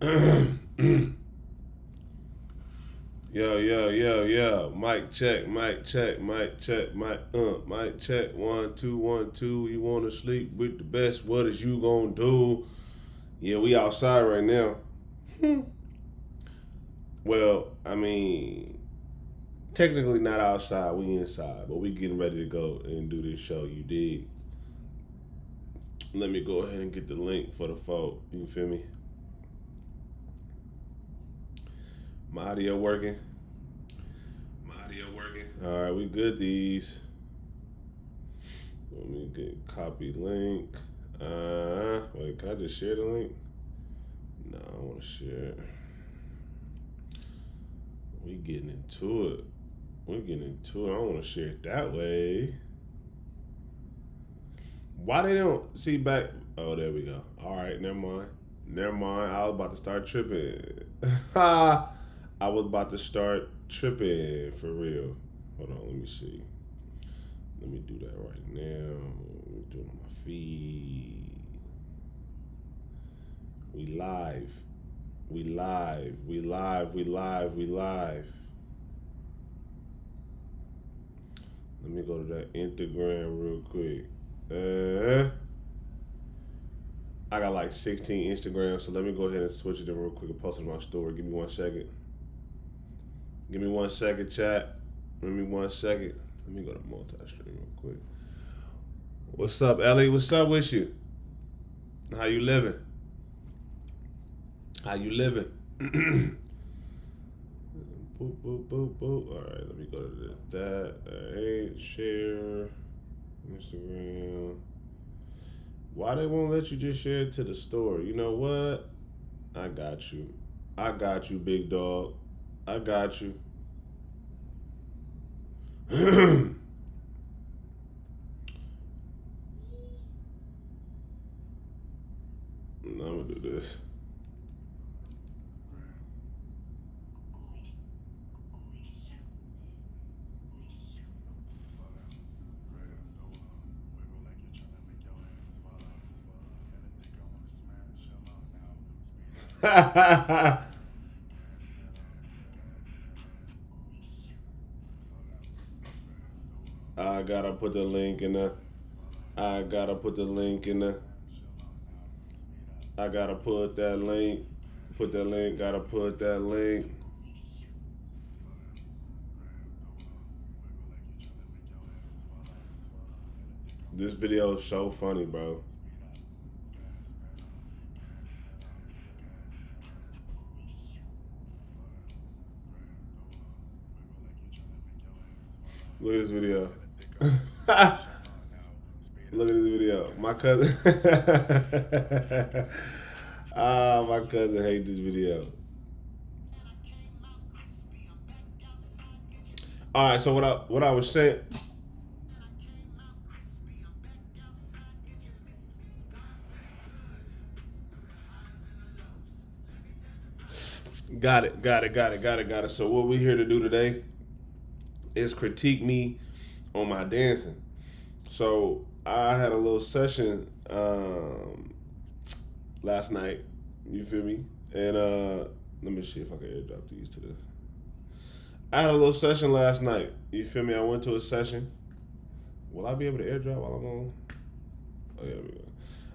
Yo. Mic check, mic check, mic check, mic check. 1 2 1 2. You wanna sleep with the best? What is you gonna do? Yeah, we outside right now. Well, I mean, technically not outside. We inside, but we getting ready to go and do this show. You dig? Let me go ahead and get the link for the folk. You feel me? My audio working? All right, we good these. Let me get copy link. Wait, can I just share the link? No, I don't want to share it. We getting into it. I don't want to share it that way. Why they don't see back? Oh, there we go. All right, never mind. I was about to start tripping. I was about to start tripping for real. Hold on, let me see. Let me do that right now. Let me do it on my feed. We live. Let me go to that Instagram real quick. I got like 16 Instagrams, so let me go ahead and switch it in real quick and post it on my story. Give me 1 second. Give me 1 second, chat. Give me 1 second. Let me go to multi-stream real quick. What's up, Ellie? What's up with you? How you living? Boop, boop. All right, let me go to that. All right, share. Instagram. Why they won't let you just share it to the story? You know what? I got you, big dog. I got you. I'm gonna do this. I gotta put the link in the. I gotta put that link. Put that link. Gotta put that link. This video is so funny, bro. Look at this video. Look at this video. My cousin. My cousin hates this video. All right, so what I was saying. Got it. So what we here to do today is critique me on my dancing. So I had a little session last night. You feel me? And let me see if I can airdrop these to this. I had a little session last night. You feel me? I went to a session. Will I be able to airdrop while I'm on? Oh yeah, there we go.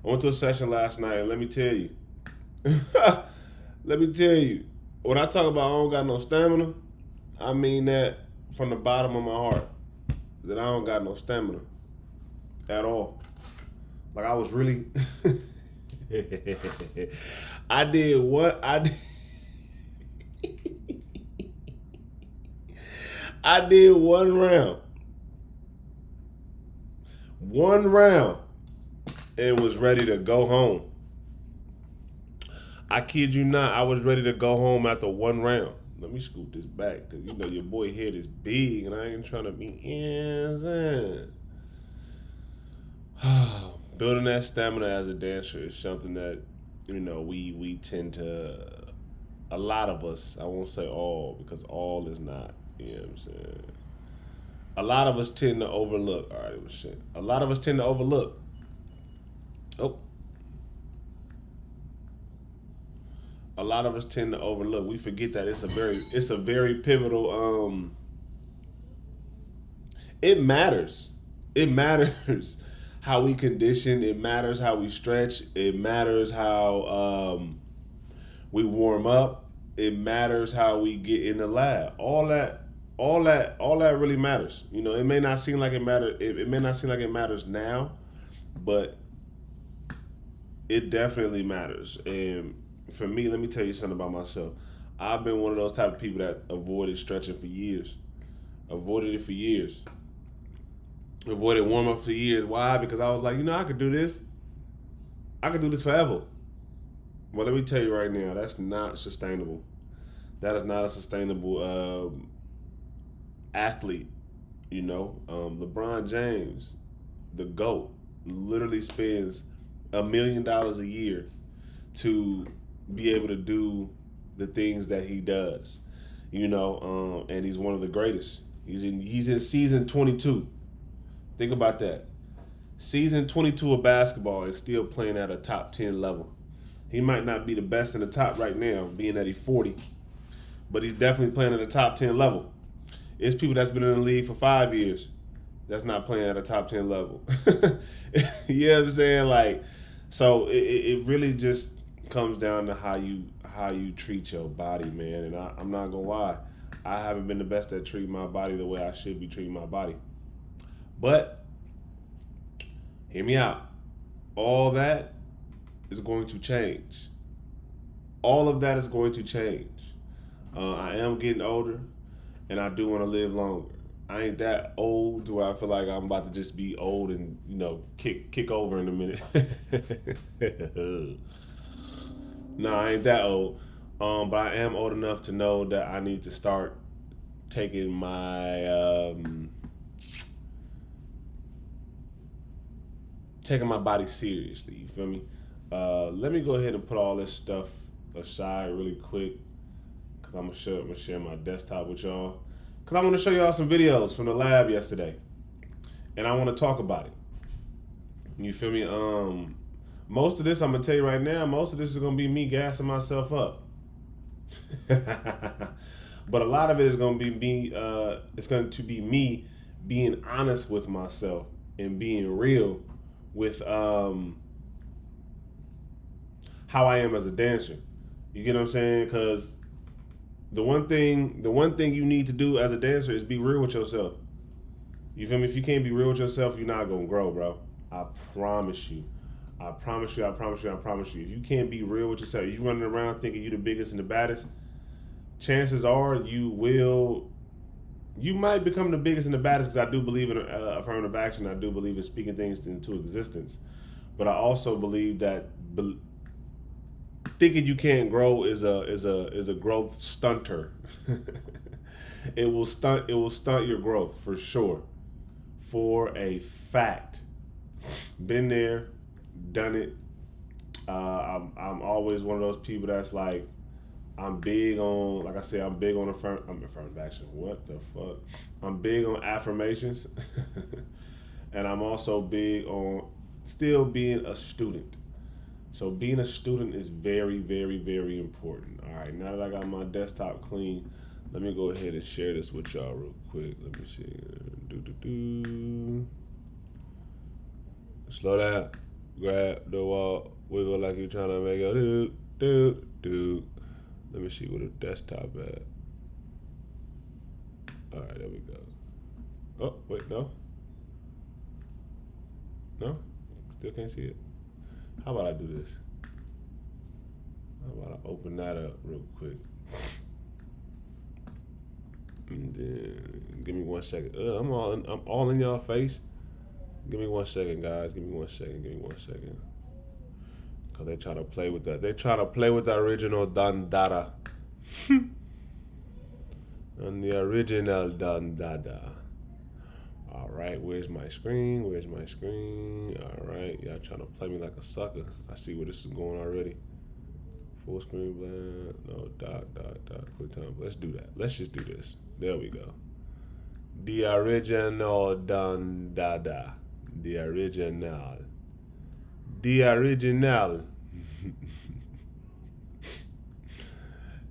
I went to a session last night, and let me tell you. When I talk about I don't got no stamina, I mean that from the bottom of my heart. That I don't got no stamina at all. Like I was really I did what I did. I did one round and was ready to go home. I kid you not, I was ready to go home after one round. Let me scoop this back, because you know your boy head is big and I ain't trying to be building that stamina as a dancer is something that, you know, we tend to, a lot of us, I won't say all, because all is not, you know what I'm saying? A lot of us tend to overlook. All right, it was shit. A lot of us tend to overlook. Oh. a lot of us tend to overlook. We forget that it's a very pivotal. It matters. It matters how we condition. It matters how we stretch. It matters how we warm up. It matters how we get in the lab. All that really matters. You know, it may not seem like it matter. It may not seem like it matters now, but it definitely matters. And for me, let me tell you something about myself. I've been one of those type of people that avoided stretching for years. Avoided it for years. Avoided warm up for years. Why? Because I was like, you know, I could do this. I could do this forever. Well, let me tell you right now, that's not sustainable. That is not a sustainable athlete. You know, LeBron James, the GOAT, literally spends $1 million a year to be able to do the things that he does. You know, and he's one of the greatest. He's in season 22. Think about that. Season 22 of basketball and still playing at a top 10 level. He might not be the best in the top right now, being that he's 40, but he's definitely playing at a top 10 level. It's people that's been in the league for 5 years that's not playing at a top 10 level. You know what I'm saying? Like, so it really just comes down to how you treat your body, man. And I'm not gonna lie, I haven't been the best at treating my body the way I should be treating my body. But hear me out. All that is going to change. All of that is going to change. I am getting older, and I do want to live longer. I ain't that old to where I feel like I'm about to just be old and, you know, kick over in a minute. No, I ain't that old. But I am old enough to know that I need to start taking my body seriously. You feel me? Let me go ahead and put all this stuff aside really quick, because I'm gonna share my desktop with y'all, because I want to show y'all some videos from the lab yesterday, and I want to talk about it. You feel me? Most of this, I'm gonna tell you right now, most of this is gonna be me gassing myself up. But a lot of it is gonna be me. It's going to be me being honest with myself and being real with how I am as a dancer. You get what I'm saying? Because the one thing you need to do as a dancer is be real with yourself. You feel me? If you can't be real with yourself, you're not gonna grow, bro. I promise you. I promise you. I promise you. I promise you. If you can't be real with yourself, you running around thinking you the biggest and the baddest, chances are you might become the biggest and the baddest, because I do believe in affirmative action. I do believe in speaking things into existence. But I also believe that thinking you can't grow is a growth stunter. It will stunt your growth for sure. For a fact. Been there, done it. I'm always one of those people that's like, I'm big on, like I said, I'm big on affirmative action. What the fuck? I'm big on affirmations. And I'm also big on still being a student. So being a student is very, very, very important. All right, now that I got my desktop clean, let me go ahead and share this with y'all real quick. Let me see. Slow down. Grab the wall. Wiggle like you're trying to make a do. Let me see where the desktop at. All right, there we go. Oh, wait, no. No? Still can't see it. How about I do this? How about I open that up real quick? And then give me 1 second. I'm all in y'all face. Give me 1 second, guys. Give me 1 second. Cause they try to play with that. They try to play with the original Dandada. And the original Dandada. All right, where's my screen? All right, y'all trying to play me like a sucker. I see where this is going already. Full screen blend. No, dot. Quick time. Let's do that. Let's just do this. There we go. The original Dandada. The original.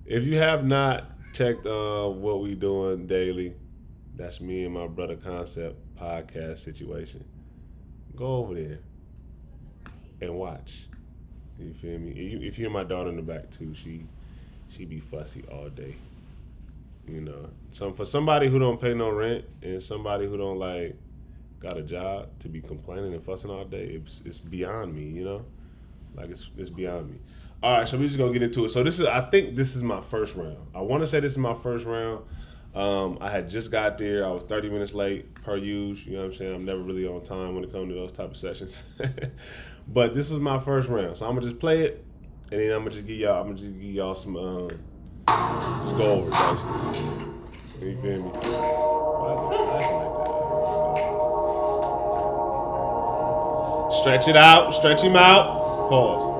If you have not checked what we doing daily, that's me and my brother Concept podcast situation. Go over there and watch. You feel me? If you hear my daughter in the back too, she be fussy all day. You know, so for somebody who don't pay no rent and somebody who don't like got a job to be complaining and fussing all day, it's beyond me. You know, like it's beyond me. All right, so we just gonna get into it. So I think this is my first round. I want to say this is my first round. I had just got there. I was 30 minutes late per usual. You know what I'm saying? I'm never really on time when it comes to those type of sessions. But this was my first round, so I'm gonna just play it, and then I'm gonna just give y'all some just go over it, basically. You feel me? Why is it flashing like that? Stretch it out. Stretch him out. Pause.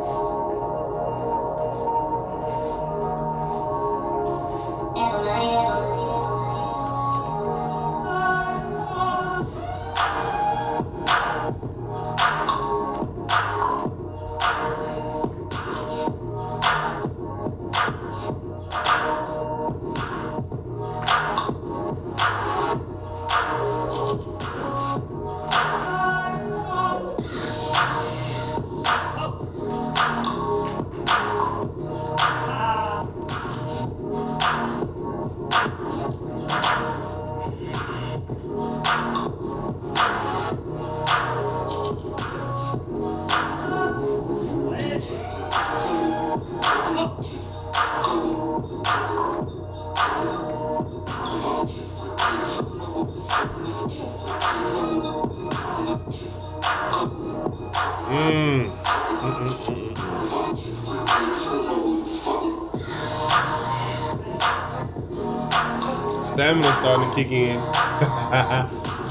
Stamina starting to kick in.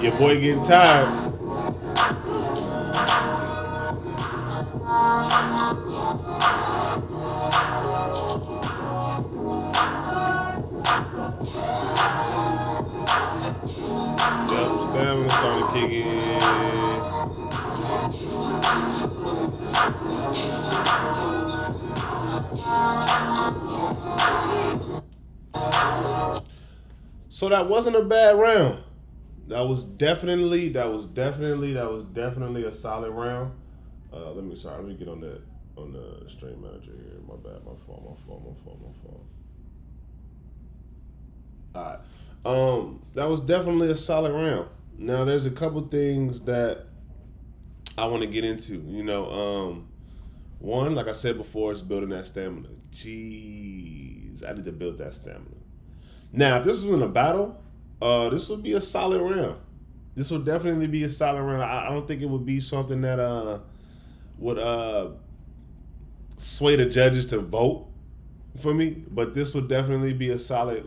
Your boy getting tired. Yep, stamina starting to kick in. So that wasn't a bad round. That was definitely a solid round. Let me get on the stream manager here. My bad, my fault. All right. That was definitely a solid round. Now there's a couple things that I want to get into. You know, one, like I said before, is building that stamina. Jeez, I need to build that stamina. Now, if this was in a battle, this would be a solid round. This would definitely be a solid round. I don't think it would be something that would sway the judges to vote for me, but this would definitely be a solid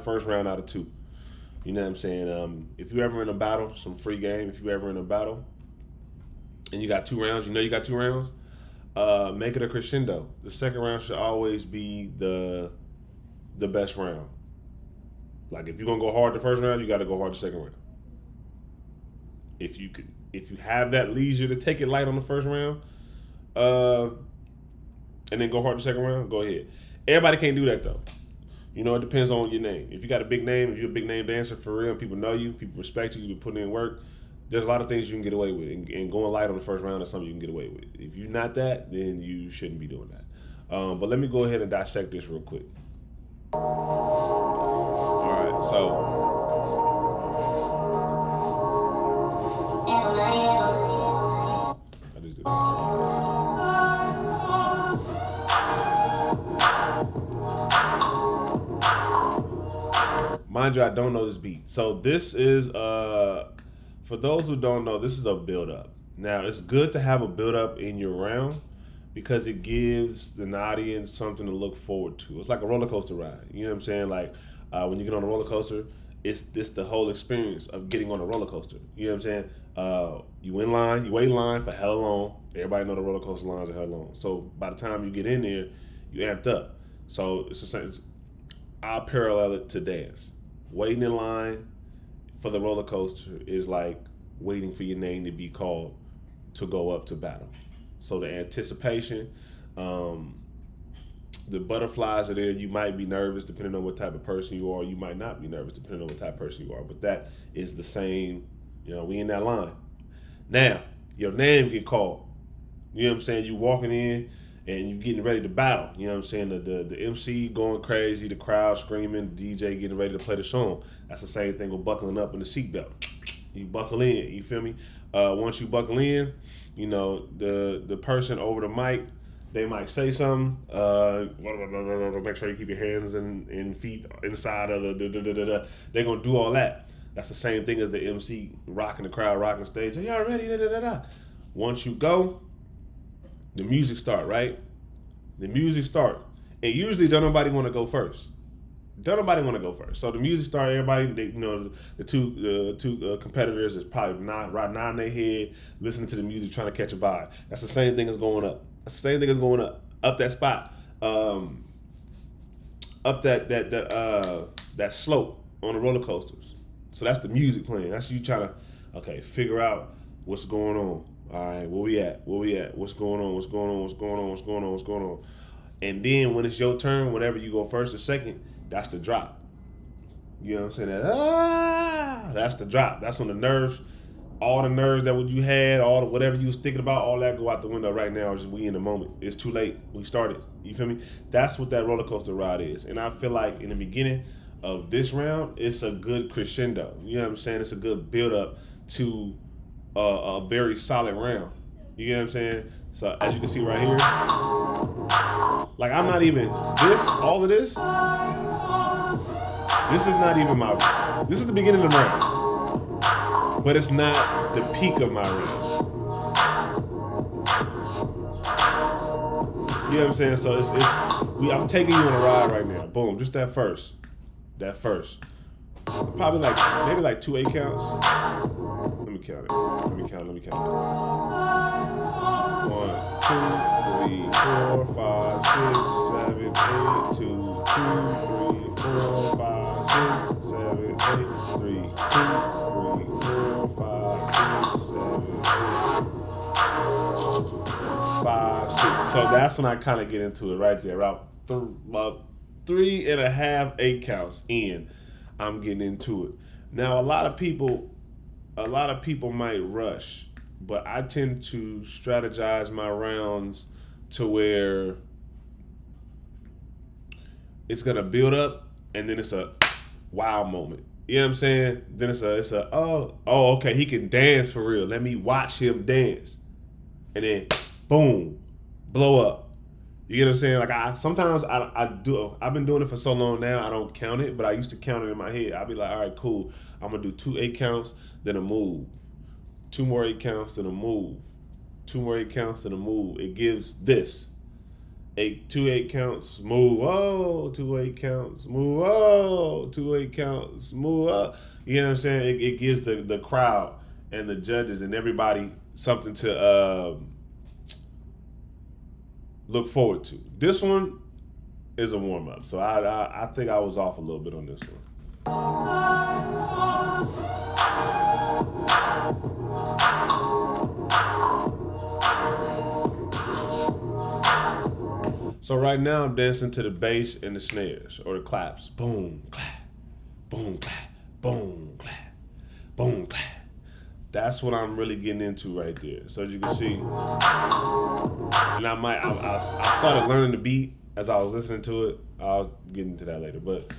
first round out of two. You know what I'm saying? If you're ever in a battle, some free game. If you're ever in a battle and you got 2 rounds, you got 2 rounds. Make it a crescendo. The second round should always be the best round. Like if you're gonna go hard the first round, you got to go hard the second round. If you have that leisure to take it light on the first round, and then go hard the second round, go ahead. Everybody can't do that though. You know, it depends on your name. If you got a big name, if you're a big name dancer for real, people know you, people respect you, you've been putting in work. There's a lot of things you can get away with, and going light on the first round is something you can get away with. If you're not that, then you shouldn't be doing that. But let me go ahead and dissect this real quick. All right, so I just did that. Mind you, I don't know this beat. So this is for those who don't know, this is a build up. Now it's good to have a build up in your round because it gives the audience something to look forward to. It's like a roller coaster ride. You know what I'm saying? Like when you get on a roller coaster, it's the whole experience of getting on a roller coaster. You know what I'm saying? You wait in line for hella long. Everybody know the roller coaster lines are hella long. So by the time you get in there, you amped up. So it's the same. I'll parallel it to dance. Waiting in line for the roller coaster is like waiting for your name to be called to go up to battle. So the anticipation, The butterflies are there. You might be nervous depending on what type of person you are. You might not be nervous depending on what type of person you are. But that is the same, we in that line. Now, your name get called. You know what I'm saying? You walking in and you getting ready to battle. You know what I'm saying? The MC going crazy, the crowd screaming, the DJ getting ready to play the song. That's the same thing with buckling up in the seatbelt. You buckle in, you feel me? Once you buckle in, the person over the mic, they might say something. Make sure you keep your hands and feet inside of the. They're gonna do all that. That's the same thing as the MC rocking the crowd, rocking the stage. Are y'all ready? Once you go, the music start, right? The music start, and usually don't nobody want to go first. Don't nobody want to go first. So the music start. Everybody, the two competitors is probably nodding their head, listening to the music, trying to catch a vibe. That's the same thing as going up. That's the same thing as going up that spot, up that slope on the roller coasters. So that's the music playing. That's you trying to, figure out what's going on. All right, where we at? What's going on? And then when it's your turn, whenever you go first or second, that's the drop. You know what I'm saying? That's the drop. That's when the nerves, all the nerves that you had, all the whatever you was thinking about, all that go out the window right now. Just we in the moment. It's too late. We started. You feel me? That's what that roller coaster ride is. And I feel like in the beginning of this round, it's a good crescendo. You know what I'm saying? It's a good build up to a very solid round. You know what I'm saying? So as you can see right here, like I'm not even all of this. This is not even this is the beginning of the round, but it's not the peak of my round. You know what I'm saying? So I'm taking you on a ride right now. Boom, just that first. Probably maybe 2 8 counts. Let me count it. 1, 2, 3, 4, 5, 6, 7, 8. 2, 2, 3, 4, 5, 6, 7, 8. 3, 2, 3, 4, 5, 6, 7, 8. 5, 6. So that's when I kind of get into it right there. About 3.5 8 counts in, I'm getting into it. Now a lot of people might rush, but I tend to strategize my rounds to where it's gonna build up and then it's a wow moment. You know what I'm saying? Then it's a okay, he can dance for real. Let me watch him dance. And then boom, blow up. You get what I'm saying? Like I do. I've been doing it for so long now. I don't count it, but I used to count it in my head. I'd be like, all right, cool. I'm gonna do 2 8 counts, then a move. 2 more 8 counts, then a move. 2 more 8 counts, then a move. It gives this. 2 8 counts, move. Oh, 2 8 counts, move. Oh, 2 8 counts, move up. You know what I'm saying? It gives the crowd and the judges and everybody something to look forward to. This one is a warm up, so I think I was off a little bit on this one. So right now I'm dancing to the bass and the snares or the claps. Boom, clap, boom, clap, boom, clap, boom, clap. That's what I'm really getting into right there. So as you can see, and I started learning the beat as I was listening to it. I'll get into that later, but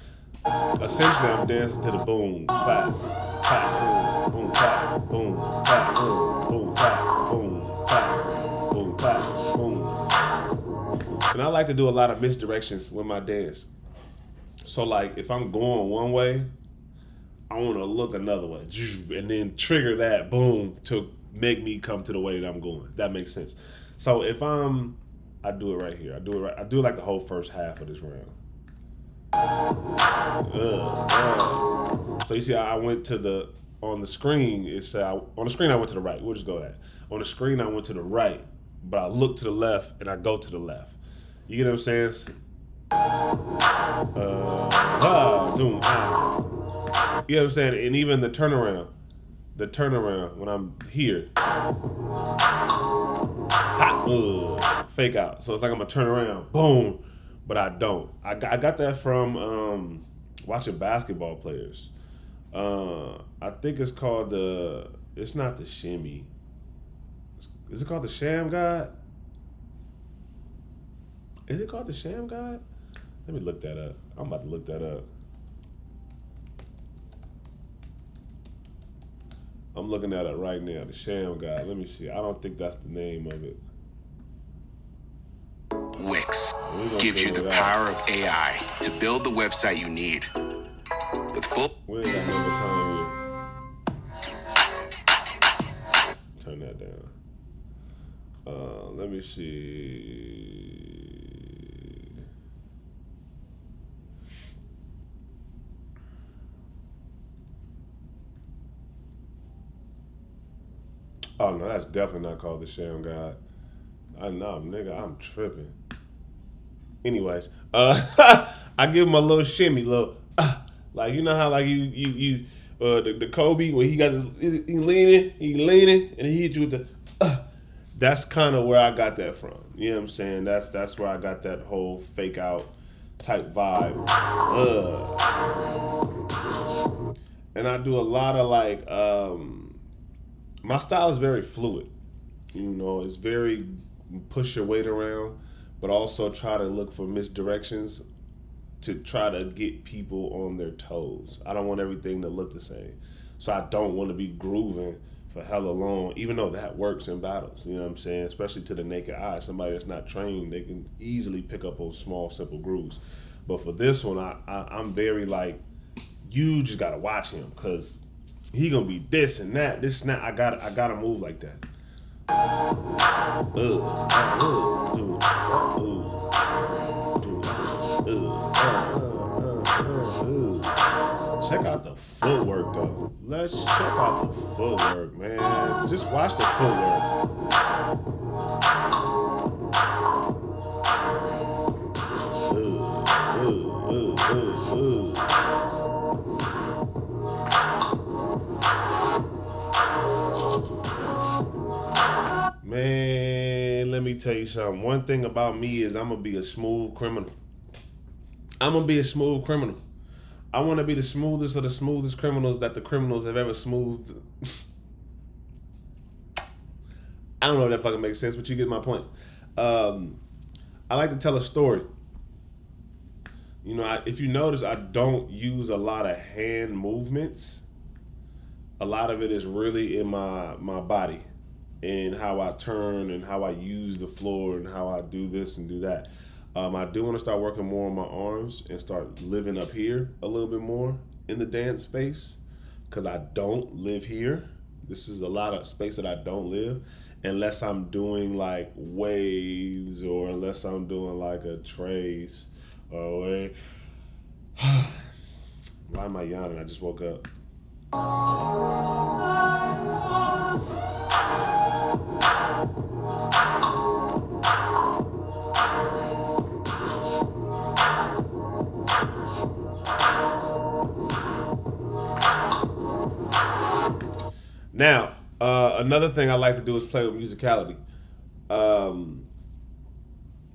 essentially I'm dancing to the boom, clap, clap, boom, boom, clap, boom, clap, boom, boom, clap, boom, clap, boom, clap, boom. And I like to do a lot of misdirections with my dance. So like if I'm going one way, I want to look another way and then trigger that boom to make me come to the way that I'm going. That makes sense. So if I do it right here. I do it like the whole first half of this round. So you see, I went to on the screen. On the screen I went to the right. We'll just go that. On the screen I went to the right, but I look to the left and I go to the left. You get what I'm saying? Zoom out. You know what I'm saying? And even the turnaround when I'm here, fake out. So it's like I'm gonna turn around, boom, but I don't. I got that from watching basketball players. I think it's called the. It's not the shimmy. Is it called the sham god? Is it called the sham god? Let me look that up. I'm about to look that up. I'm looking at it right now. The sham god. Let me see. I don't think that's the name of it. Wix gives you the power of AI to build the website you need. With full. We ain't got no more time here. Turn that down. Let me see. Oh no, that's definitely not called the Sham God. I know, nigga, I'm tripping. Anyways, I give him a little shimmy, little like you know how like you the Kobe when he got his he leaning, and he hit you with the. That's kind of where I got that from. You know what I'm saying? That's where I got that whole fake out type vibe. And I do a lot of like my style is very fluid. You know, it's very push your weight around, but also try to look for misdirections to try to get people on their toes. I don't want everything to look the same. So I don't want to be grooving for hella long, even though that works in battles. You know what I'm saying? Especially to the naked eye. Somebody that's not trained, they can easily pick up on small, simple grooves. But for this one, I'm very like, you just gotta watch him because he gonna be this and that, this and that. I gotta move like that. Check out the footwork though. Let's check out the footwork, man. Just watch the footwork. Man, let me tell you something. One thing about me is I'm gonna be a smooth criminal. I want to be the smoothest of the smoothest criminals that the criminals have ever smoothed. I don't know if that fucking makes sense, but you get my point. I like to tell a story. You know, if you notice, I don't use a lot of hand movements. A lot of it is really in my body and how I turn and how I use the floor and how I do this and do that. I do want to start working more on my arms and start living up here a little bit more in the dance space because I don't live here. This is a lot of space that I don't live unless I'm doing like waves or unless I'm doing like a trace or a... Why am I yawning? I just woke up. Now, another thing I like to do is play with musicality.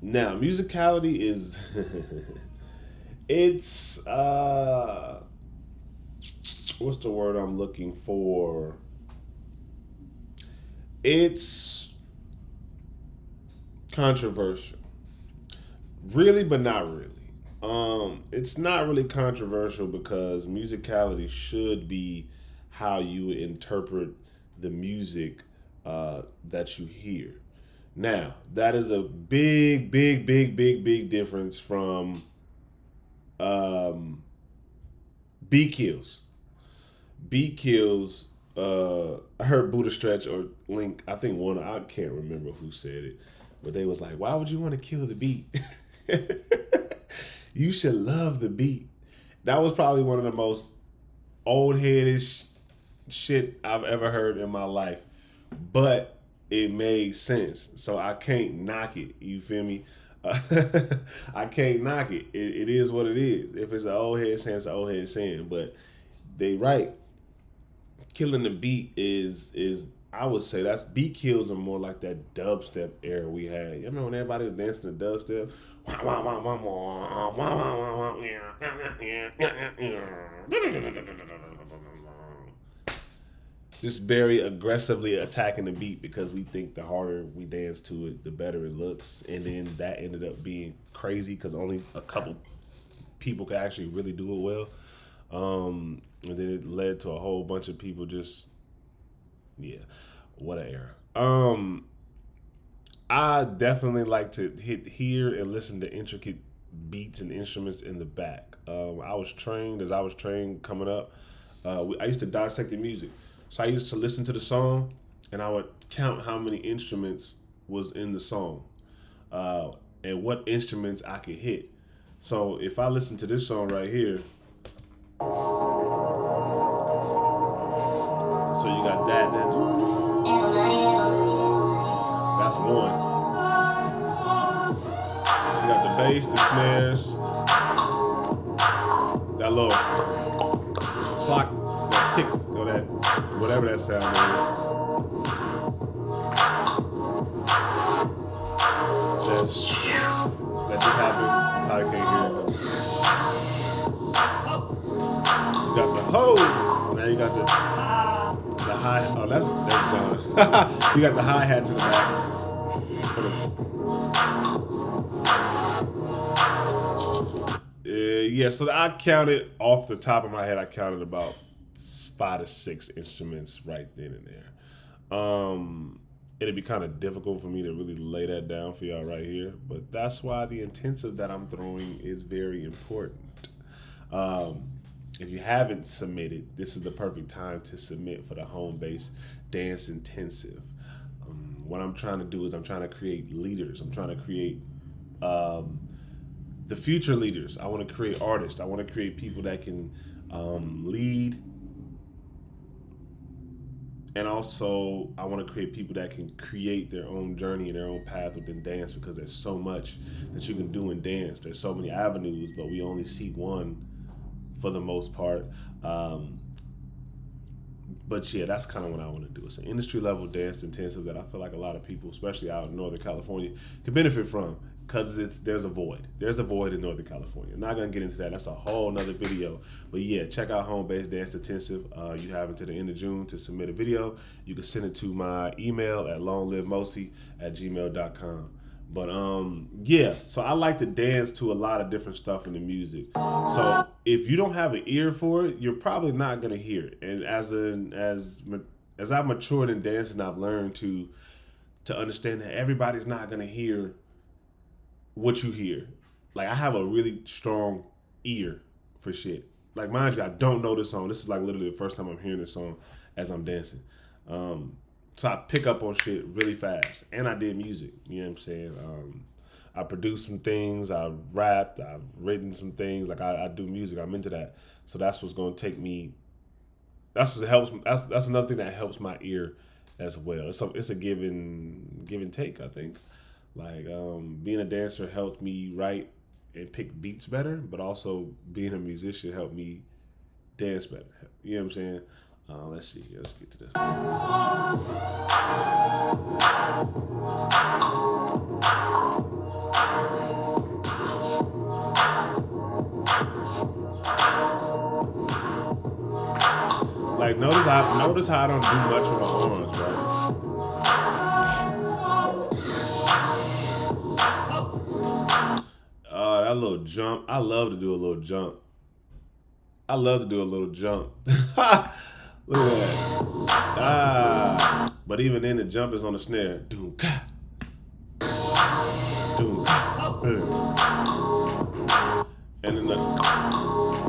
Now, musicality is it's what's the word I'm looking for? It's controversial. Really, but not really. It's not really controversial because musicality should be how you interpret the music that you hear. Now, that is a big difference from beat kills. Beat kills, I heard Buddha Stretch or Link, I can't remember who said it, but they was like, why would you want to kill the beat? You should love the beat. That was probably one of the most old-headed shit I've ever heard in my life. But it made sense. So I can't knock it. You feel me? I can't knock it. It is what it is. If it's an old head saying, it's an old head saying. But they right. Killing the beat is I would say that's beat kills are more like that dubstep era we had. You remember when everybody was dancing to dubstep? Just very aggressively attacking the beat because we think the harder we dance to it, the better it looks. And then that ended up being crazy because only a couple people could actually really do it well. And then it led to a whole bunch of people just, yeah, what an era. I definitely like to hear and listen to intricate beats and instruments in the back. I was trained coming up. I used to dissect the music. So I used to listen to the song and I would count how many instruments was in the song and what instruments I could hit. So if I listen to this song right here, so you got that's one. You got the bass, the snares, that little clock, that tick, or that whatever that sound is. That just happened. I probably can't hear it. You got the now you got the hi. Oh, that's John. You got the hi hat to the back. Yeah, so I counted off the top of my head. I counted about 5 to 6 instruments right then and there. It'd be kind of difficult for me to really lay that down for y'all right here, but that's why the intensive that I'm throwing is very important. If you haven't submitted, this is the perfect time to submit for the home-based dance intensive. What I'm trying to do is I'm trying to create leaders. I'm trying to create the future leaders. I want to create artists. I want to create people that can lead. And also, I want to create people that can create their own journey and their own path within dance because there's so much that you can do in dance. There's so many avenues, but we only see one for the most part. But yeah, that's kind of what I want to do. It's an industry level dance intensive that I feel like a lot of people, especially out in Northern California, can benefit from because there's a void. There's a void in Northern California. I'm not going to get into that. That's a whole nother video. But yeah, check out Home Based Dance Intensive. You have until the end of June to submit a video. You can send it to my email at LongLiveMosi@gmail.com. But yeah, so I like to dance to a lot of different stuff in the music. So if you don't have an ear for it, you're probably not gonna hear it. And as I've matured in dancing, I've learned to understand that everybody's not gonna hear what you hear. Like I have a really strong ear for shit. Like mind you, I don't know this song. This is like literally the first time I'm hearing this song as I'm dancing. So I pick up on shit really fast. And I did music, you know what I'm saying? I produced some things, I've rapped, I've written some things. Like I do music, I'm into that. So that's what's gonna take me, that's what helps, that's another thing that helps my ear as well. It's a give and take, I think. Like being a dancer helped me write and pick beats better, but also being a musician helped me dance better. You know what I'm saying? Let's see. Let's get to this. Like notice how I don't do much with my arms, right? That little jump. I love to do a little jump. Look at that. But even then, the jump is on the snare. Doom ka. Doom ka. And then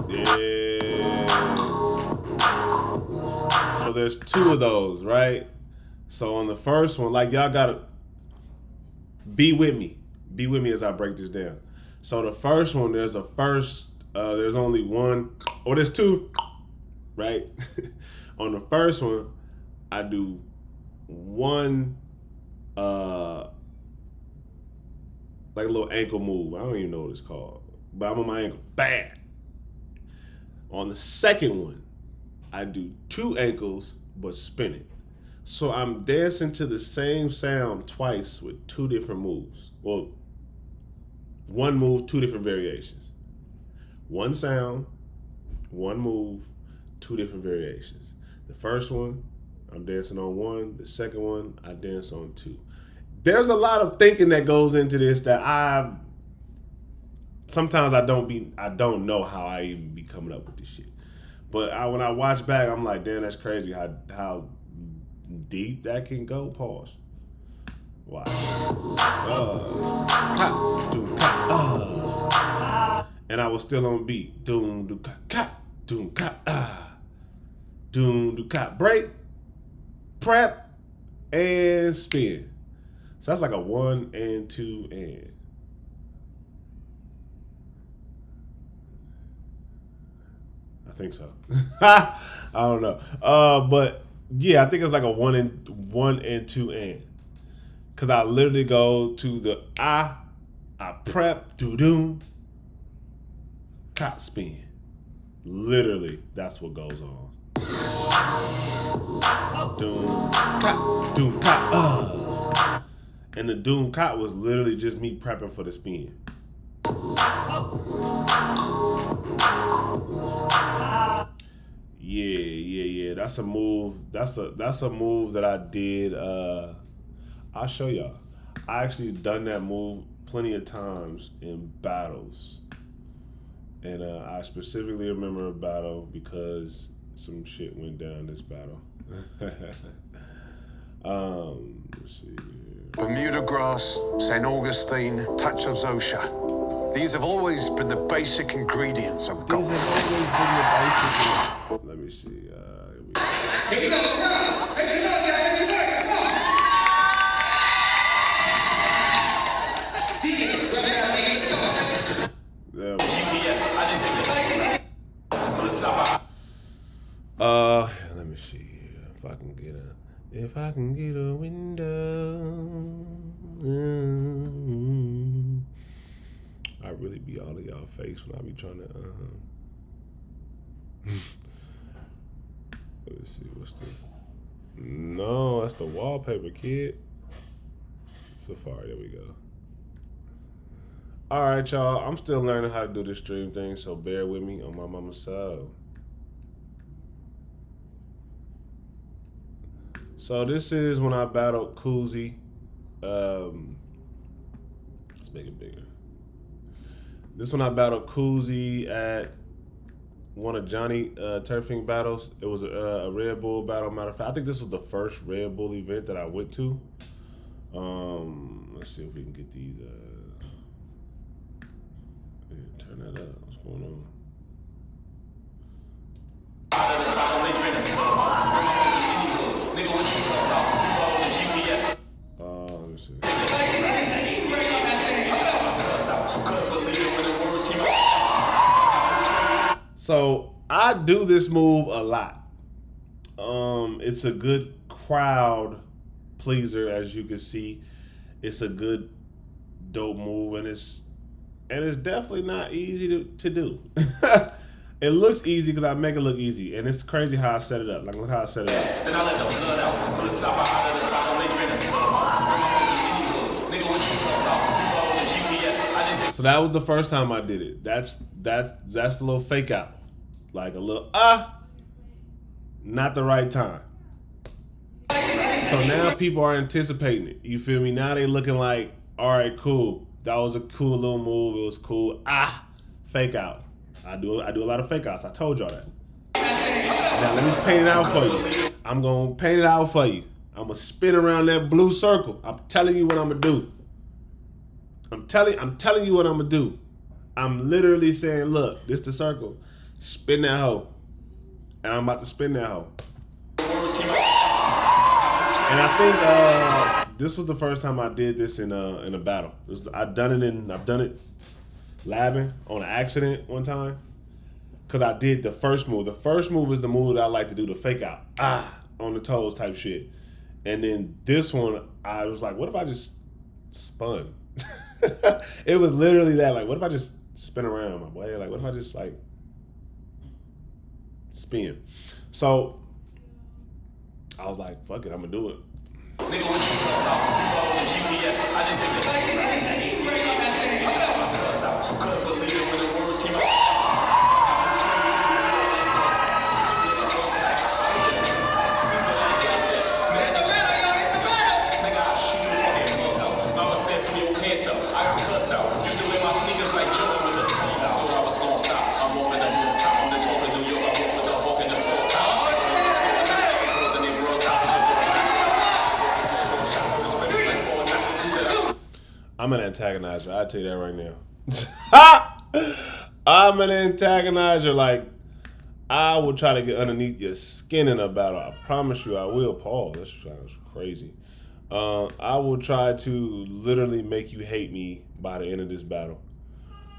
yeah. So there's 2 of those, right? So on the first one, like y'all gotta be with me. Be with me as I break this down. So the first one, there's only one, or there's 2, right? On the first one, I do one, like a little ankle move. I don't even know what it's called, but I'm on my ankle, bam. On the second one, I do 2 ankles, but spin it. So I'm dancing to the same sound twice with two different moves. Well, one move, two different variations. One sound, one move, two different variations. The first one, I'm dancing on one. The second one, I dance on two. There's a lot of thinking that goes into this that sometimes I don't know how I even be coming up with this shit. But when I watch back, I'm like, damn, that's crazy how deep that can go. Pause. Wow. And I was still on beat. Doom do ka doom ka doom do ka. Break, prep, and spin. So that's like a 1 and 2 and. I think so. I don't know. But yeah, I think it's like a 1 and 2 and. Cause I literally go to the I prep, do doom, cop spin. Literally, that's what goes on. Doom cop. And the doom cop was literally just me prepping for the spin. Yeah. That's a move. That's a move that I did. I'll show y'all. I actually done that move plenty of times in battles. And I specifically remember a battle because some shit went down this battle. Let's see here. Bermuda grass, St. Augustine, touch of Zosha. These have always been the basic ingredients of golf. Let me see. Here we go. There we go. Let me see if I can get a window. I really be all of y'all face when I be trying to. Let me see what's the. No, that's the wallpaper, kid. Safari. There we go. All right, y'all. I'm still learning how to do this stream thing, so bear with me on my mama's side. So this is when I battled Koozie. Let's make it bigger. This one I battled Koozie at one of Johnny Turfing battles. It was a Red Bull battle. Matter of fact, I think this was the first Red Bull event that I went to. Let's see if we can get these. Turn that up. What's going on? Let me see. So I do this move a lot. It's a good crowd pleaser, as you can see. It's a good dope move, and it's definitely not easy to do. It looks easy because I make it look easy, and it's crazy how I set it up. Like, look how I set it up. Then I let the blood out. So that was the first time I did it. That's a little fake out, like a little not the right time. So now people are anticipating it. You feel me? Now they looking like, all right, cool. That was a cool little move. It was cool. Fake out. I do a lot of fake outs. I told y'all that. Now let me paint it out for you. I'm gonna paint it out for you. I'm gonna spin around that blue circle. I'm telling you what I'm gonna do. I'm telling you what I'm gonna do. I'm literally saying, look, this the circle. Spin that hoe. And I'm about to spin that hoe. And I think this was the first time I did this in a battle. I've done it labbing on an accident one time. Cause I did the first move. The first move is the move that I like to do, the fake out. On the toes type shit. And then this one, I was like, what if I just spun? It was literally that. Like, what if I just spin around, my boy? Like, what if I just like spin? So I was like, fuck it, I'm gonna do it. Nigga, what you talking about? You follow the GPS. I just take the couldn't believe it when the words came out. Mama said, put your pants up. I got cussed out. Used to wear my sneakers like Jordan with the tongue out. Thought I was gonna stop. I'm moving up on top. I'm the talk in New York. I walk with the hawk in the full top. I'm an antagonizer. I'll tell you that right now. I'm an antagonizer. Like, I will try to get underneath your skin in a battle. I promise you I will. Paul, that sounds crazy. I will try to literally make you hate me by the end of this battle.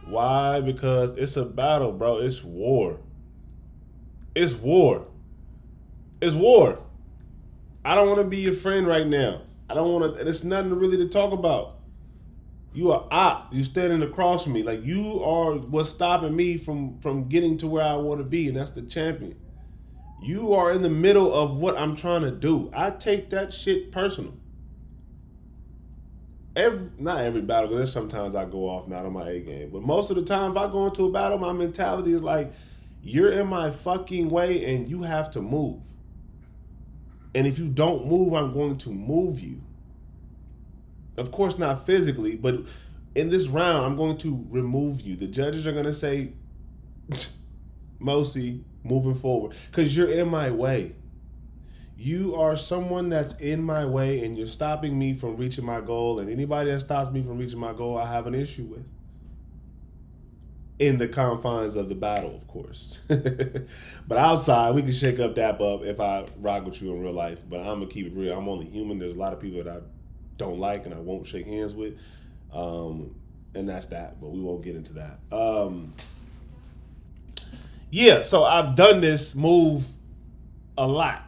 Why? Because it's a battle, bro. It's war. It's war. It's war. I don't want to be your friend right now. I don't want to. There's nothing really to talk about. You are op. You standing across from me. Like, you are what's stopping me from getting to where I want to be, and that's the champion. You are in the middle of what I'm trying to do. I take that shit personal. Not every battle, because there's sometimes I go off not on my A game. But most of the time, if I go into a battle, my mentality is like, you're in my fucking way and you have to move. And if you don't move, I'm going to move you. Of course, not physically, but in this round, I'm going to remove you. The judges are going to say, Mosi, moving forward, because you're in my way. You are someone that's in my way, and you're stopping me from reaching my goal. And anybody that stops me from reaching my goal, I have an issue with. In the confines of the battle, of course. But outside, we can shake up, dap up if I rock with you in real life. But I'm going to keep it real. I'm only human. There's a lot of people that I don't like and I won't shake hands with. And that's that. But we won't get into that. Yeah, so I've done this move a lot.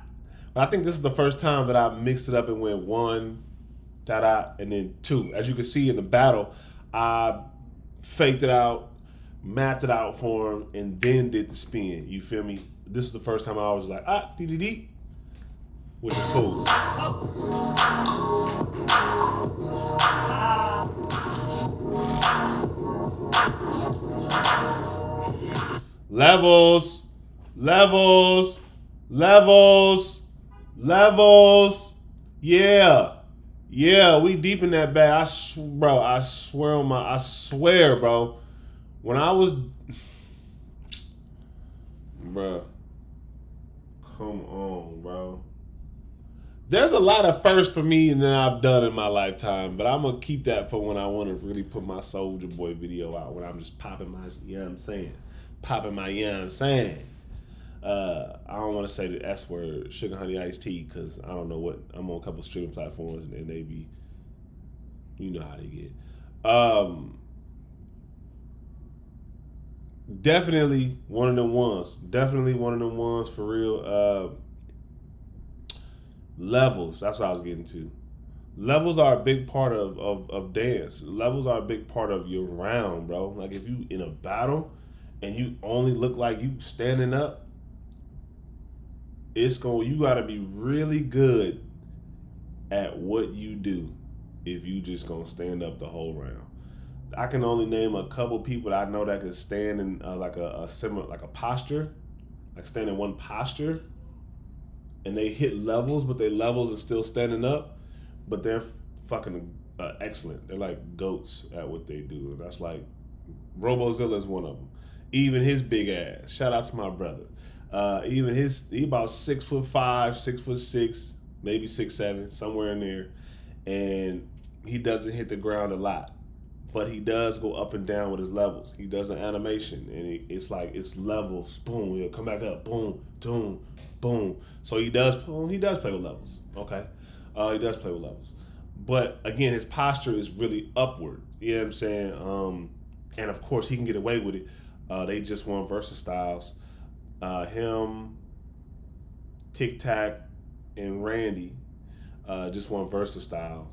But I think this is the first time that I mixed it up and went 1, and then 2. As you can see in the battle, I faked it out, mapped it out for him, and then did the spin. You feel me? This is the first time I was like, dee-dee-dee, which is cool. Levels, levels, levels, levels. Yeah. Yeah, we deep in that bag. I swear, bro. When I was, bro, come on, bro. There's a lot of firsts for me that I've done in my lifetime, but I'm going to keep that for when I want to really put my Soulja Boy video out, when I'm just popping my, you know what I'm saying? Popping my, you know what I'm saying? I don't want to say the S word, Sugar Honey Iced Tea, because I don't know what, I'm on a couple streaming platforms and they be, you know how they get. Definitely one of them ones. Definitely one of them ones for real. Levels, that's what I was getting to. Levels are a big part of dance. Levels are a big part of your round, bro. Like, if you in a battle and you only look like you standing up, you gotta be really good at what you do if you just gonna stand up the whole round. I can only name a couple people that I know that can stand in like a similar, like a posture, like stand in one posture, and they hit levels, but their levels are still standing up, but they're fucking excellent. They're like goats at what they do. That's like, Robozilla is one of them. Even his big ass. Shout out to my brother. He about 6'5", 6'6", maybe 6'7", somewhere in there, and he doesn't hit the ground a lot, but he does go up and down with his levels. He does an animation, and it's like, it's levels. Boom, he'll come back up. Boom, boom, boom. So he does play with levels. Okay, he does play with levels, but again, his posture is really upward. You know what I'm saying? And of course, he can get away with it. They just won Versus Styles. Him, Tic Tac, and Randy just won Versus Style.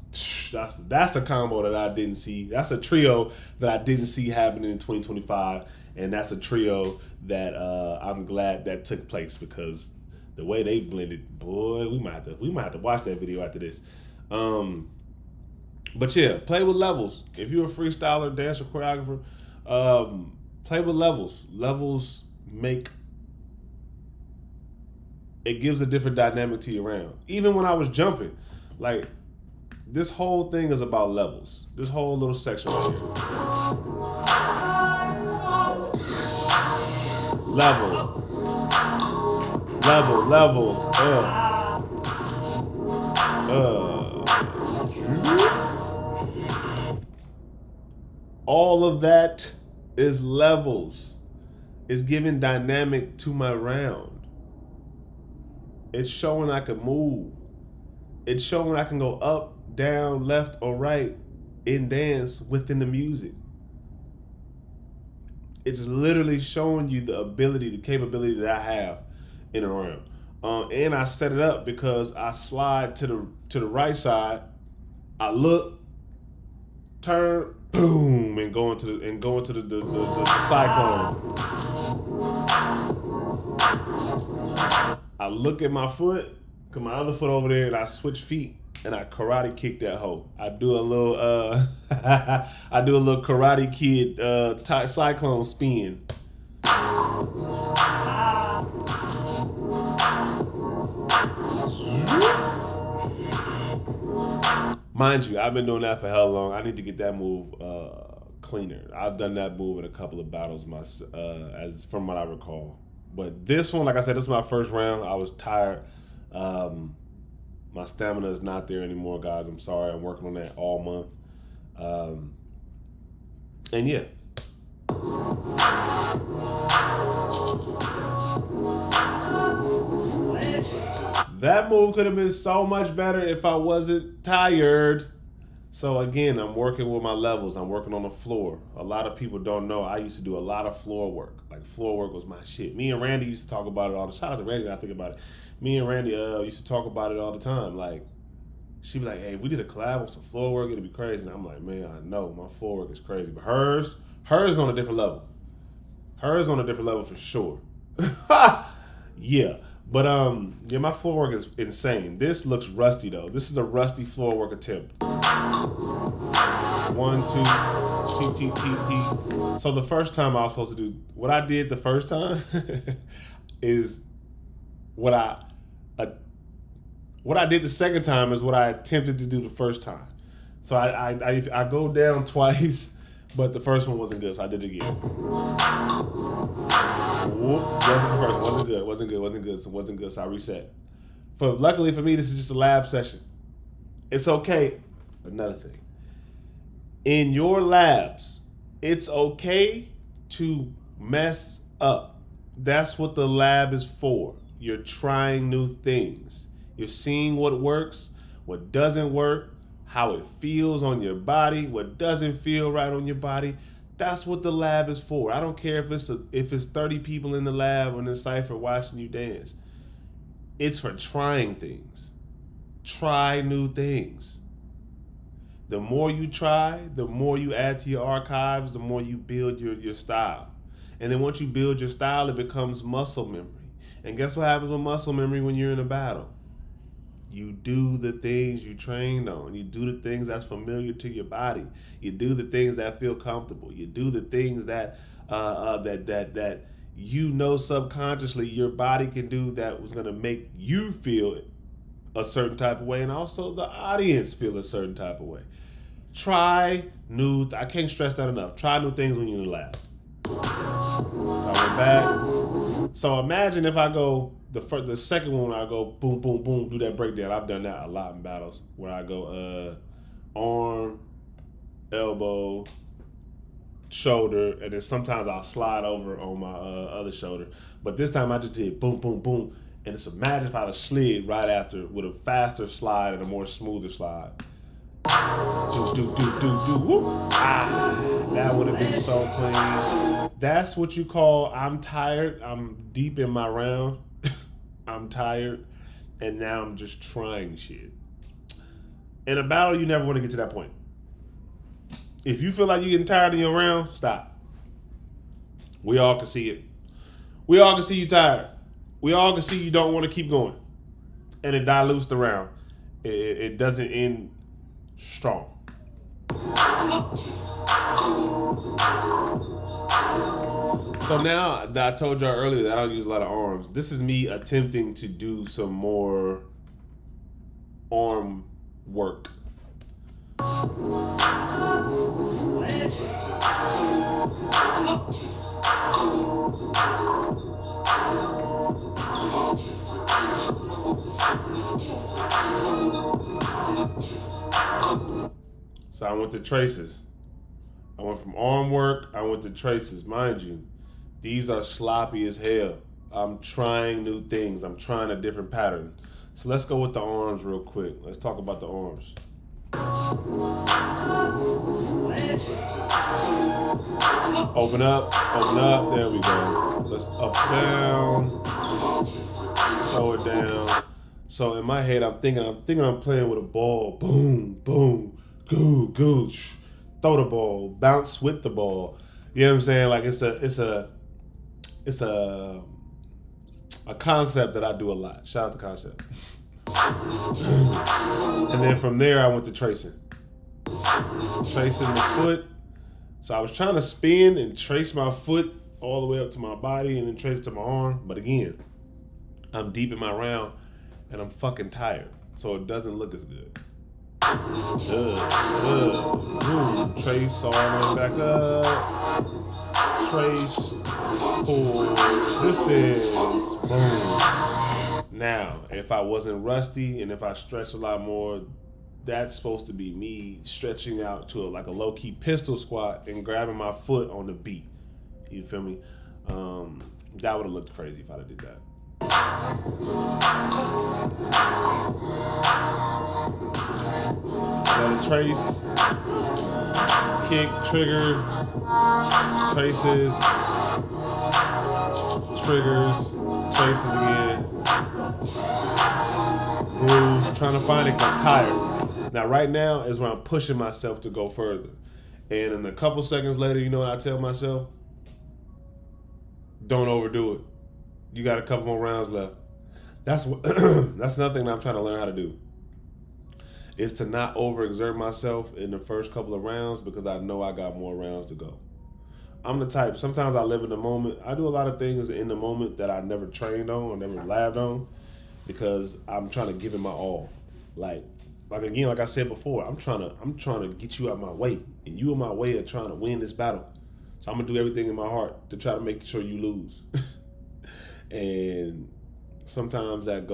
That's a combo that I didn't see. That's a trio that I didn't see happening in 2025, and that's a trio that I'm glad that took place, because The way they blended, boy, we might have to watch that video after this. But yeah, play with levels. If you're a freestyler, dancer, choreographer, play with levels. Levels it gives a different dynamic to your round. Even when I was jumping, like, this whole thing is about levels. This whole little section right here. Level. All of that is levels. It's giving dynamic to my round. It's showing I can move. It's showing I can go up, down, left, or right in dance within the music. It's literally showing you the ability, the capability that I have in a round. And I set it up because I slide to the right side, I look, turn, boom, and go into the cyclone. I look at my foot, put my other foot over there, and I switch feet, and I karate kick that hoe. I do a little Karate Kid cyclone spin. Mind you, I've been doing that for hell long. I need to get that move cleaner. I've done that move in a couple of battles, as from what I recall. But this one, like I said, this is my first round. I was tired. My stamina is not there anymore, guys. I'm sorry. I'm working on that all month. And yeah. That move could have been so much better if I wasn't tired. So again, I'm working with my levels. I'm working on the floor. A lot of people don't know I used to do a lot of floor work. Like, floor work was my shit. Me and Randy used to talk about it all the time. Shout out to Randy when I think about it. Me and Randy used to talk about it all the time. Like, she'd be like, hey, if we did a collab on some floor work, it'd be crazy. And I'm like, man, I know my floor work is crazy. But hers on a different level. Hers on a different level for sure. Yeah. But yeah, my floor work is insane. This looks rusty though. This is a rusty floor work attempt. 1, 2, T. So the first time I was supposed to do what I did the first time is what I did the second time is what I attempted to do the first time. So I go down twice, but the first one wasn't good, so I did it again. Whoop, wasn't the first one. Wasn't good. So I reset. Luckily for me, this is just a lab session. It's okay. Another thing. In your labs, it's okay to mess up. That's what the lab is for. You're trying new things. You're seeing what works, what doesn't work, how it feels on your body, what doesn't feel right on your body. That's what the lab is for. I don't care if it's 30 people in the lab or in the cypher watching you dance. It's for trying things. Try new things. The more you try, the more you add to your archives, the more you build your style. And then once you build your style, it becomes muscle memory. And guess what happens with muscle memory when you're in a battle? You do the things you trained on. You do the things that's familiar to your body. You do the things that feel comfortable. You do the things that you know subconsciously your body can do that was gonna make you feel a certain type of way, and also the audience feel a certain type of way. Try new. I can't stress that enough. Try new things when you're in the lab. So I went back. So imagine if I go the second one, I go boom, boom, boom, do that breakdown. I've done that a lot in battles where I go arm, elbow, shoulder, and then sometimes I'll slide over on my other shoulder. But this time I just did boom, boom, boom. And just imagine if I'd have slid right after with a faster slide and a more smoother slide. Do. Whoop. That would have been so clean. That's what you call, I'm tired. I'm deep in my round. I'm tired. And now I'm just trying shit. In a battle, you never want to get to that point. If you feel like you're getting tired in your round, stop. We all can see it. We all can see you tired. we all can see you don't want to keep going. And it dilutes the round. It doesn't end strong. So now that I told y'all earlier that I don't use a lot of arms, this is me attempting to do some more arm work. So I went to traces. I went from arm work, I went to traces. Mind you, these are sloppy as hell. I'm trying new things. I'm trying a different pattern. So let's go with the arms real quick. Let's talk about the arms. Open up, there we go. Let's up, down, throw it down. So in my head, I'm thinking I'm playing with a ball. Boom, boom, goo, goo. Throw the ball, bounce with the ball. You know what I'm saying? Like it's a concept that I do a lot. Shout out to concept. And then from there, I went to tracing. Tracing the foot. So I was trying to spin and trace my foot all the way up to my body and then trace it to my arm. But again, I'm deep in my round and I'm fucking tired. So it doesn't look as good. Boom. Trace all the way back up. Trace. Pull. Resistance. Boom. Now, if I wasn't rusty and if I stretched a lot more, that's supposed to be me stretching out to like a low-key pistol squat and grabbing my foot on the beat. You feel me? That would have looked crazy if I did that. Got a trace, kick, trigger, traces, triggers, traces again, grooves, trying to find it 'cause I'm tired. Now right now is where I'm pushing myself to go further. And in a couple seconds later, you know what I tell myself? Don't overdo it. You got a couple more rounds left. That's what that's another thing that I'm trying to learn how to do. Is to not overexert myself in the first couple of rounds because I know I got more rounds to go. I'm the type, sometimes I live in the moment. I do a lot of things in the moment that I never trained on or never labbed on because I'm trying to give it my all. Like again, like I said before, I'm trying to get you out my way, and you in my way of trying to win this battle. So I'm gonna do everything in my heart to try to make sure you lose. And sometimes that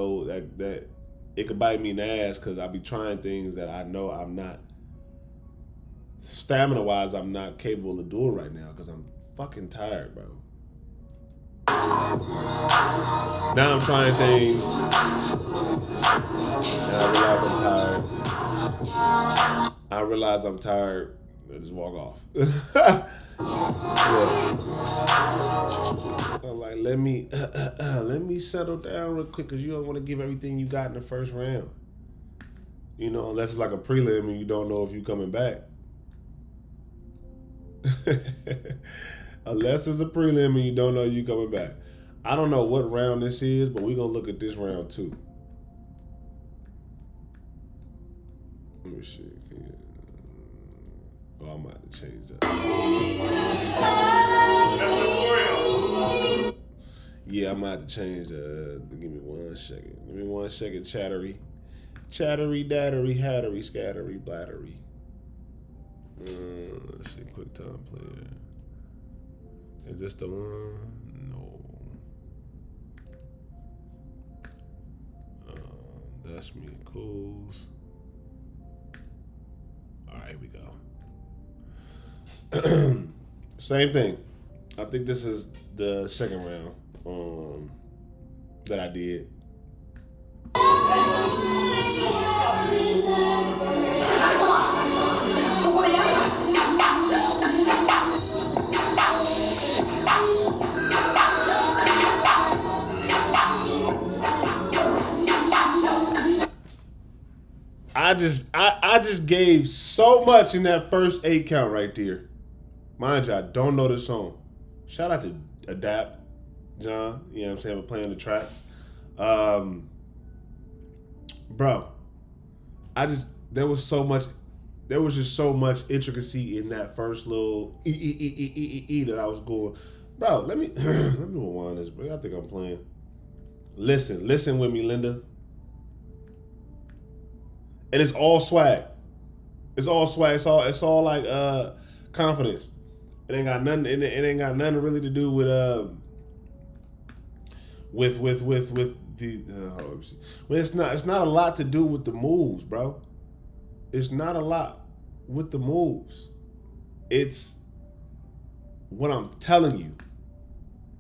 it could bite me in the ass because I be trying things that I know I'm not, stamina wise, I'm not capable of doing right now because I'm fucking tired, bro. Now I'm trying things and I realize I'm tired. I just walk off. I'm like, let me settle down real quick because you don't want to give everything you got in the first round. You know, unless it's like a prelim and you don't know if you're coming back. Unless it's a prelim and you don't know you're coming back. I don't know what round this is, but we're going to look at this round too. Let me see. Oh, I might have to change that. Yeah, I might have to change that. Give me 1 second. Give me 1 second, chattery. Chattery, dattery, hattery, scattery, blattery. Let's see, quick time player. Is this the one? No. That's me, Cools. All right, here we go. Same thing. I think this is the second round that I did. I just gave so much in that first 8 count right there. Mind you, I don't know this song. Shout out to Adapt. John. You know what I'm saying? We're playing the tracks. Bro, there was just so much intricacy in that first little that I was going. Bro, let me rewind this, bro. I think I'm playing. Listen with me, Linda. And it's all swag. It's all swag. It's all like confidence. It ain't got nothing. It ain't got nothing really to do with the. Well, it's not a lot to do with the moves, bro. It's not a lot with the moves. It's what I'm telling you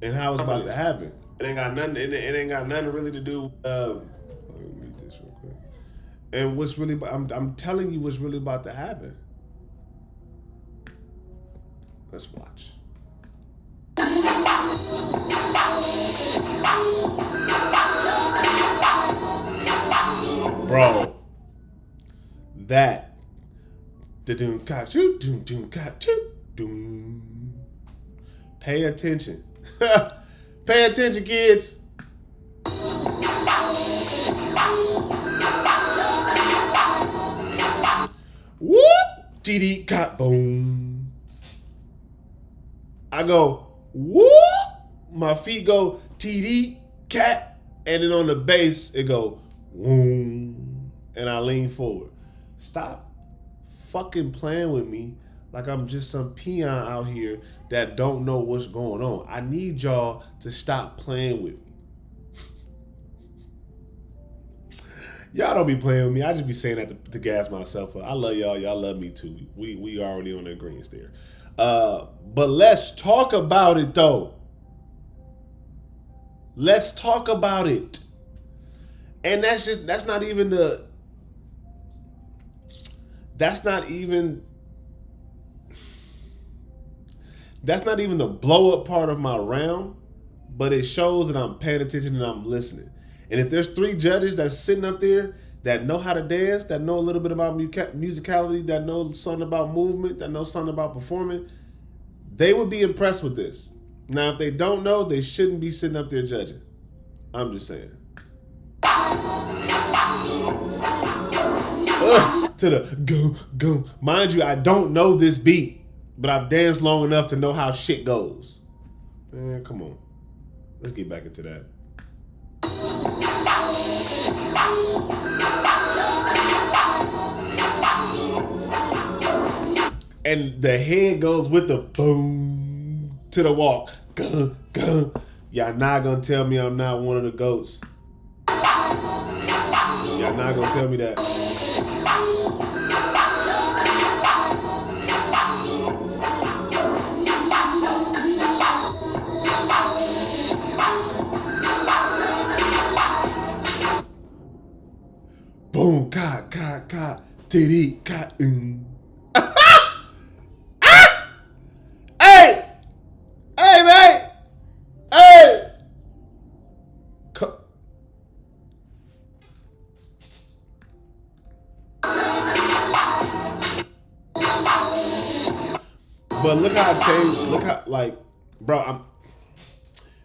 and how it's about to happen. It ain't got nothing. It ain't got nothing really to do. Let me read this real quick. And what's really, I'm telling you what's really about to happen. Let's watch. Bro, that doom got you doom got you doom. Pay attention. Pay attention, kids. Whoop! TD got boom. I go whoop. My feet go TD cat, and then on the bass it go boom, and I lean forward. Stop fucking playing with me like I'm just some peon out here that don't know what's going on. I need y'all to stop playing with me. Y'all don't be playing with me. I just be saying that to gas myself up. I love y'all. Y'all love me too. We already on the agreement there. But let's talk about it though. Let's talk about it. And that's not even the blow up part of my round, but it shows that I'm paying attention and I'm listening. And if there's 3 judges that's sitting up there that know how to dance, that know a little bit about musicality, that know something about movement, that know something about performing, they would be impressed with this. Now, if they don't know, they shouldn't be sitting up there judging. I'm just saying. To the go. Mind you, I don't know this beat, but I've danced long enough to know how shit goes. Man, come on. Let's get back into that. And the head goes with the boom to the walk. Gung, gung. Y'all not gonna tell me I'm not one of the goats. Y'all not gonna tell me that. Boom, ka, titty, ka, Hey! Hey, man! Hey! But look how I changed. Look how, like, bro,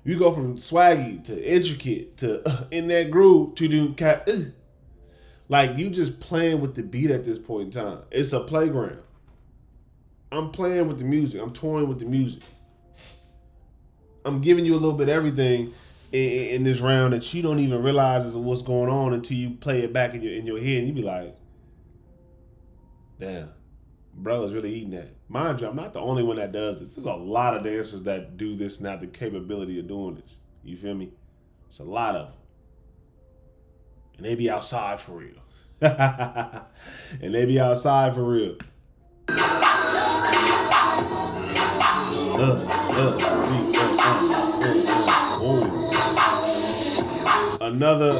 you go from swaggy to intricate to in that groove to do cat. Like, you just playing with the beat at this point in time. It's a playground. I'm playing with the music. I'm toying with the music. I'm giving you a little bit of everything in this round that you don't even realize is what's going on until you play it back in your head, and you be like, damn, bro is really eating that. Mind you, I'm not the only one that does this. There's a lot of dancers that do this and have the capability of doing this. You feel me? It's a lot of them. And they be outside for real. And they be outside for real. Another,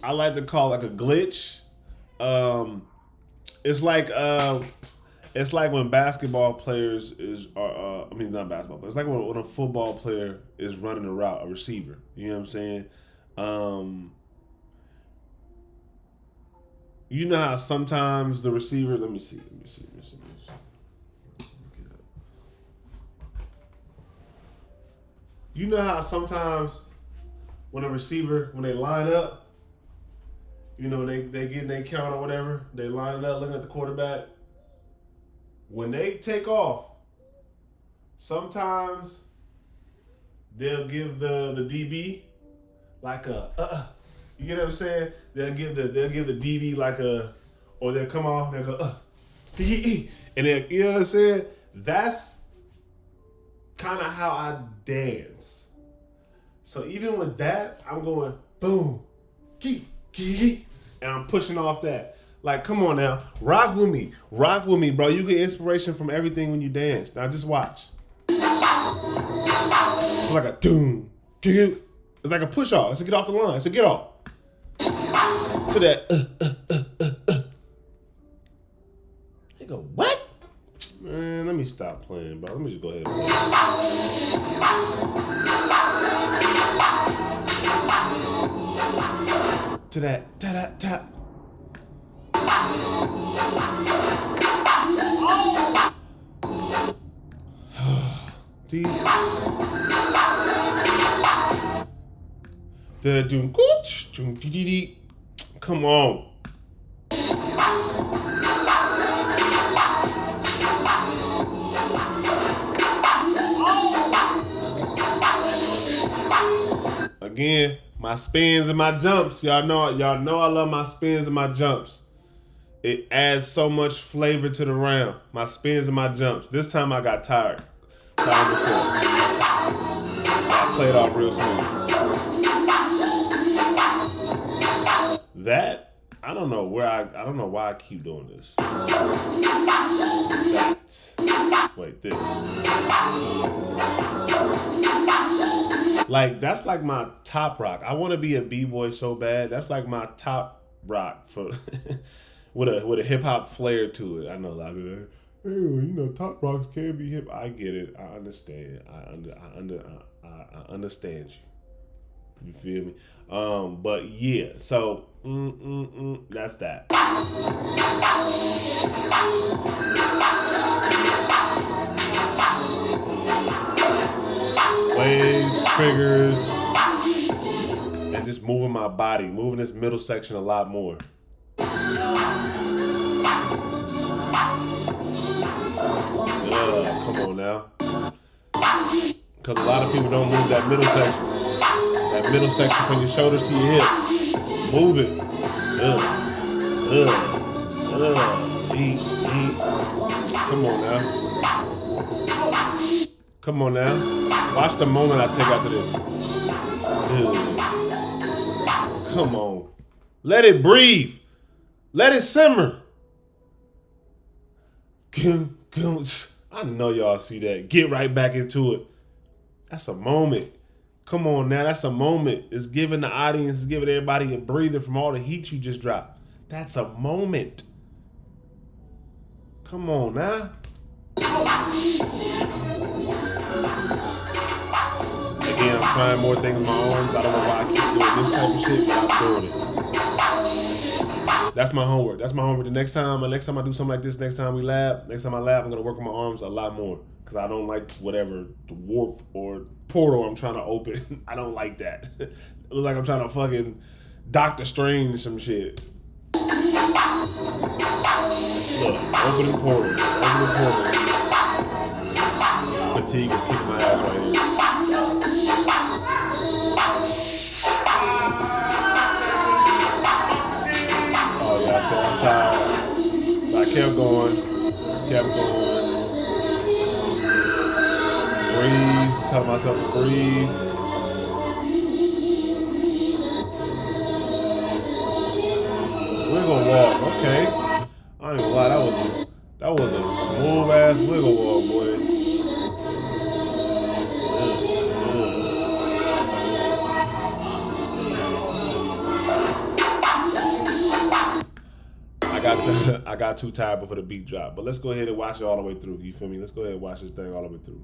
I like to call it like a glitch. It's like when basketball players not basketball, but it's like when a football player is running a route, a receiver. You know what I'm saying? You know how sometimes the receiver, let me see. You know how sometimes when a receiver, when they line up, you know, they get their count or whatever, they line it up looking at the quarterback. When they take off, sometimes they'll give the DB like a you get what I'm saying? They'll give the DB like a, or they'll come off and they'll go and then, you know what I'm saying? That's kind of how I dance. So even with that, I'm going boom, and I'm pushing off that. Like, come on now, rock with me, bro. You get inspiration from everything when you dance. Now just watch. It's like a doom. It's like a push off. It's a get off the line. It's a get off. To that. They go, what? Man, let me stop playing, bro. Let me just go ahead and play. To that. Ta-da-ta. The doom. Come on. Again, my spins and my jumps. Y'all know I love my spins and my jumps. It adds so much flavor to the round. My spins and my jumps. This time I got tired. So I played off real smooth. That, I don't know why I keep doing this. Wait, this. Like, that's like my top rock. I want to be a b-boy so bad. That's like my top rock for with a hip hop flair to it. I know a lot of people, hey, well, you know, top rocks can be hip. I get it. I understand. I understand you. You feel me? But yeah. So that's that. Waves, triggers, and just moving my body, moving this middle section a lot more. Come on now. Because a lot of people don't move that middle section. That middle section from your shoulders to your hips. Move it. Eat. Come on now. Come on now. Watch the moment I take after this. Come on. Let it breathe. Let it simmer. I know y'all see that. Get right back into it. That's a moment. Come on now. That's a moment. It's giving the audience, it's giving everybody a breather from all the heat you just dropped. That's a moment. Come on now. Again, I'm trying more things with my arms. I don't know why I keep doing this type of shit, but I'm doing it. That's my homework. The next time I do something like this, next time I lab, I'm gonna work on my arms a lot more. Cause I don't like whatever warp or portal I'm trying to open. I don't like that. It looks like I'm trying to fucking Doctor Strange some shit. Look, opening portals. Fatigue is kicking my ass right here. Oh yeah, I said I'm tired. But I kept going. Breathe. Tell myself to breathe. Wiggle walk. Okay. I ain't gonna lie. That was a smooth ass wiggle walk, boy. I got too tired before the beat dropped. But let's go ahead and watch it all the way through. You feel me? Let's go ahead and watch this thing all the way through.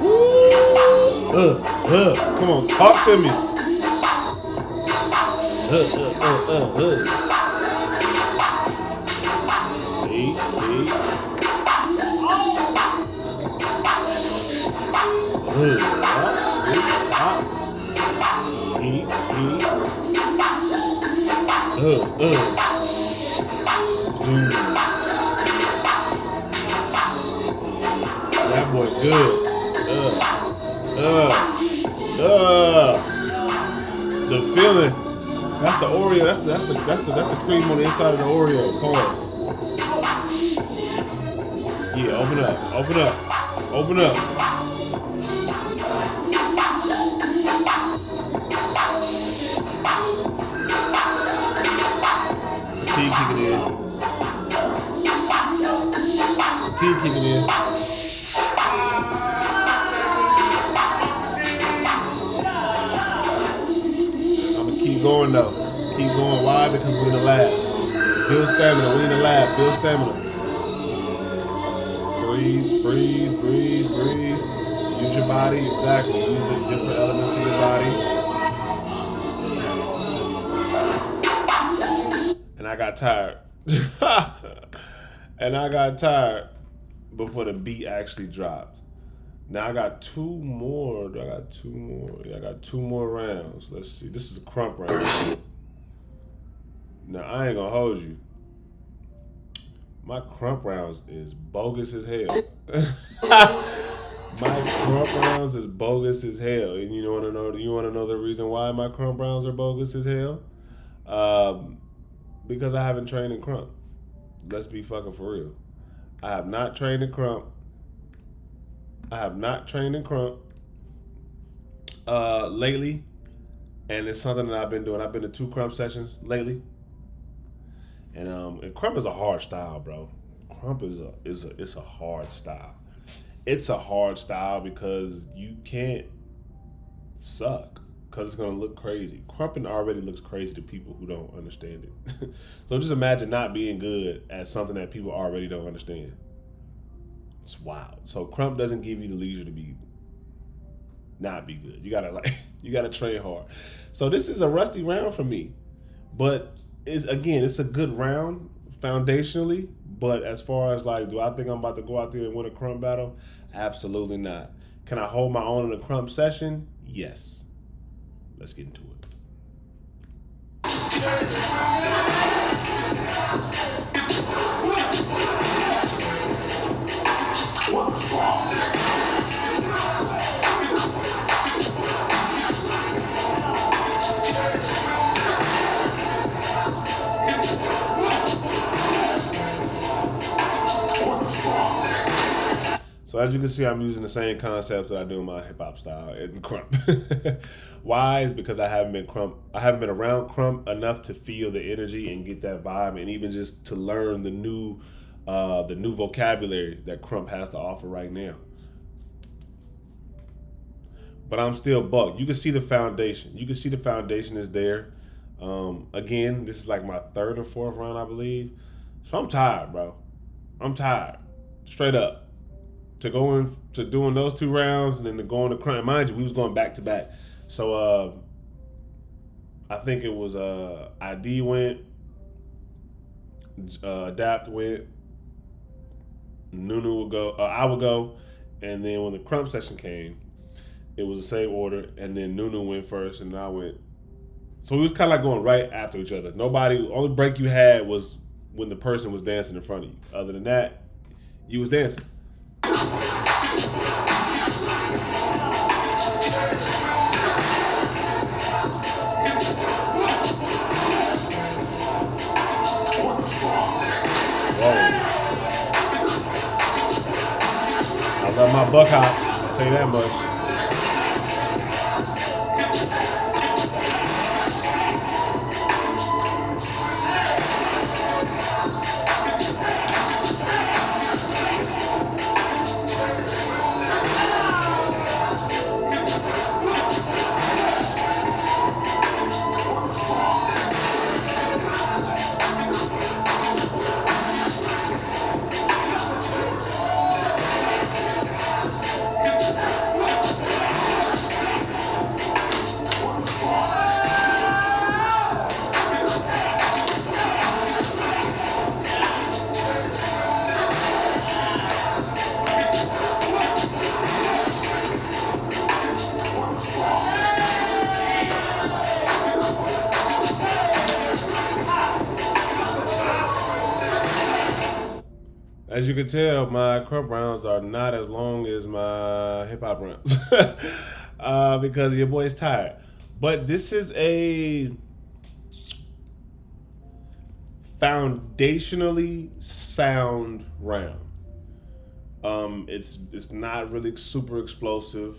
Woo! Come on, talk to me. Eight. That boy good. The feeling. That's the Oreo. That's the cream on the inside of the Oreo. Pause. Yeah, open up. Fatigue kicking in. I'ma keep going though. Keep going. Why? Because we're in the lab. Build stamina. We in the lab. Build stamina. Breathe. Use your body. Exactly. Use the different elements of your body. And I got tired. Before the beat actually dropped. Now I got two more. Yeah, I got two more rounds. Let's see. This is a crump round. Now I ain't gonna hold you. My crump rounds is bogus as hell. My crump rounds is bogus as hell. And you wanna know the reason why my crump rounds are bogus as hell? Because I haven't trained in crump. Let's be fucking for real. I have not trained in crump lately, and it's something that I've been doing. I've been to 2 crump sessions lately, and crump is a hard style, bro. Crump is a hard style. It's a hard style because you can't suck because it's gonna look crazy. Crumping already looks crazy to people who don't understand it. So just imagine not being good at something that people already don't understand. It's wild. So crump doesn't give you the leisure to not be good. You gotta train hard. So this is a rusty round for me, but it's a good round foundationally. But as far as do I think I'm about to go out there and win a crump battle? Absolutely not. Can I hold my own in a crump session? Yes. Let's get into it. So as you can see, I'm using the same concepts that I do in my hip hop style in crump. Why? Is because I haven't been around crump enough to feel the energy and get that vibe, and even just to learn the new vocabulary that crump has to offer right now. But I'm still bucked. You can see the foundation. You can see the foundation is there. Again, this is like my 3rd or 4th round, I believe. So I'm tired, bro. I'm tired. Straight up. To doing those 2 rounds and then to going to crunch. Mind you, we was going back to back. So I think it was ID went, Adapt went, Nunu would go, I would go, and then when the crump session came, it was the same order, and then Nunu went first, and I went. So we was kind of like going right after each other. Only break you had was when the person was dancing in front of you. Other than that, you was dancing. I love my buck hops, I'll tell you that much. As you can tell, my crump rounds are not as long as my hip hop rounds because your boy's tired. But this is a foundationally sound round. It's not really super explosive.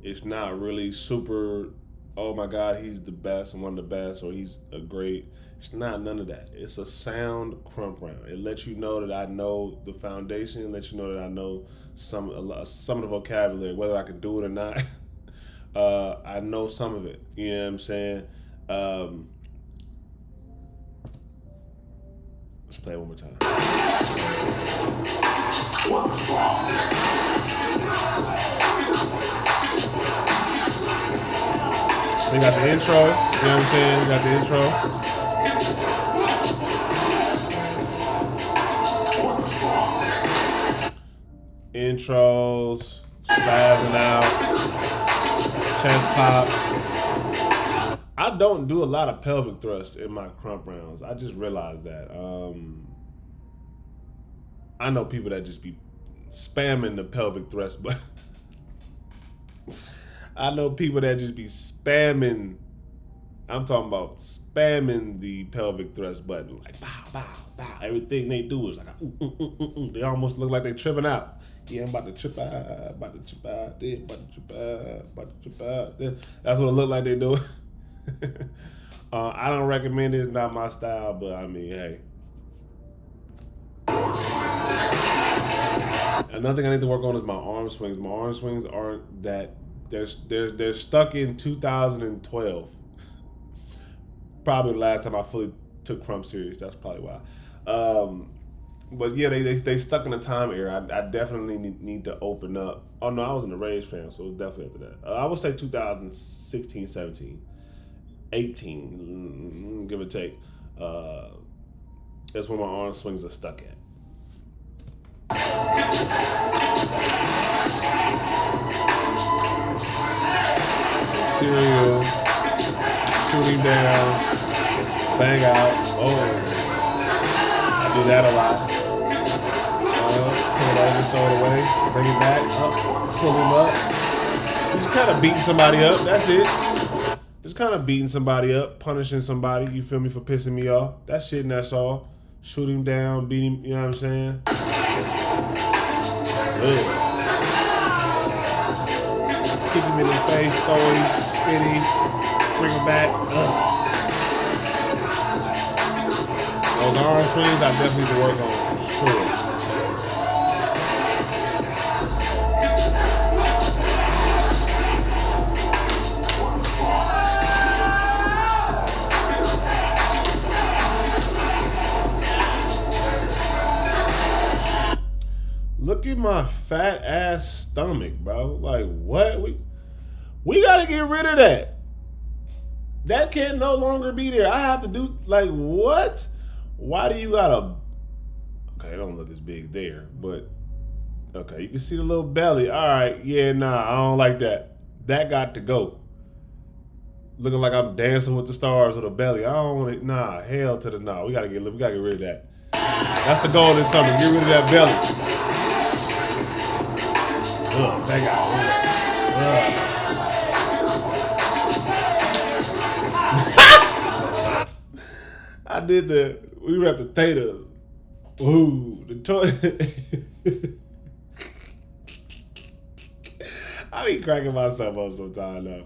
It's not really super, oh my God, he's the best and one of the best, or he's a great. It's not none of that. It's a sound crump round. It lets you know that I know the foundation. It lets you know that I know some of the vocabulary, whether I can do it or not. I know some of it. You know what I'm saying? Let's play it one more time. We got the intro. You know what I'm saying? We got the intro. Intros, spazzing out, chest pops. I don't do a lot of pelvic thrusts in my crump rounds. I just realized that. I know people that just be spamming the pelvic thrust, but I know people that just be spamming. I'm talking about spamming the pelvic thrust button, like bow, bow, bow. Everything they do is like, ooh, ooh, ooh, ooh, ooh. They almost look like they tripping out. Yeah, I'm about to trip out, about to trip out, there, about to trip out, about to trip out. There. That's what it look like they do. I don't recommend it. It's not my style, but I mean, hey. Another thing I need to work on is my arm swings. My arm swings aren't that. They're stuck in 2012. Probably the last time I fully took crump serious. That's probably why. But yeah, they stuck in a time era. I definitely need to open up. Oh no, I was in the Rage fan, so it was definitely after that. I would say 2016, 17, 18, give or take. That's where my arm swings are stuck at. Material, shooting down, bang out. Oh, I do that a lot. Pull it over, throw it away, bring it back, up, pull him up. Just kind of beating somebody up. That's it. Just kind of beating somebody up, punishing somebody. You feel me, for pissing me off. That's shit, and that's all. Shoot him down, beat him. You know what I'm saying? Good. Kick him in the face, throw him, spit him, bring him back. Those arm swings I definitely need to work on for sure. Look at my fat ass stomach, bro. Like, what? We gotta get rid of that. That can no longer be there. I have to do, like, what? Why do you gotta... Okay, it don't look as big there, but... Okay, you can see the little belly. All right, yeah, nah, I don't like that. That got to go. Looking like I'm dancing with the stars with a belly. I don't want it. Nah, hell to the nah. We gotta get rid of that. That's the goal this summer. Get rid of that belly. That guy. I did we wrapped the theta. Ooh, the toilet. I be cracking myself up sometimes though.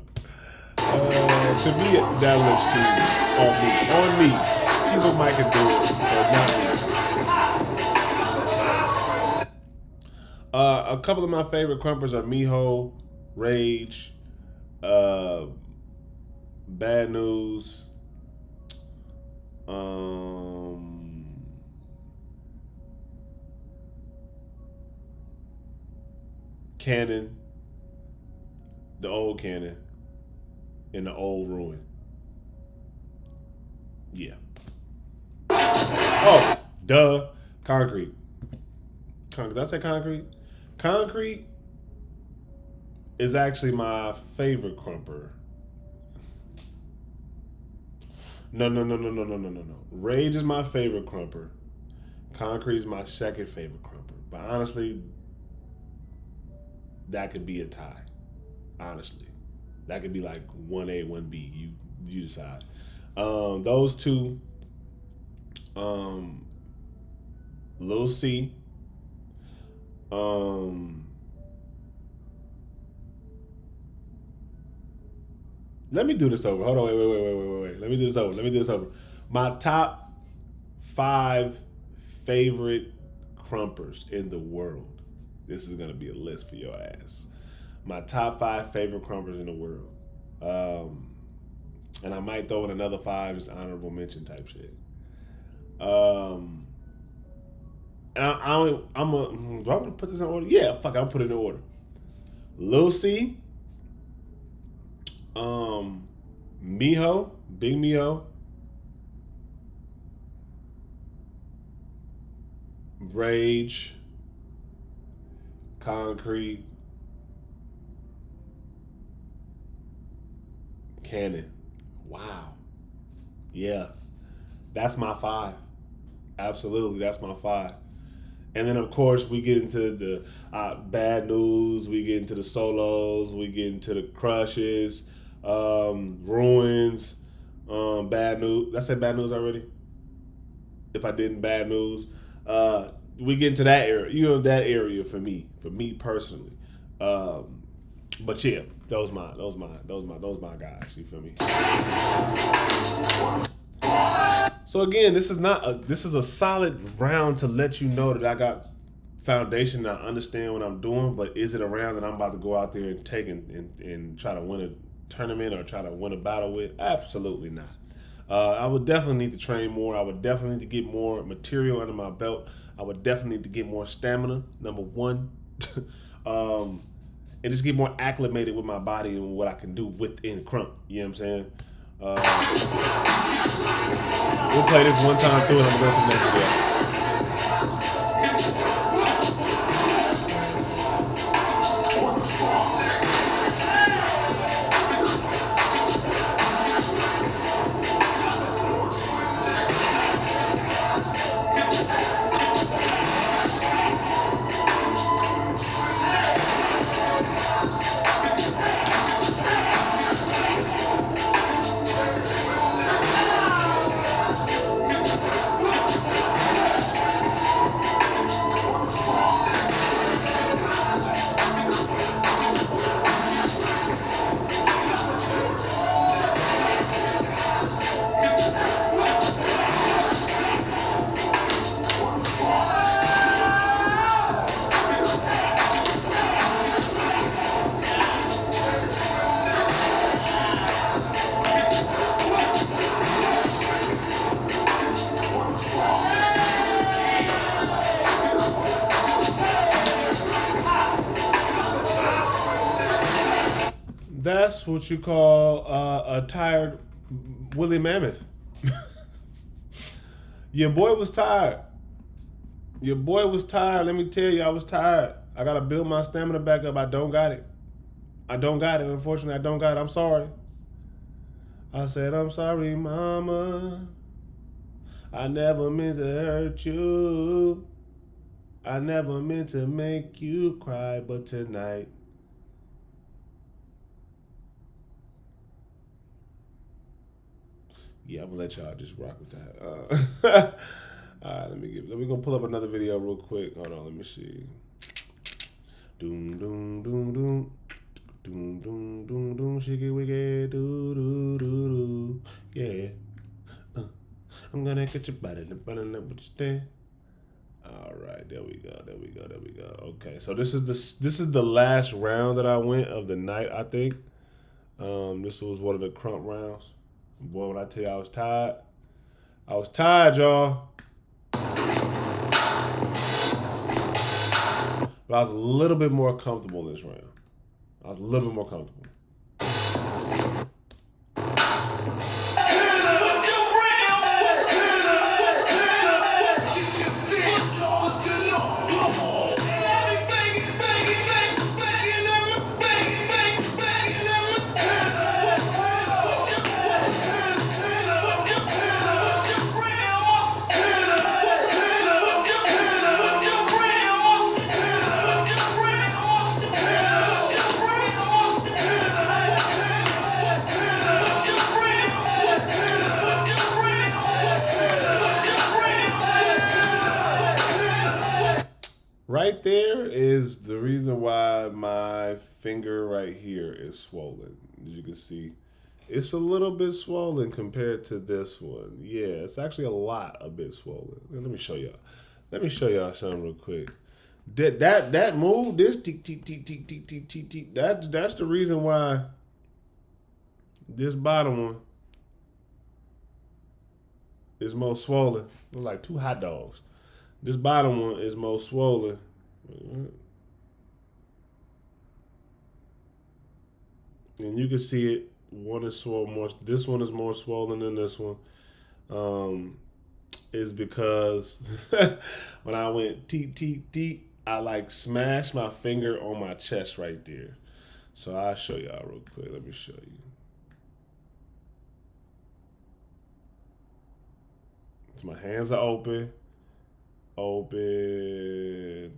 To me, that looks cheesy. On me. People might can do it, but not me. A couple of my favorite crumpers are Miho, Rage, Bad News, Cannon, the old Cannon, and the old Ruin. Yeah. Oh, duh. Concrete. Did I say Concrete? Concrete is actually my favorite crumper. No. Rage is my favorite crumper. Concrete is my second favorite crumper. But honestly, that could be a tie. Honestly. That could be like 1A, 1B. You decide. Those two, Lil C, let me do this over. Hold on, wait. Let me do this over. My top 5 favorite crumpers in the world. This is gonna be a list for your ass. My top 5 favorite crumpers in the world. And I might throw in another 5, just honorable mention type shit. And do I want to put this in order? Yeah, fuck, I'll put it in order. Lil C, Miho, Big Miho, Rage, Concrete, Cannon. Wow. Yeah. That's my 5. Absolutely, that's my 5. And then, of course, we get into the Bad News, we get into the Solos, we get into the Crushes, Ruins, Bad News. Did I say Bad News already? If I didn't, Bad News. We get into that area, that area for me personally. But yeah, those my guys. You feel me? So again, this is a solid round to let you know that I got foundation. I understand what I'm doing, but is it a round that I'm about to go out there and take and try to win a tournament or try to win a battle with? Absolutely not. I would definitely need to train more. I would definitely need to get more material under my belt. I would definitely need to get more stamina, number one. And just get more acclimated with my body and what I can do within crump. You know what I'm saying? We'll play this one time through and I'm going to the next video. That's what you call a tired Willie Mammoth. Your boy was tired. Your boy was tired. Let me tell you, I was tired. I got to build my stamina back up. I don't got it. Unfortunately, I don't got it. I'm sorry. I said, I'm sorry, mama. I never meant to hurt you. I never meant to make you cry, but tonight. Yeah, I'm gonna let y'all just rock with that. All right, let me go pull up another video real quick. Hold on, let me see. Doom doom doom doom doom doom doom doom shiggy wiggy doo doo doo doo. Yeah. I'm gonna get your body what you stand. All right, there we go. Okay, so this is the last round that I went of the night. I think this was one of the crump rounds. Boy, when I tell you I was tired. I was tired, y'all. But I was a little bit more comfortable this round. I was a little bit more comfortable. right there is the reason why my finger right here is swollen. As you can see, it's a little bit swollen compared to this one. Yeah, it's actually a bit swollen. Let me show y'all. Let me show y'all something real quick. That move, this tick tick tick tick tick tick tick tick. That's the reason why this bottom one is more swollen. Look like two hot dogs. This bottom one is more swollen. And you can see it. One is swollen more. This one is more swollen than this one. Is because when I went teet teet teet, I like smashed my finger on my chest right there. So I'll show y'all real quick. Let me show you. So my hands are open,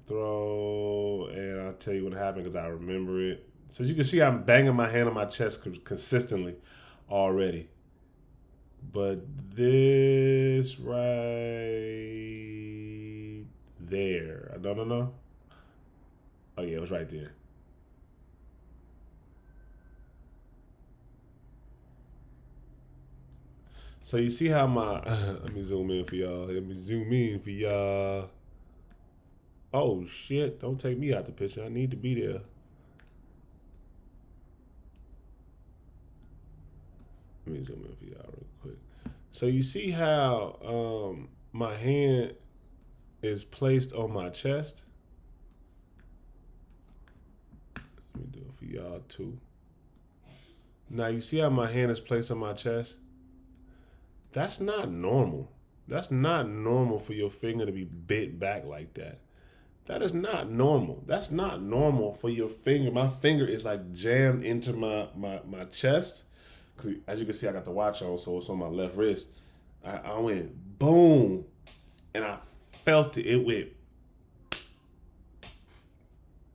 throw, and I'll tell you what happened because I remember it. So you can see I'm banging my hand on my chest consistently already. But this right there, I don't know. Oh yeah, it was right there. So you see how my, let me zoom in for y'all. Oh shit, don't take me out the picture. I need to be there. Let me zoom in for y'all real quick. So you see how my hand is placed on my chest? Let me do it for y'all too. Now you see how my hand is placed on my chest? That's not normal. That's not normal for your finger to be bent back like that. That is not normal. That's not normal for your finger. My finger is like jammed into my chest. Cause as you can see, I got the watch on, so it's on my left wrist. I went boom, and I felt it. It went.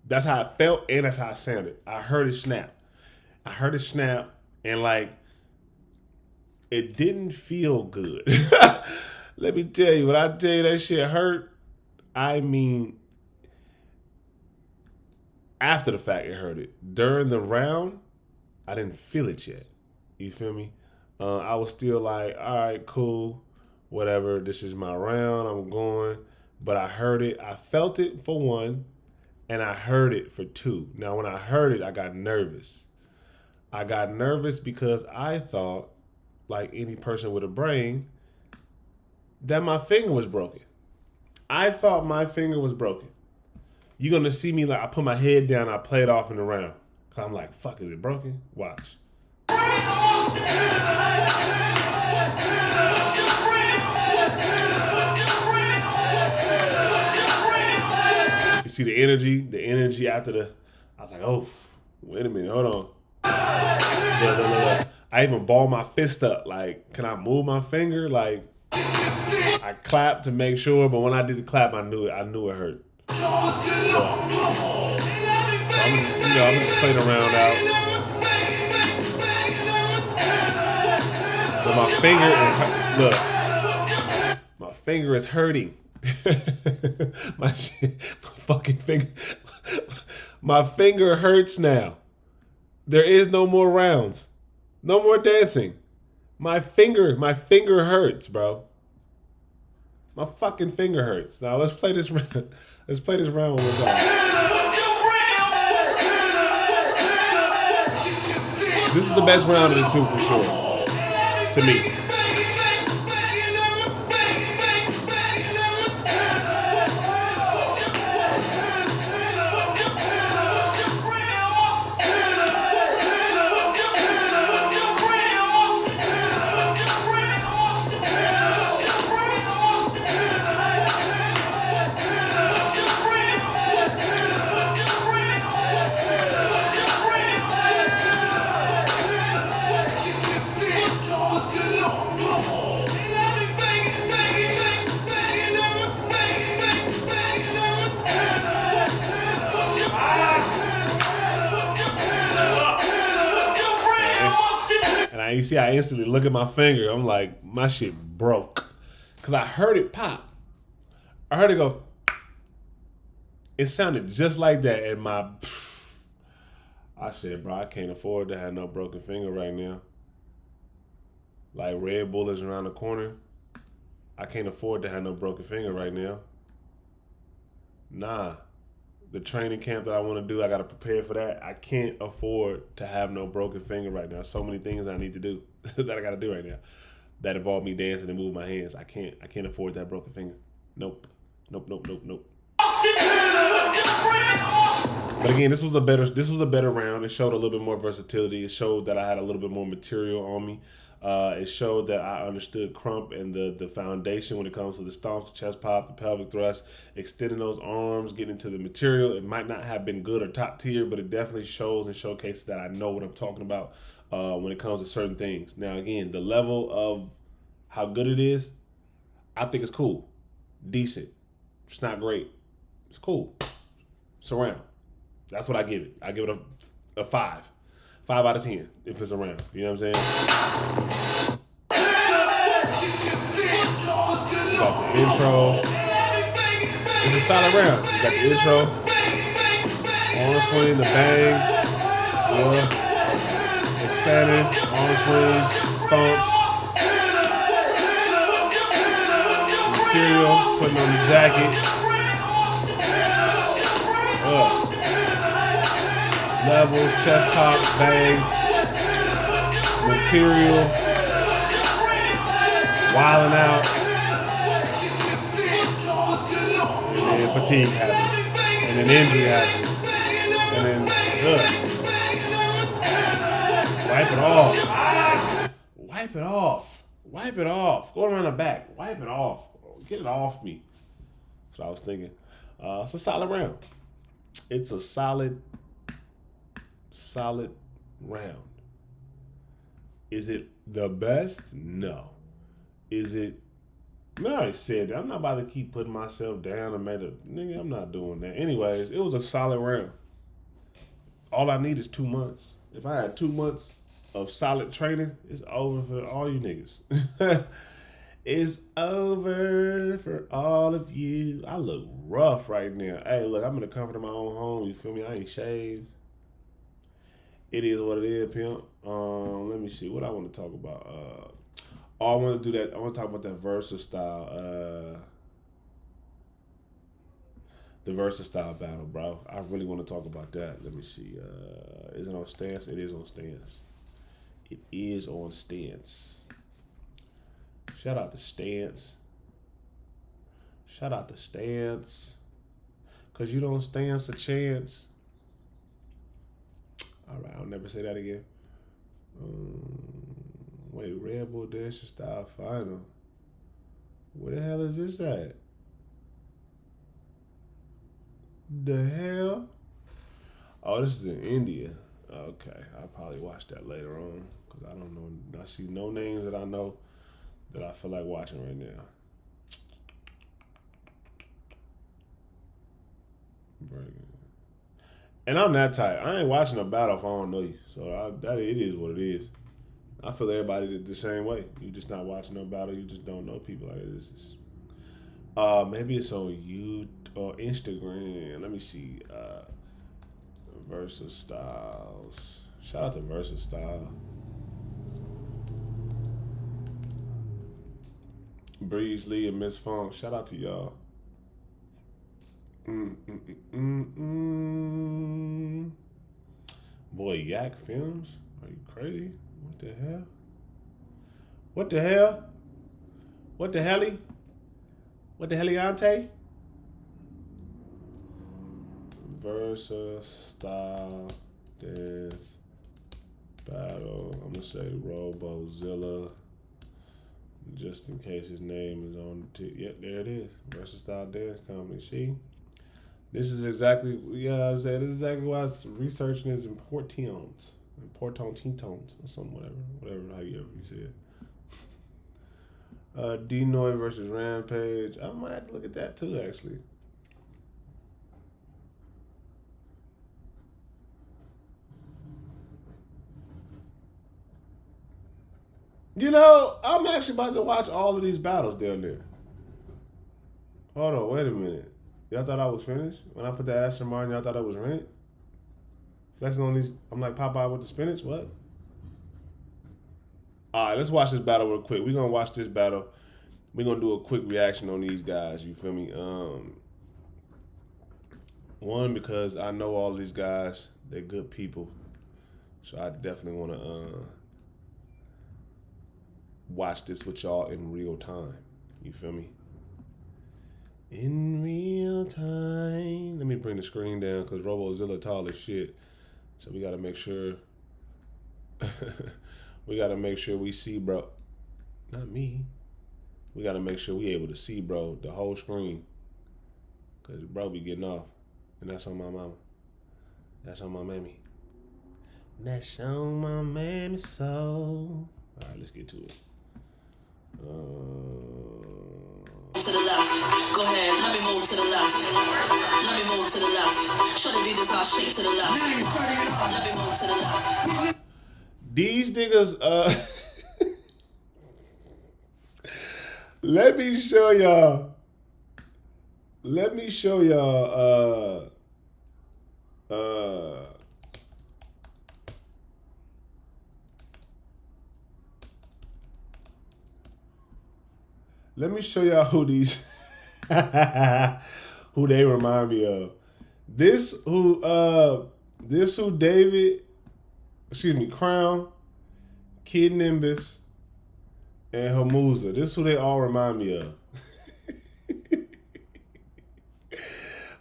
That's how it felt, and that's how it sounded. I heard it snap. And like, it didn't feel good. Let me tell you, when I tell you that shit hurt, I mean, after the fact it hurt it. During the round, I didn't feel it yet. You feel me? I was still like, all right, cool, whatever. This is my round. I'm going. But I heard it. I felt it for one, and I heard it for two. Now, when I heard it, I got nervous. I got nervous because I thought, like any person with a brain, that my finger was broken. I thought my finger was broken. You're going to see me like, I put my head down, I play it off in the round. Cause I'm like, fuck, is it broken? Watch. You see the energy after the, I was like, oh, wait a minute, hold on. Look. I even balled my fist up. Like, can I move my finger? Like, I clapped to make sure, but when I did the clap, I knew it hurt. So I'm just playing around out. But my finger is hurting. my fucking finger. My finger hurts now. There is no more rounds. No more dancing. My finger hurts, bro. My fucking finger hurts. Now let's play this round. Let's play this round one more time. This is the best round of the two for sure. To me. You see, I instantly look at my finger. I'm like, my shit broke. Because I heard it pop. I heard it go. It sounded just like that. And I said, bro, I can't afford to have no broken finger right now. Like Red Bull is around the corner. I can't afford to have no broken finger right now. Nah. The training camp that I want to do, I got to prepare for that. I can't afford to have no broken finger right now. So many things I need to do that I got to do right now that involve me dancing and moving my hands. I can't afford that broken finger. Nope. But again, this was a better round. It showed a little bit more versatility. It showed that I had a little bit more material on me. It showed that I understood crump and the foundation when it comes to the stomps, the chest pop, the pelvic thrust, extending those arms, getting into the material. It might not have been good or top tier, but it definitely shows and showcases that I know what I'm talking about when it comes to certain things. Now, again, the level of how good it is, I think it's cool, decent. It's not great. It's cool. It's around. That's what I give it. I give it a 5. 5 out of 10 if it's around. You know what I'm saying? You got the intro. It's a solid round. You got the intro. Arm swing, the bangs. Expanding. Arm swings. Stomps. Material. Putting on the jacket. Levels, chest pops, bangs, material, wilding out, and then fatigue happens, and then injury happens, and then wipe it off, go around the back, wipe it off, get it off me. That's what I was thinking. It's a solid round. It's a solid round. Is it the best? No. Is it? No, I said that. I'm not about to keep putting myself down and nigga, I'm not doing that. Anyways, it was a solid round. All I need is 2 months. If I had 2 months of solid training, it's over for all you niggas. It's over for all of you. I look rough right now. Hey, look, I'm in the comfort of my own home. You feel me? I ain't shaved. It is what it is, pimp. Let me see what I want to talk about. I want to do that. I want to talk about that Versa style. The Versa style battle, bro. I really want to talk about that. Let me see. Is it on Stance? It is on Stance. It is on Stance. Shout out to Stance. Shout out to Stance. Cause you don't stance a chance. All right, I'll never say that again. Wait, Red Bull Dash Style Final. Where the hell is this at? The hell? Oh, this is in India. Okay, I'll probably watch that later on because I don't know. I see no names that I know that I feel like watching right now. And I'm that type. I ain't watching a battle if I don't know you. So it is what it is. I feel everybody the same way. You just not watching no battle. You just don't know people like this. Maybe it's on YouTube or Instagram. Let me see. Versus Styles. Shout out to Versus Style. Breeze Lee and Miss Funk. Shout out to y'all. Boy, Yak Films? Are you crazy? What the hell? What the hell? What the helly? What the heliante? Versa Style Dance Battle. I'm gonna say Robozilla, just in case his name is on the yep, there it is. Versa Style Dance Company. See, this is exactly I'm saying. This is exactly why I was researching is importante or something, whatever how you say it. D-Noy versus Rampage. I might have to look at that too, actually. You know, I'm actually about to watch all of these battles down there. Hold on, wait a minute. Y'all thought I was finished? When I put the Aston Martin, y'all thought I was Rent? Flexing on these, I'm like Popeye with the spinach, what? All right, let's watch this battle real quick. We're going to watch this battle. We're going to do a quick reaction on these guys, you feel me? One, because I know all these guys, they're good people. So I definitely want to watch this with y'all in real time. You feel me? In real time. Let me bring the screen down because RoboZilla tall as shit. So we got to make sure. We got to make sure we see, bro. Not me. We got to make sure we able to see, bro, the whole screen. Because bro be getting off. And that's on my mama. That's on my mammy. That's on my mammy soul. All right, let's get to it. To the left, go ahead, let me move to the left. Let me move to the left. Show the DJs how I shake to the left. Let me move to the left. These niggas, let me show y'all. Let me show y'all. Let me show y'all who these, who they remind me of. This who David, Crown, Kid Nimbus, and Hamuza. This who they all remind me of.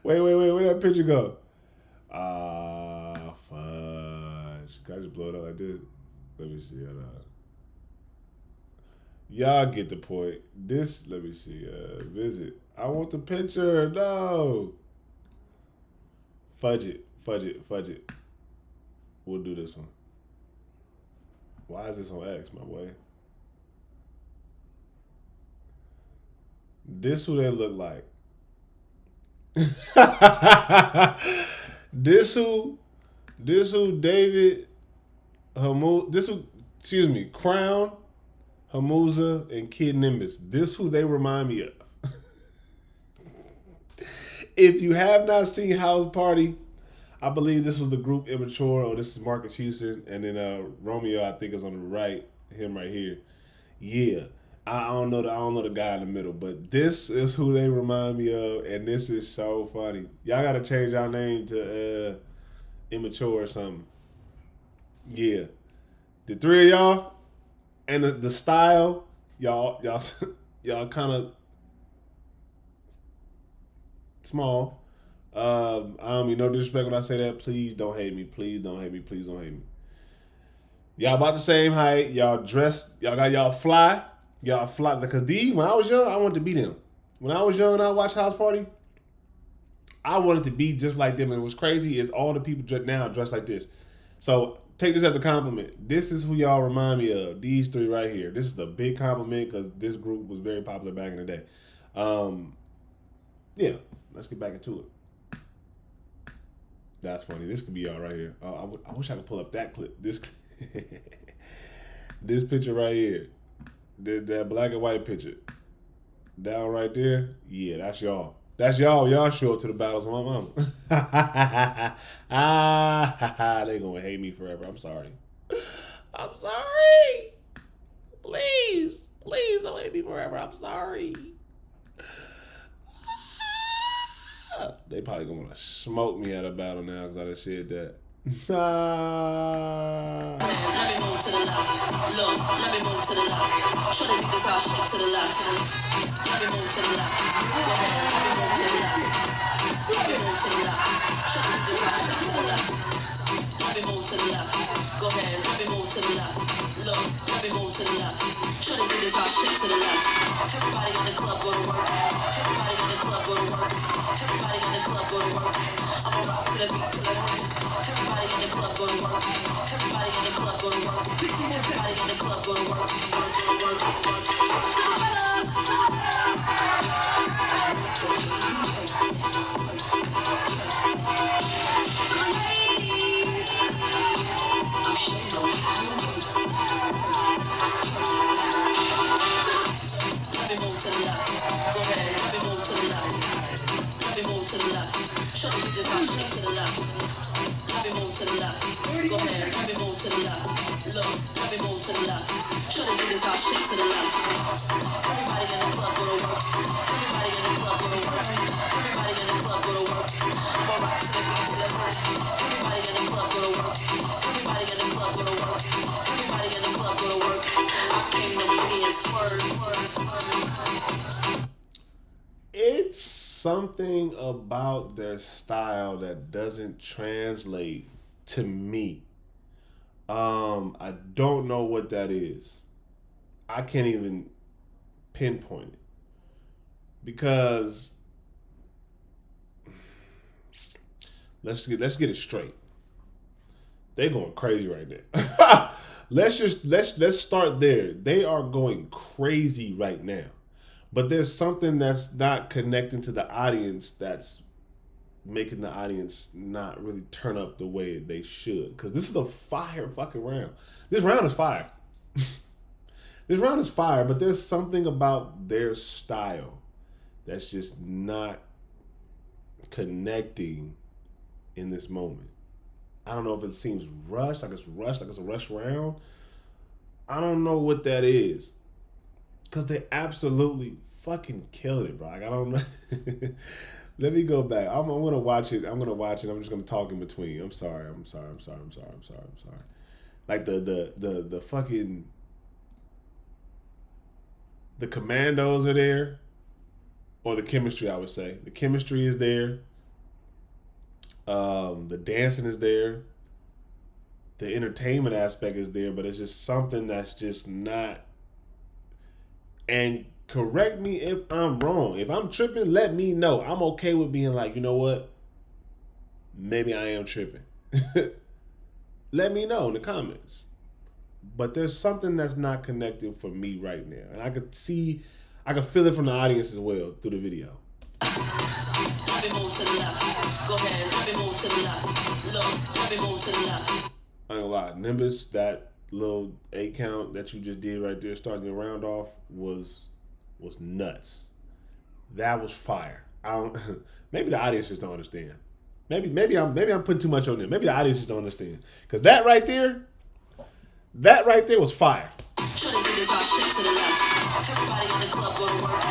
Wait, where'd that picture go? Fudge. Can I just blow it up like this? Let me see. Y'all get the point. This, let me see. Visit. I want the picture. No. Fudge it. We'll do this one. Why is this on X, my boy? This who they look like. This who David, Crown, Hamuza, and Kid Nimbus. This who they remind me of. If you have not seen House Party, I believe this was the group Immature, or this is Marcus Houston, and then Romeo, I think, is on the right, him right here. Yeah. I don't know the guy in the middle, but this is who they remind me of, and this is so funny. Y'all gotta change our name to Immature or something. Yeah. The three of y'all and the style, y'all kind of small. I don't mean no disrespect when I say that. Please don't hate me. Please don't hate me. Please don't hate me. Y'all about the same height. Y'all dressed. Y'all got y'all fly. Y'all fly. Because these, when I was young, I wanted to be them. When I was young and I watched House Party, I wanted to be just like them. And what's crazy is all the people now dressed like this. So take this as a compliment. This is who y'all remind me of. These three right here. This is a big compliment because this group was very popular back in the day. Yeah, let's get back into it. That's funny. This could be y'all right here. I wish I could pull up that clip. This this picture right here. That black and white picture. Down right there. Yeah, that's y'all. That's y'all. Y'all show up to the battles of my mama. They gonna hate me forever. I'm sorry. I'm sorry. Please don't hate me forever. I'm sorry. They probably gonna smoke me at a battle now because I just said that. Let me move to the left. Look, let me move to the left. Show the niggas how I shake to the left. Let me move to the left. Go ahead, let me move to the left. Let me move to the left. Show the niggas how I shake to the left. Let me move to the left. Go ahead, let me move to the left. Look, let me move to the left. Show the niggas how I shake to the left. Everybody in the club go to work. Everybody in the club go to work. Everybody in the club go to work. I'ma rock to the beat till I hurt. Everybody in the club go to work. Everybody in the club go to work. Everybody in the club go to work. Let me move to the left. me move to the left. Show the niggas how shit to the left. Everybody in the club go to work. Everybody in the club go to work. Everybody in the club go to work. I'ma rock to the beat till it hurt. Everybody in the club go to work. Everybody in the club go to work. Everybody in the club go to work. I came to be and swerve. It's something about their style that doesn't translate to me. I don't know what that is. I can't even pinpoint it because let's get it straight. They're going crazy right now. let's start there. They are going crazy right now. But there's something that's not connecting to the audience that's making the audience not really turn up the way they should. Because this is a fire fucking round. This round is fire. This round is fire, but there's something about their style that's just not connecting in this moment. I don't know if it seems rushed, like it's a rush round. I don't know what that is. Because they absolutely fucking killed it, bro. Like, I don't know. Let me go back. I'm gonna watch it. I'm just gonna talk in between. I'm sorry. Like the fucking the commandos are there, or the chemistry. I would say the chemistry is there. The dancing is there. The entertainment aspect is there, but it's just something that's just not. And correct me if I'm wrong. If I'm tripping, let me know. I'm okay with being like, you know what? Maybe I am tripping. Let me know in the comments. But there's something that's not connecting for me right now. And I could feel it from the audience as well through the video. Let me move to the left. Go ahead, let me move to the left. Look, let me move to the left. I ain't gonna lie. Nimbus, that little 8 count that you just did right there, starting the round off, was nuts. That was fire. Maybe the audience just don't understand. Maybe I'm putting too much on them. Maybe the audience just don't understand. Because that right there was fire. Show the niggas how shit to the left. Everybody in the club go to work.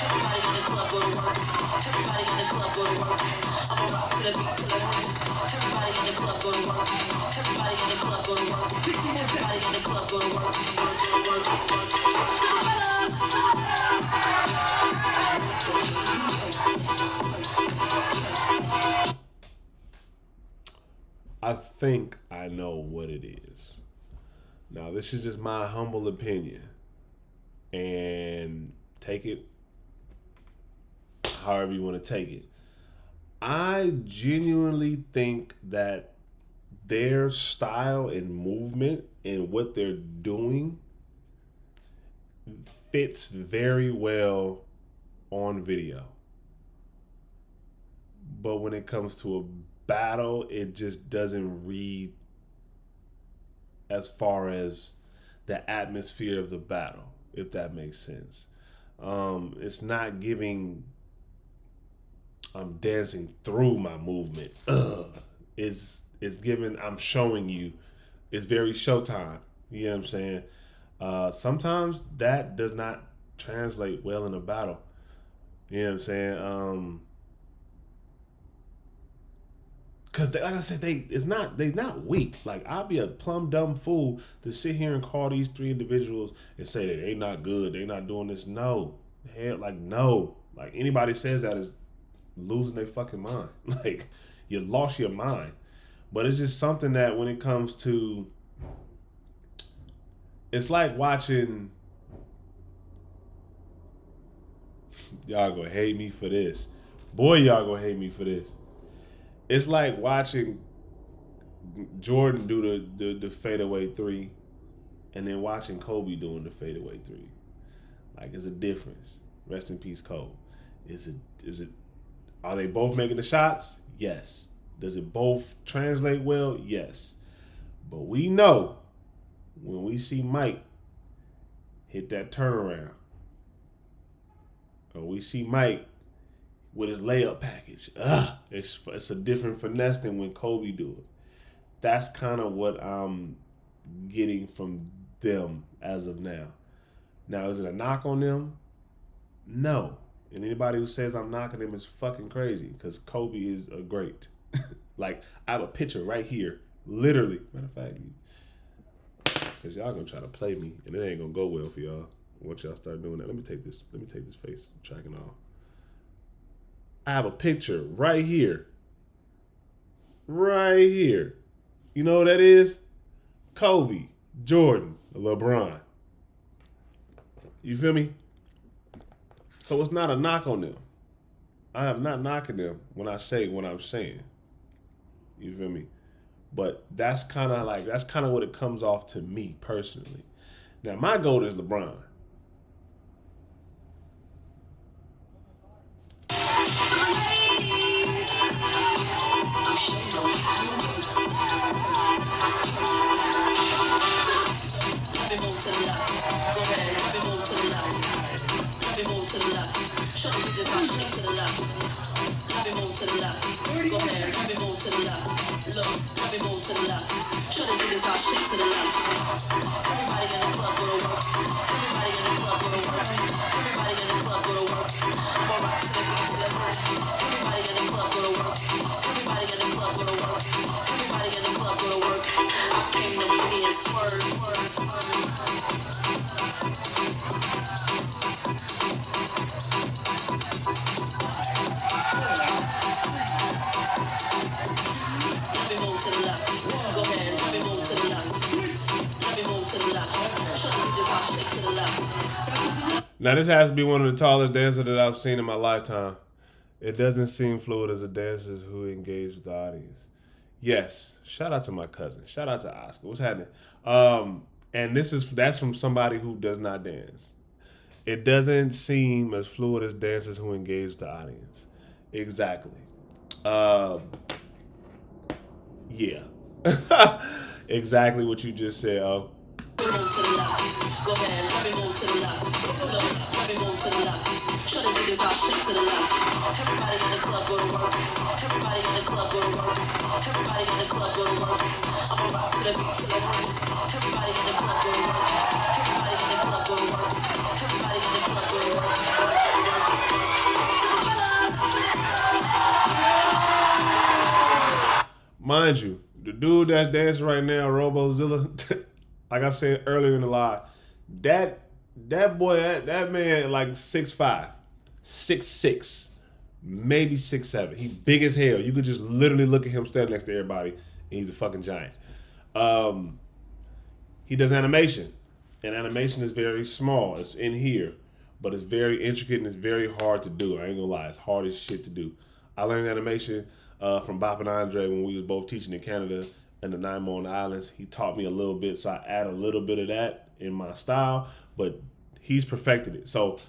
Everybody in the club go to work. Everybody in the club go to work. I'ma rock to the beat till it hurt. Everybody in the club go to work. Everybody in the club go to work. Everybody in the club go to work. Work. To the fellas. I think I know what it is. Now, this is just my humble opinion. And take it however you want to take it. I genuinely think that their style and movement and what they're doing fits very well on video. But when it comes to a battle, it just doesn't read as far as the atmosphere of the battle, if that makes sense. It's not giving I'm dancing through my movement. It's giving I'm showing you. It's very Showtime. You know what I'm saying? Sometimes that does not translate well in a battle. You know what I'm saying? Cause like I said, they're not weak. Like, I'll be a plumb dumb fool to sit here and call these 3 individuals and say that they not good, they not doing this. No, hell, like no. Like, anybody says that is losing their fucking mind. Like, you lost your mind. But it's just something that when it comes to, it's like watching. Y'all gonna hate me for this, boy. Y'all gonna hate me for this. It's like watching Jordan do the fadeaway 3 and then watching Kobe doing the fadeaway 3. Like, it's a difference. Rest in peace, Kobe. Is it are they both making the shots? Yes. Does it both translate well? Yes. But we know when we see Mike hit that turnaround, or we see Mike with his layup package, it's a different finesse than when Kobe do it. That's kind of what I'm getting from them as of now. Now, is it a knock on them? No. And anybody who says I'm knocking them is fucking crazy, because Kobe is a great. Like, I have a picture right here, literally. Matter of fact, because y'all gonna try to play me, and it ain't gonna go well for y'all once y'all start doing that. Let me take this face tracking off. I have a picture right here. Right here. You know what that is? Kobe, Jordan, LeBron. You feel me? So it's not a knock on them. I am not knocking them when I say what I'm saying. You feel me? But that's kind of what it comes off to me personally. Now, my goal is LeBron. Now, this has to be one of the tallest dancers that I've seen in my lifetime. It doesn't seem fluid as a dancer who engage with the audience. Yes, shout out to my cousin. Shout out to Oscar. What's happening? And that's from somebody who does not dance. It doesn't seem as fluid as dancers who engage with the audience. Exactly. Yeah. Exactly what you just said. Oh. Go ahead, let me move to the left. Look, let me move to the left. Show the niggas how shit to the left. Everybody in the club go to work. Everybody in the club go to work. Everybody in the club go to work. I'ma rock to the beat till I'm hurt. Everybody in the club go to work. Everybody in the club go to work. Everybody in the club go to work. Mind you, the dude that's dancing right now, RoboZilla, like I said earlier in the live, that boy, that man like 6'5", 6'6", maybe 6'7". He big as hell. You could just literally look at him standing next to everybody, and he's a fucking giant. He does animation, and animation is very small. It's in here, but it's very intricate and it's very hard to do. I ain't gonna lie, it's hard as shit to do. I learned animation from Bop and Andre when we was both teaching in Canada and the Nanaimo on the Islands. He taught me a little bit, so I add a little bit of that in my style, but he's perfected it. So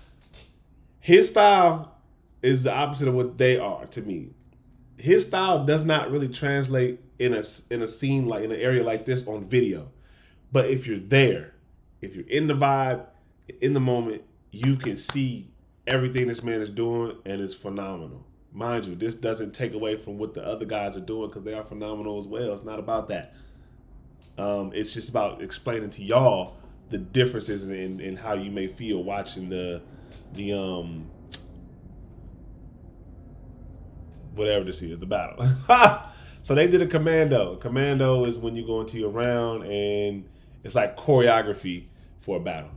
his style is the opposite of what they are to me. His style does not really translate in a scene, like in an area like this on video. But if you're there, if you're in the vibe, in the moment, you can see everything this man is doing, and it's phenomenal. Mind you, this doesn't take away from what the other guys are doing, because they are phenomenal as well. It's not about that. It's just about explaining to y'all the differences in how you may feel watching the whatever this is, the battle. So they did a commando. Commando is when you go into your round, and it's like choreography for a battle.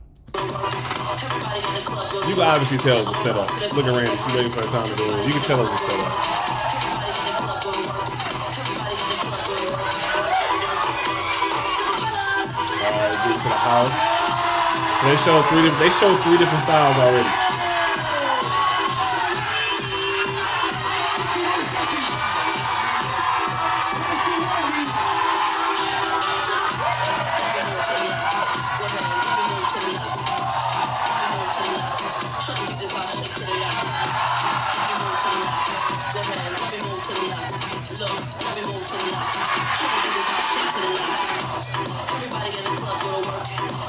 You can obviously tell it was set up. Look at Randy, she's waiting for the time to go in. You can tell it was set up. Alright, get to the house. So they showed three different styles already. Everybody in the club go to work.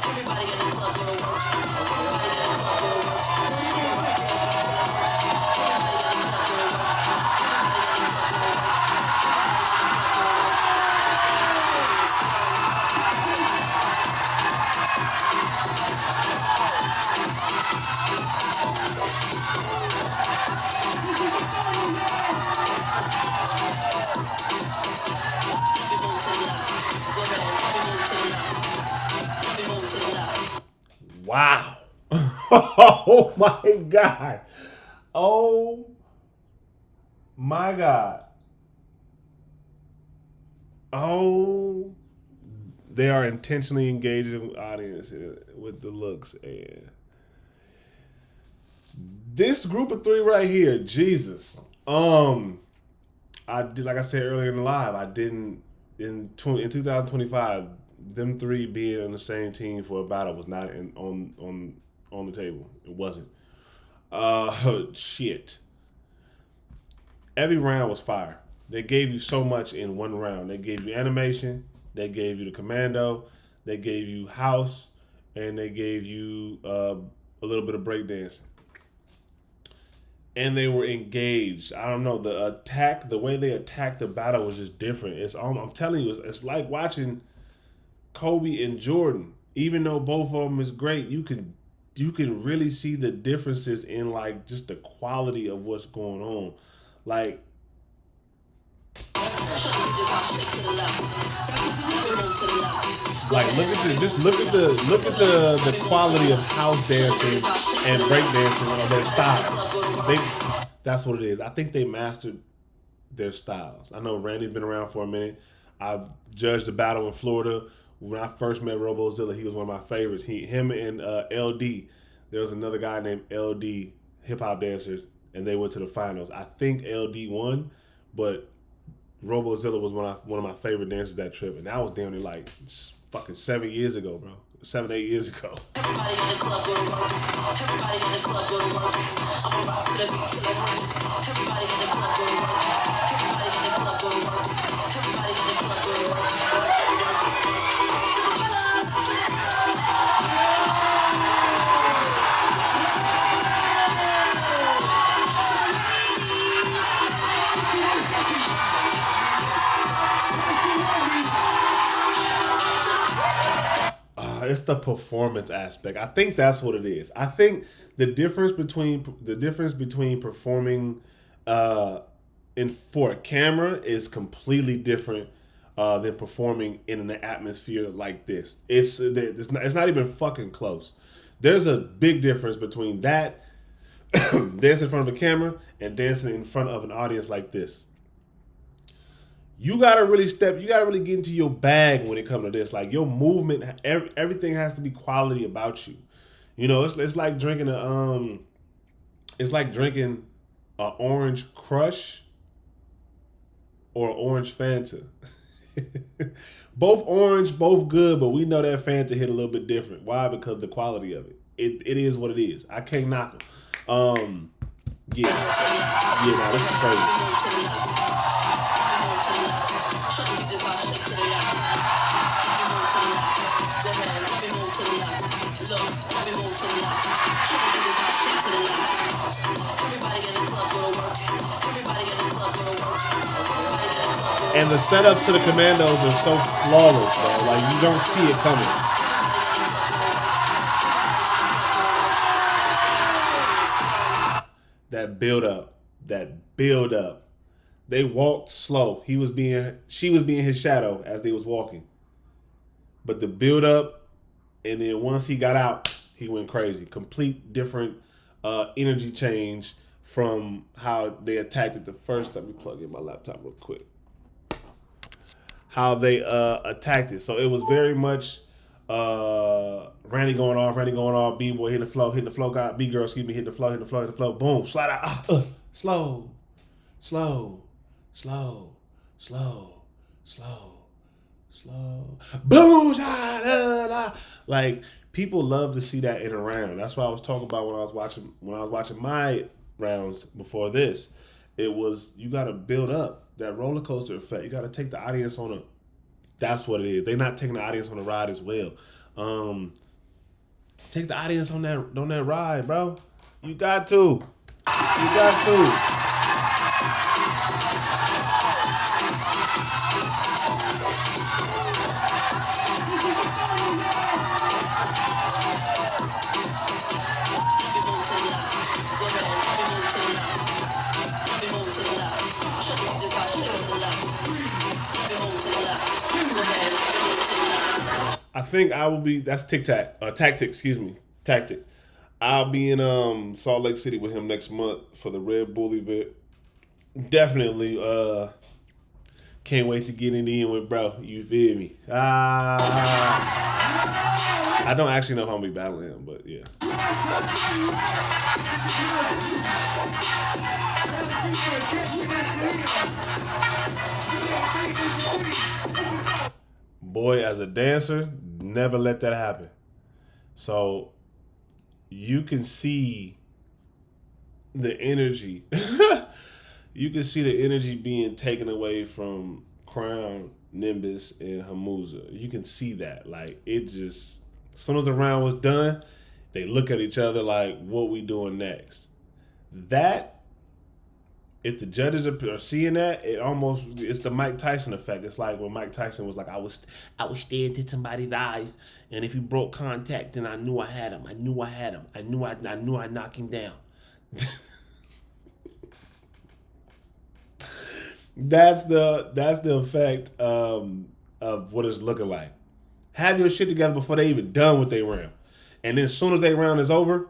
Everybody in the club go to work. Everybody in the club go to work. Wow. Oh my God. Oh my God. Oh, they are intentionally engaging the audience with the looks. And this group of three right here, Jesus. I did, like I said earlier in the live, I didn't in 2025. Them three being on the same team for a battle was not on the table. It wasn't. Shit. Every round was fire. They gave you so much in one round. They gave you animation. They gave you the commando. They gave you house, and they gave you a little bit of breakdancing. And they were engaged. I don't know, the attack, the way they attacked the battle was just different. I'm telling you, it's like watching Kobe and Jordan. Even though both of them is great, you can really see the differences in like just the quality of what's going on. Like look at this. Just look at the quality of house dancing and breakdancing on their styles. That's what it is. I think they mastered their styles. I know Randy's been around for a minute. I judged the battle in Florida. When I first met RoboZilla, he was one of my favorites. Him and LD. There was another guy named LD, hip hop dancers, and they went to the finals. I think LD won, but RoboZilla was one of my favorite dancers that trip, and that was damn near like fucking 7 years ago, bro. 7, 8 years ago. Everybody in the club go to work. Everybody in the club go to work. I'ma rock to the beat till it hurt. Everybody in the club go to work. Everybody in the club go to work. Everybody in the club go to work. It's the performance aspect. I think that's what it is. I think the difference between performing for a camera is completely different than performing in an atmosphere like this. It's not even fucking close. There's a big difference between that dancing in front of a camera and dancing in front of an audience like this. You gotta really get into your bag when it comes to this. Like your movement, everything has to be quality about you. You know, it's like drinking an orange crush or orange Fanta. Both orange, both good, but we know that Fanta hit a little bit different. Why? Because the quality of it. It is what it is. I can't knock them. Yeah, now this is crazy. And the setup to the commandos are so flawless, bro. Like you don't see it coming. That build up. They walked slow. She was being his shadow as they was walking. But the build up, and then once he got out, he went crazy. Complete different energy change from how they attacked it the first time. Let me plug in my laptop real quick. How they attacked it. So it was very much Randy going off, B-boy hitting the flow, B-girl, hitting the flow, boom, slide out, slow. Boom, like people love to see that in a round. That's what I was talking about when I was watching my rounds before this. It was, you got to build up that roller coaster effect. You got to take the audience on a. That's what it is. They're not taking the audience on a ride as well. Take the audience on that ride, bro. You got to. I think I will be. That's tactic. Excuse me. Tactic. I'll be in Salt Lake City with him next month for the Red Bull event. Definitely can't wait to get in with bro. You feel me? I don't actually know if I'm gonna be battling him, but yeah. Boy, as a dancer, never let that happen. So you can see the energy. You can see the energy being taken away from Crown, Nimbus, and Hamuza. You can see that. Like, it just, as soon as the round was done, they look at each other like, what we doing next? That, if the judges are seeing that, it's the Mike Tyson effect. It's like when Mike Tyson was like, I was staring into somebody's eyes, and if he broke contact, then I knew I had him. I knew I'd knock him down. That's the effect of what it's looking like. Have your shit together before they even done with their round, and then as soon as their round is over,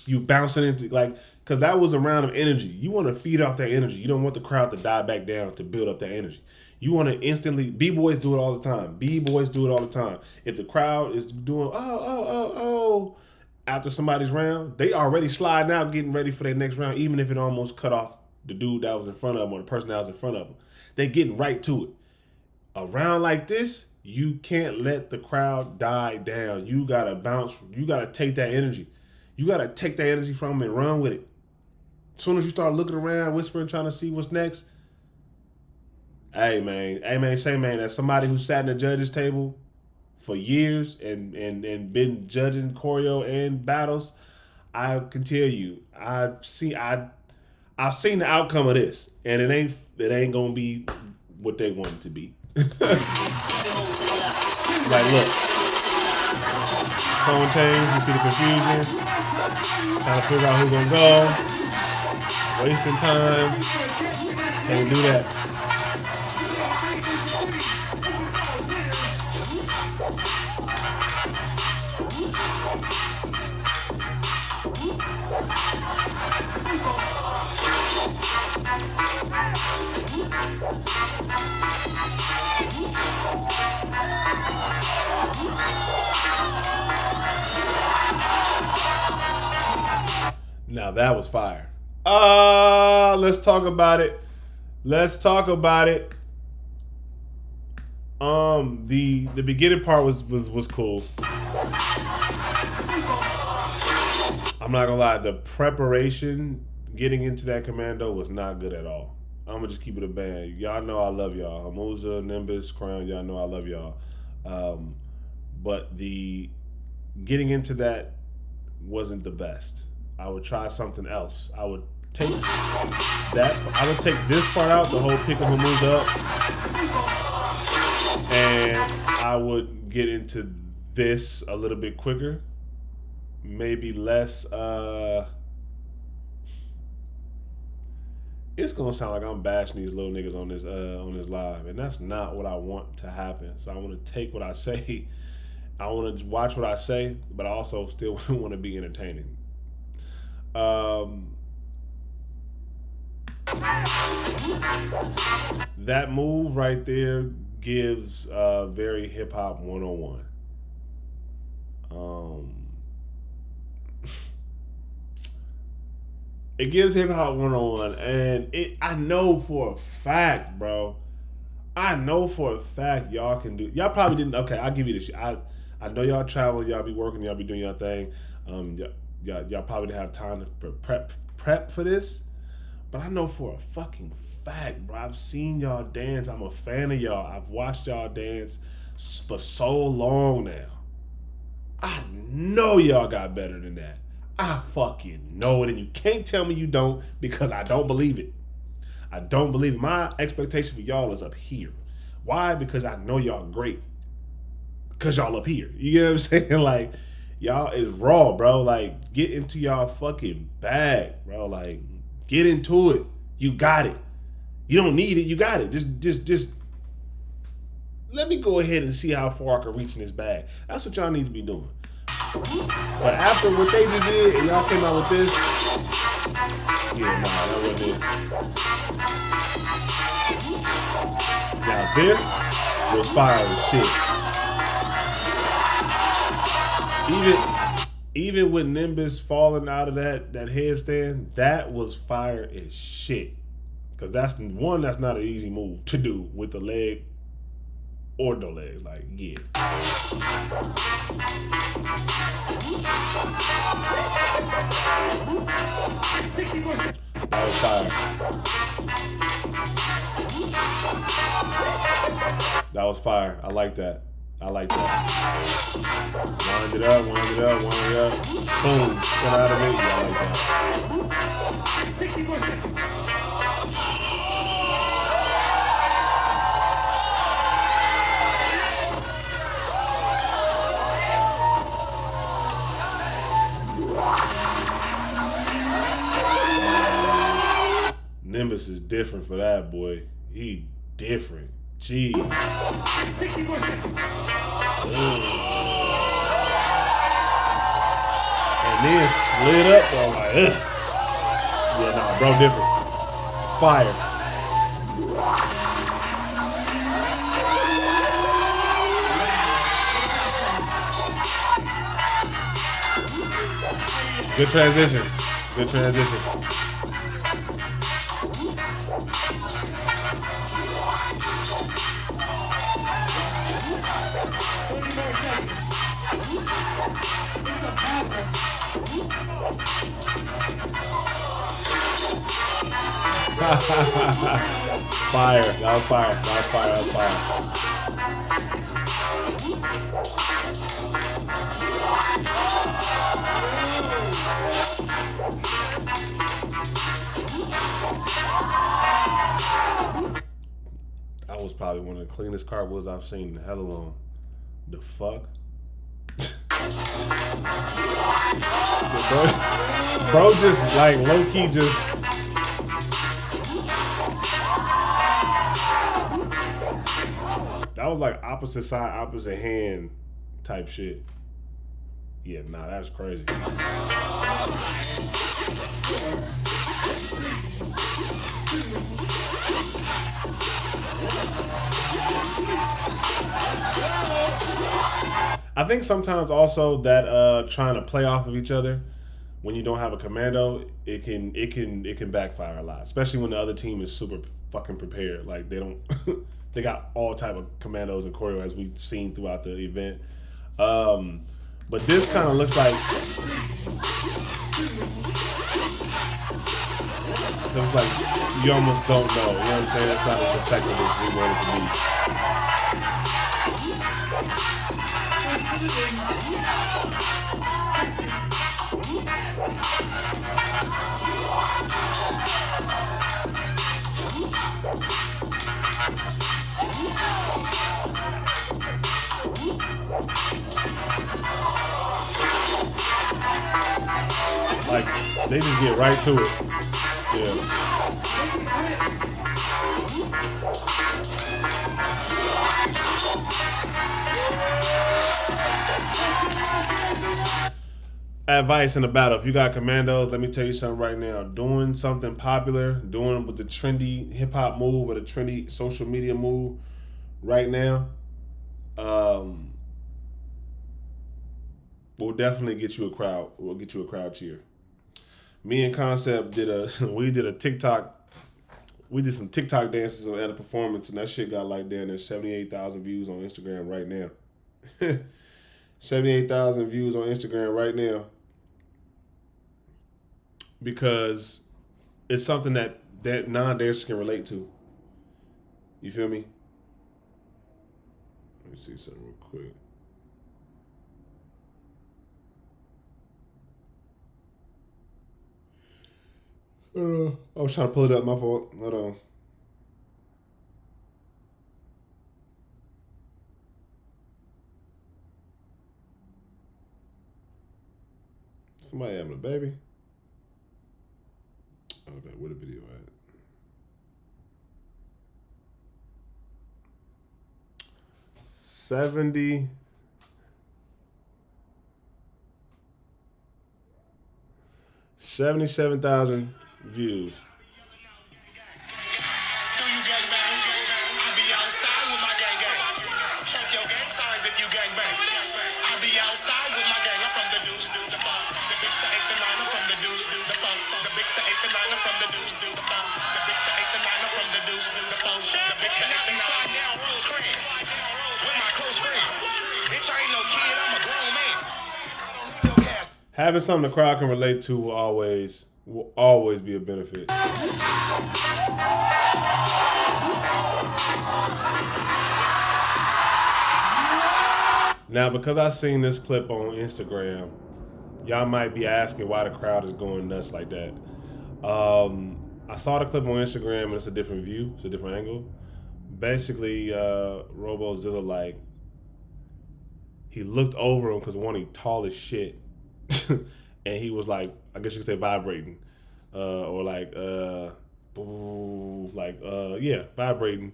you bouncing into like, because that was a round of energy. You want to feed off that energy. You don't want the crowd to die back down to build up that energy. You want to instantly. B-boys do it all the time. B-boys do it all the time. If the crowd is doing oh after somebody's round, they already sliding out, getting ready for their next round, even if it almost cut off the dude that was in front of them or the person that was in front of them. They getting right to it. A round like this, you can't let the crowd die down. You gotta bounce. You gotta take that energy. You gotta take that energy from them and run with it. As soon as you start looking around, whispering, trying to see what's next. Hey man, as somebody who sat in the judges table for years and been judging choreo and battles, I can tell you, I've seen the outcome of this, and it ain't gonna be what they want it to be. Like, look, phone change, you see the confusion, trying to figure out who's gonna go, wasting time, can't do that. Now that was fire. Let's talk about it. The beginning part was cool. I'm not gonna lie, the preparation getting into that commando was not good at all. I'm gonna just keep it a band. Y'all know I love y'all. Hamuza, Nimbus, Crown, y'all know I love y'all. But the getting into that wasn't the best. I would try something else. I would take this part out, the whole pick of Hamuza up, and I would get into this a little bit quicker. Maybe less it's gonna sound like I'm bashing these little niggas on this live, and that's not what I want to happen. So I want to take what I say, I want to watch what I say, but I also still want to be entertaining. That move right there gives very hip hop 101. It gives hip hop 101, and I know for a fact, bro. I know for a fact y'all can do. Y'all probably didn't. Okay, I'll give you this. I know y'all travel, y'all be working, y'all be doing your thing. Y'all probably didn't have time to prep for this, but I know for a fucking fact, bro. I've seen y'all dance. I'm a fan of y'all. I've watched y'all dance for so long now. I know y'all got better than that. I fucking know it, and you can't tell me you don't, because I don't believe it. I don't believe it. My expectation for y'all is up here. Why? Because I know y'all great. Because y'all up here. You get what I'm saying? Like, y'all is raw, bro. Like, get into y'all fucking bag, bro. Like, get into it. You got it. You don't need it. You got it. Just let me go ahead and see how far I can reach in this bag. That's what y'all need to be doing. But after what they just did, and y'all came out with this, yeah, nah, that wasn't it. Now this was fire as shit. Even with Nimbus falling out of that headstand, that was fire as shit. Cause that's not an easy move to do with the leg or no legs. Like, yeah. That was fire. That was fire. I like that. Wind it up. Boom. Get out of it. Yeah, I like that. Nimbus is different for that, boy. He different. Jeez. And then slid up. I'm like, ugh. Yeah, nah, bro, different. Fire. Good transition. Fire. That was fire. That was probably one of the cleanest cartwheels I've seen in hella long. The fuck? bro just like low-key just... That was like opposite side, opposite hand type shit. Yeah, nah, that's crazy. I think sometimes also that trying to play off of each other when you don't have a commando, it can backfire a lot, especially when the other team is super fucking prepared. Like they don't, they got all type of commandos and choreo as we've seen throughout the event. But this kind of looks like you almost don't know. You know what I'm saying? It's not as effective as we want it to be. Like, they just get right to it. Yeah. Advice in the battle. If you got commandos, let me tell you something right now. Doing something popular, doing with the trendy hip-hop move or the trendy social media move right now, will definitely get you a crowd. Will get you a crowd cheer. Me and Concept did a TikTok. We did some TikTok dances at a performance, and that shit got like down there 78,000 views on Instagram right now. 78,000 views on Instagram right now. Because it's something that non-dancers can relate to. You feel me? Let me see something real quick. I was trying to pull it up. My fault. Hold on. Somebody having a baby? Okay, where the video at? 77,000 views. Having something the crowd can relate to will always be a benefit. Now, because I seen this clip on Instagram, y'all might be asking why the crowd is going nuts like that. I saw the clip on Instagram and it's a different view, it's a different angle. Basically, RoboZilla, like, he looked over him because one, he tall as shit. And he was like, I guess you could say vibrating. Or like, vibrating.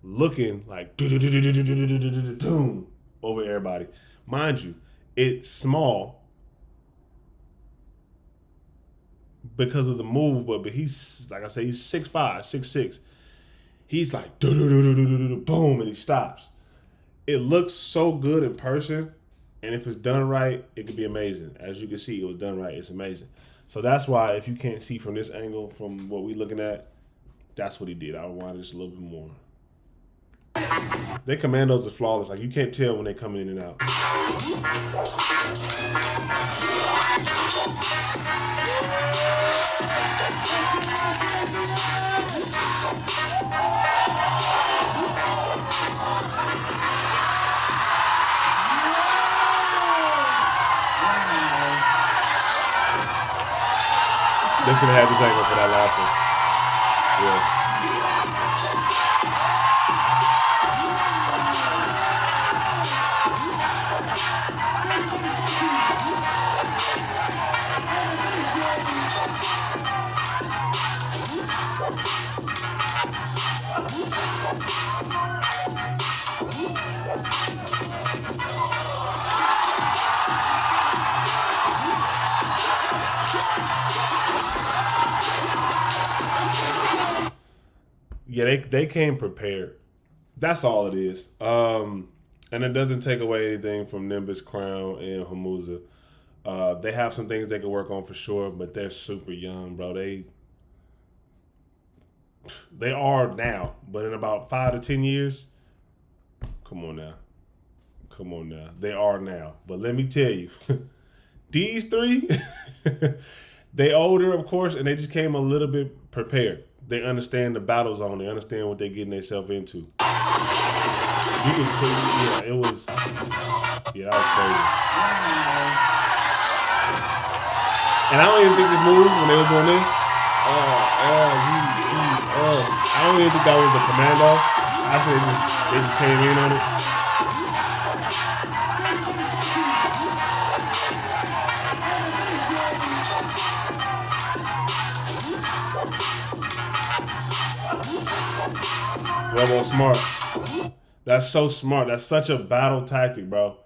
Looking like doom over everybody. Mind you, it's small because of the move, but he's, like I say, he's 6'5", 6'6". He's like, boom, and he stops. It looks so good in person, and if it's done right, it could be amazing. As you can see, it was done right. It's amazing. So that's why, if you can't see from this angle, from what we're looking at, that's what he did. I wanted just a little bit more. Their commandos are flawless. Like, you can't tell when they come in and out. They should have had this angle for that last one. Yeah. Yeah, they came prepared. That's all it is. And it doesn't take away anything from Nimbus, Crown, and Hamuza. They have some things they can work on for sure, but they're super young, bro. They are now, but in about 5 to 10 years, come on now. They are now. But let me tell you, these three, they older, of course, and they just came a little bit prepared. They understand the battle zone. They understand what they're getting themselves into. That was crazy. And I don't even think this move, when they were doing this, I don't even think that was a commando. I think they just came in on it. Robo smart. That's so smart. That's such a battle tactic, bro.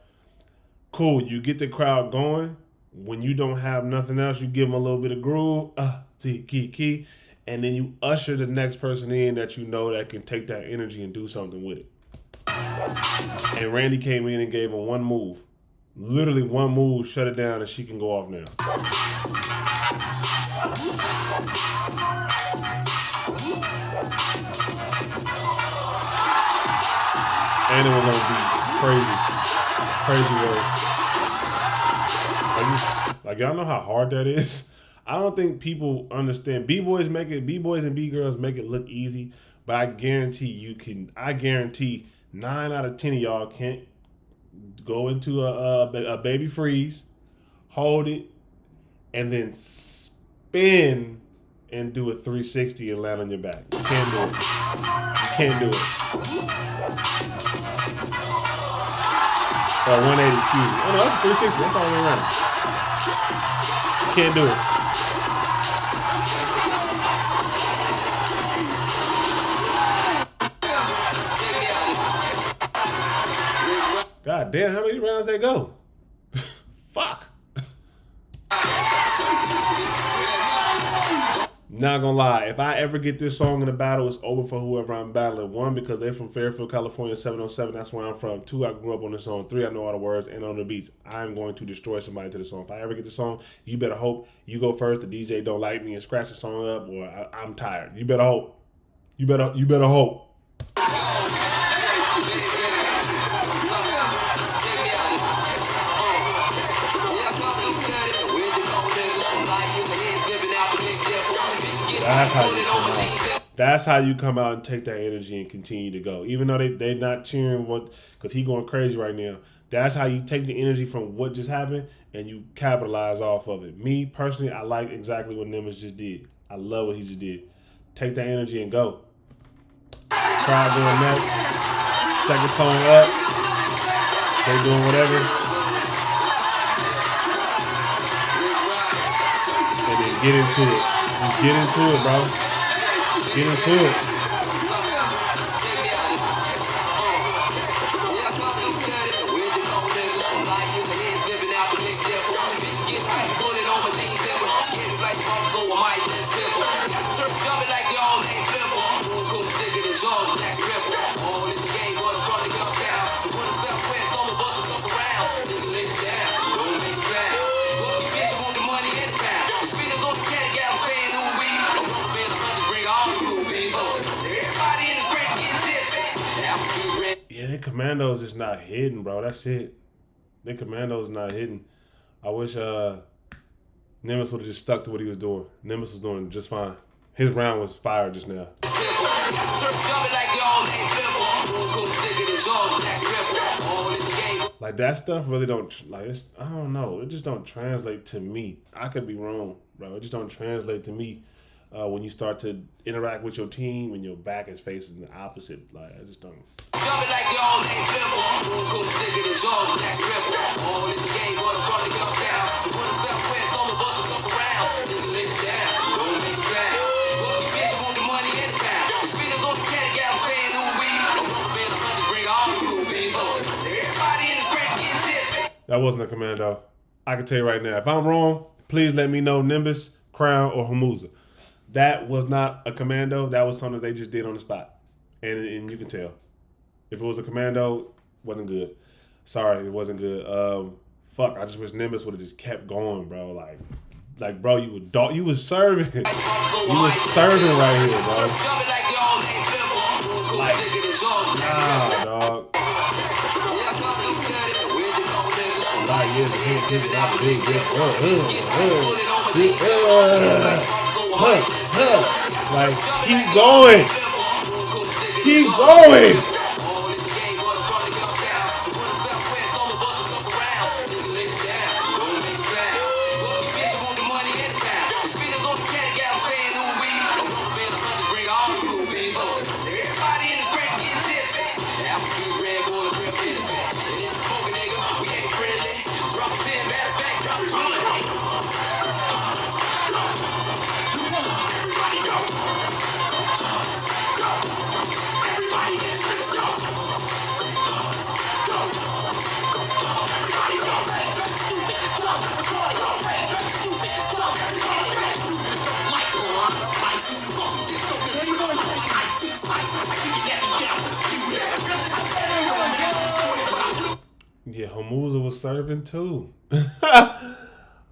Cool. You get the crowd going. When you don't have nothing else, you give them a little bit of groove. Key. And then you usher the next person in that you know that can take that energy and do something with it. And Randy came in and gave her one move. Literally one move, shut it down, and she can go off now. And it was on beat. Crazy work. Like, y'all know how hard that is? I don't think people understand. B-boys and B-girls make it look easy, but I guarantee 9 out of 10 of y'all can't go into a baby freeze, hold it, and then spin and do a 360 and land on your back. You can't do it. Or 180, excuse me. Oh no, that's 360. That's all the way around. You can't do it. God damn, how many rounds they go? Fuck. Not gonna lie, if I ever get this song in a battle, it's over for whoever I'm battling. One, because they're from Fairfield, California, 707. That's where I'm from. Two, I grew up on this song. Three, I know all the words and on the beats. I'm going to destroy somebody to the song. If I ever get the song, you better hope you go first. The DJ don't like me and scratch the song up, or I'm tired. You better hope. You better hope. That's how you come out. That's how you come out and take that energy and continue to go. Even though they not cheering because he going crazy right now. That's how you take the energy from what just happened and you capitalize off of it. Me personally, I like exactly what Nimbus just did. I love what he just did. Take that energy and go. Crowd doing next. Second song up. They doing whatever. And then get into it. Get into it, bro. Get into it. Yeah, the Commandos is not hitting, bro. That's it. The Commandos not hitting. I wish Nimbus would have just stuck to what he was doing. Nimbus was doing just fine. His round was fire just now. Like that stuff really don't I don't know. It just don't translate to me. I could be wrong, bro. It just don't translate to me when you start to interact with your team when your back is facing the opposite. Like I just don't. That wasn't a commando. I can tell you right now. If I'm wrong, please let me know. Nimbus, Crown, or Hamuza. That was not a commando. That was something they just did on the spot. And you can tell. If it was a commando, wasn't good. Sorry, it wasn't good. Fuck, I just wish Nimbus would have just kept going, bro. Like, bro, you was serving. You was serving right here, bro. Like, nah, dog. Like, keep going. Keep going. Yeah, Hamuza was serving too.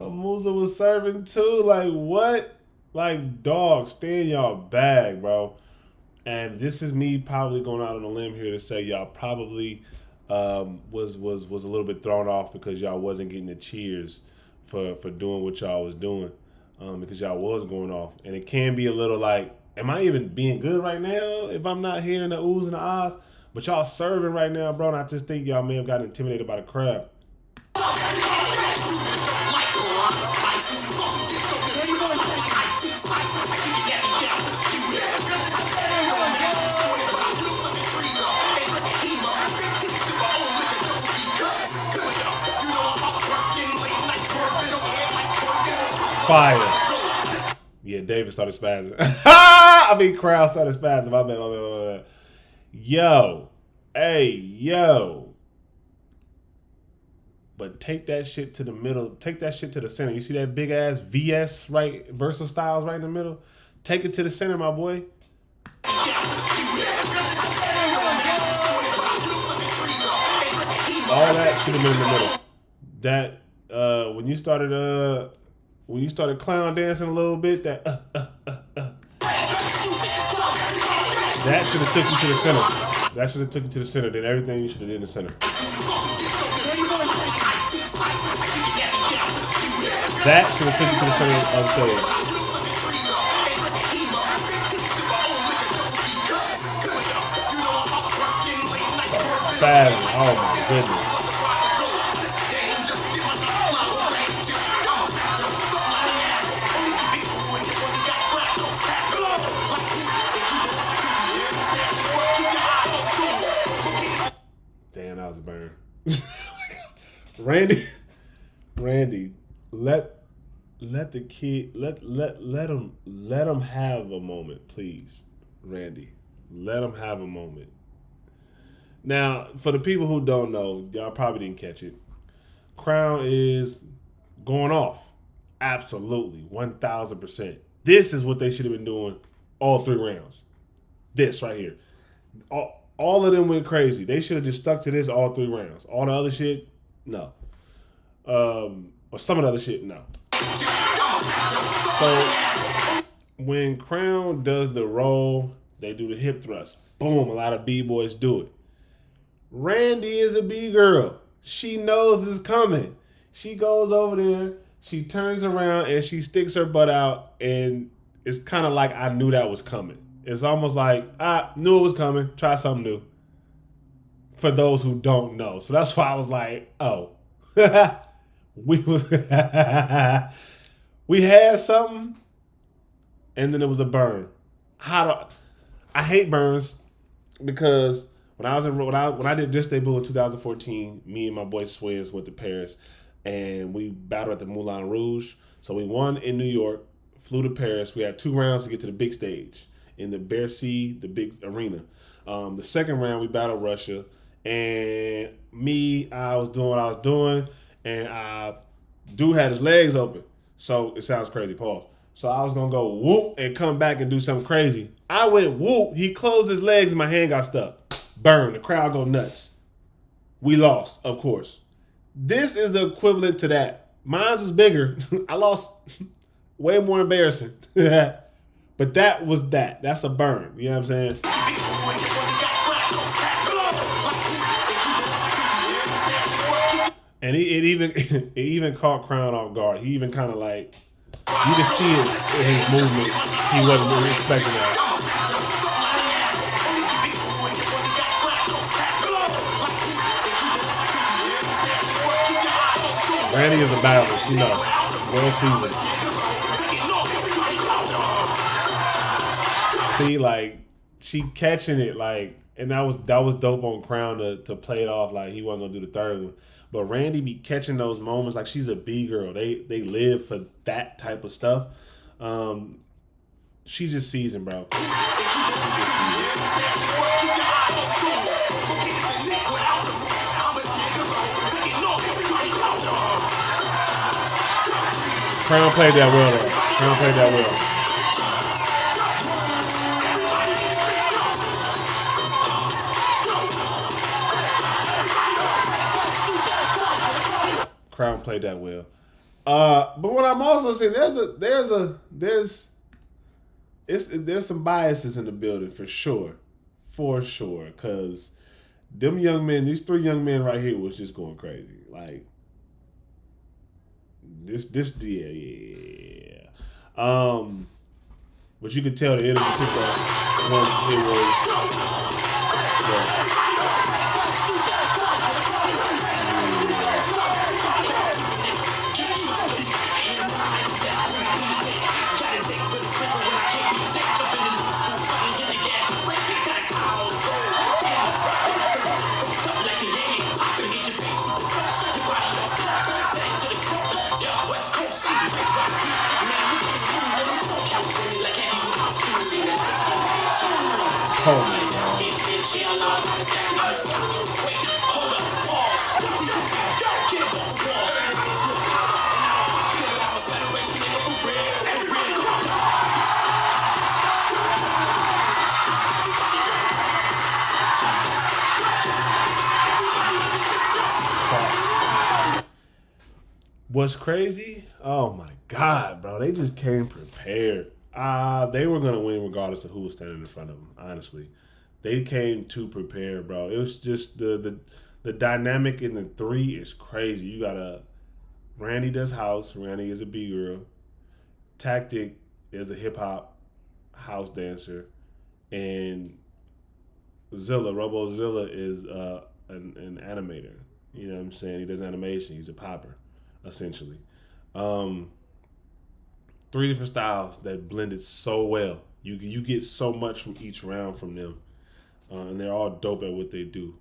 Hamuza was serving too. Like, what? Like, dog, stay in y'all bag, bro. And this is me probably going out on a limb here to say y'all probably was a little bit thrown off because y'all wasn't getting the cheers for doing what y'all was doing because y'all was going off. And it can be a little like, am I even being good right now if I'm not hearing the oohs and the ahs? But y'all serving right now, bro, and I just think y'all may have gotten intimidated by the crowd. Fire. Yeah, David started spazzing. I mean, crowd started spazzing. My bad. Yo. Hey, yo. but take that shit to the middle. Take that shit to the center. You see that big ass VS right, Versatile Styles right in the middle. Take it to the center, my boy. All that should have been in the middle. That when you started clown dancing a little bit, that should have took you to the center. That should have took you to the center. Then everything you should have did in the center. That should have took you to the center of the stage. Bad. Oh my goodness. Damn, that was a burn. Randy, let the kid let him have a moment, please. Randy, let him have a moment. Now, for the people who don't know, y'all probably didn't catch it. Crown is going off. Absolutely, 1,000%. This is what they should have been doing all 3 rounds. This right here. All of them went crazy. They should have just stuck to this all 3 rounds. All the other shit, no. Or some of the other shit, no. So when Crown does the roll, they do the hip thrust. Boom, a lot of B-boys do it. Randy is a B-girl. She knows it's coming. She goes over there, she turns around, and she sticks her butt out, and it's kind of like I knew that was coming. It's almost like, I knew it was coming. Try something new. For those who don't know. So that's why I was like, oh. we had something, and then it was a burn. I hate burns because when I did This Debut in 2014, me and my boy Swins went to Paris, and we battled at the Moulin Rouge. So we won in New York, flew to Paris. We had 2 rounds to get to the big stage in the Bercy, the big arena. The second round, we battled Russia, and I was doing what I was doing, and dude had his legs open. So it sounds crazy, pause. So I was gonna go whoop and come back and do something crazy. I went whoop, he closed his legs, and my hand got stuck. Burn, the crowd go nuts. We lost, of course. This is the equivalent to that. Mine's was bigger. I lost way more embarrassing. But that was that. That's a burn. You know what I'm saying? And it even caught Crown off guard. He even kind of like, you can see it in his movement. He wasn't really expecting that. Randy is a battlist, you know. Well seasoned. See, like, she catching it, like, and that was dope on Crown to play it off like he wasn't gonna do the third one. But Randy be catching those moments like she's a B girl. They live for that type of stuff. She's just seasoned, bro. Crown played that well, though. Crown played that well. Crown played that well. But what I'm also saying, there's some biases in the building for sure. Cause them young men, these 3 young men right here was just going crazy. Like yeah. But you could tell the energy picked up once it was. Yeah. What's crazy? Oh my God, bro. They just came prepared. They were going to win regardless of who was standing in front of them, honestly. They came too prepared, bro. It was just the dynamic in the three is crazy. You got Randy does house. Randy is a B-girl. Tactic is a hip-hop house dancer. And Robo Zilla is an animator. You know what I'm saying? He does animation. He's a popper, essentially. Three different styles that blended so well. You get so much from each round from them, and they're all dope at what they do,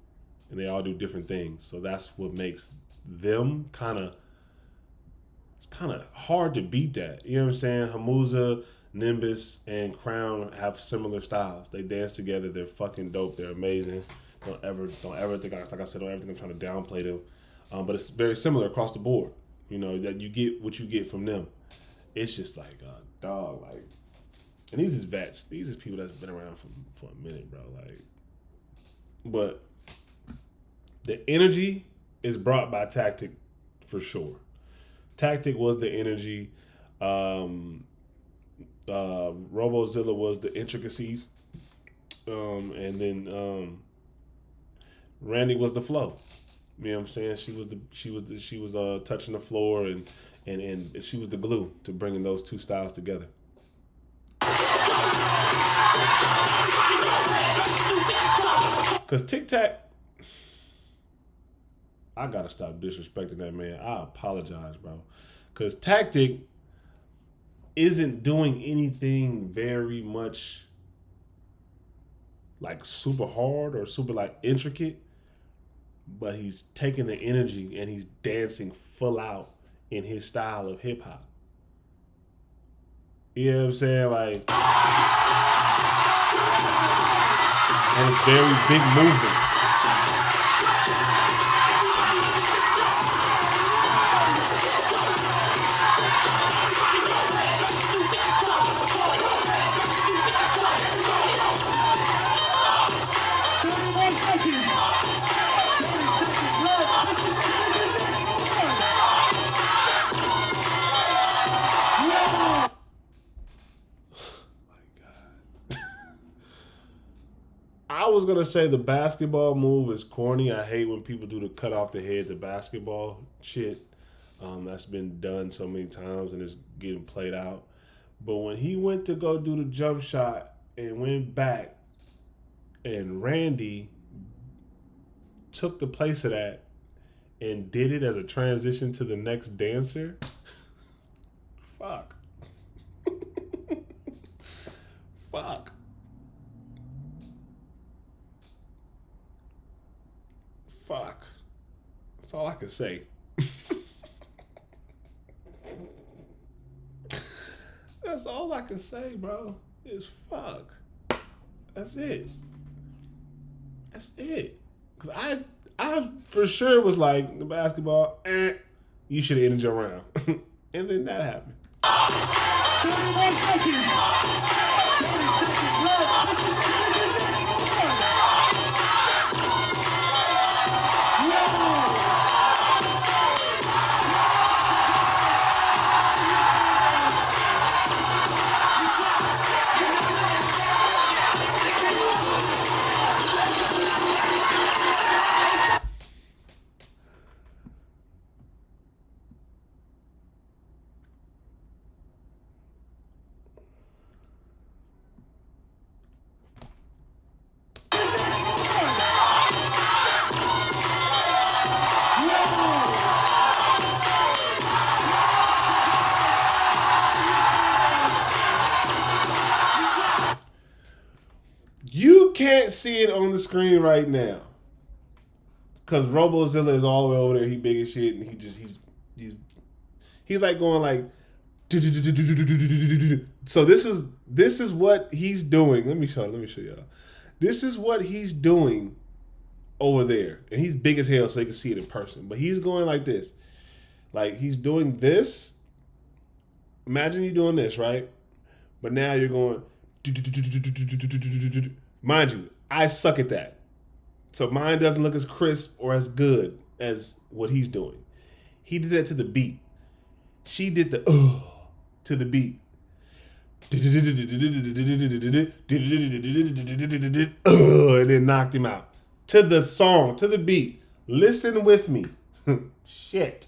and they all do different things. So that's what makes them kind of hard to beat. That, you know what I'm saying? Hamuza, Nimbus, and Crown have similar styles. They dance together. They're fucking dope. They're amazing. Don't ever think, like I said, don't ever think I'm trying to downplay them. But it's very similar across the board. You know, that you get what you get from them. It's just like, dog, like, and these is vets. These is people that's been around for a minute, bro. Like, but the energy is brought by Tactic for sure. Tactic was the energy. Robozilla was the intricacies. And then Randy was the flow. You know what I'm saying? She was touching the floor and she was the glue to bringing those two styles together. Cause Tic Tac, I gotta stop disrespecting that man. I apologize, bro. Cause Tactic isn't doing anything very much like super hard or super like intricate, but he's taking the energy and he's dancing full out in his style of hip hop. You know what I'm saying? Like, and it's very big movement. I was gonna say the basketball move is corny. I hate when people do the cut off the head, the basketball shit. That's been done so many times and it's getting played out. But when he went to go do the jump shot and went back, and Randy took the place of that and did it as a transition to the next dancer, fuck. Fuck. Fuck. That's all I can say. That's all I can say, bro. Is fuck. That's it. That's it. Cause I for sure was like the basketball. You should have ended your round, and then that happened. You can't see it on the screen right now because Robozilla is all the way over there. He big as shit, and he's like going like. So this is what he's doing. Let me show y'all. This is what he's doing over there, and he's big as hell, so you can see it in person. But he's going like this, like he's doing this. Imagine you doing this, right? But now you're going. Mind you, I suck at that. So mine doesn't look as crisp or as good as what he's doing. He did that to the beat. She did the to the beat. And then knocked him out. To the song, to the beat. Listen with me. Shit.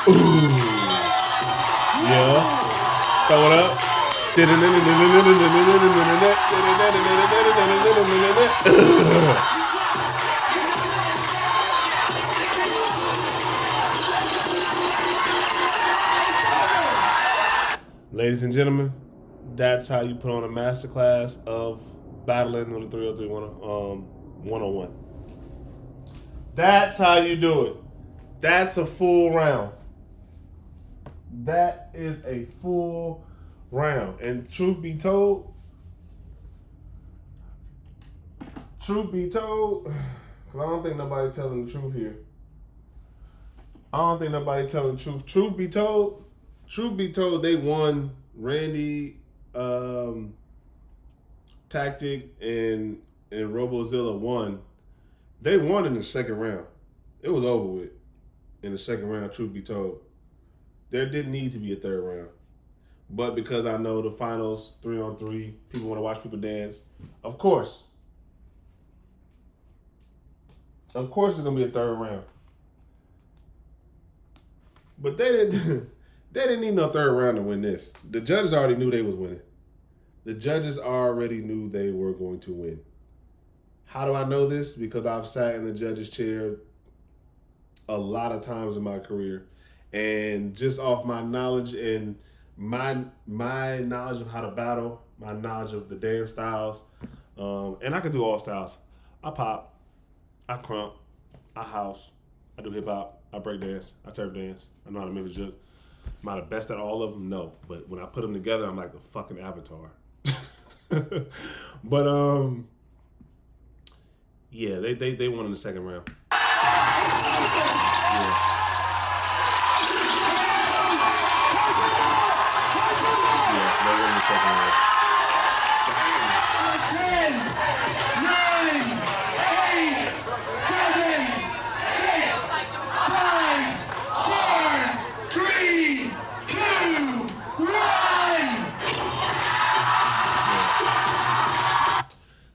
Ooh. Yeah. Throw it up. Ladies and gentlemen, that's how you put on a masterclass of battling on the 303 101. That's how you do it. That's a full round. That is a full round. And truth be told, because I don't think nobody telling the truth here. I don't think nobody telling the truth. Truth be told, they won. Randy, Tactic, and Robozilla won. They won in the second round. It was over with in the second round, truth be told. There didn't need to be a third round. But because I know the finals, 3-on-3, people want to watch people dance, of course it's going to be a third round. But they didn't need no third round to win this. The judges already knew they was winning. The judges already knew they were going to win. How do I know this? Because I've sat in the judge's chair a lot of times in my career. And just off my knowledge and my knowledge of how to battle, my knowledge of the dance styles, and I can do all styles. I pop, I crump, I house, I do hip hop, I break dance, I turf dance, I know how to mimic jig. Am I the best at all of them? No. But when I put them together, I'm like the fucking Avatar. But yeah, they won in the second round. Yeah.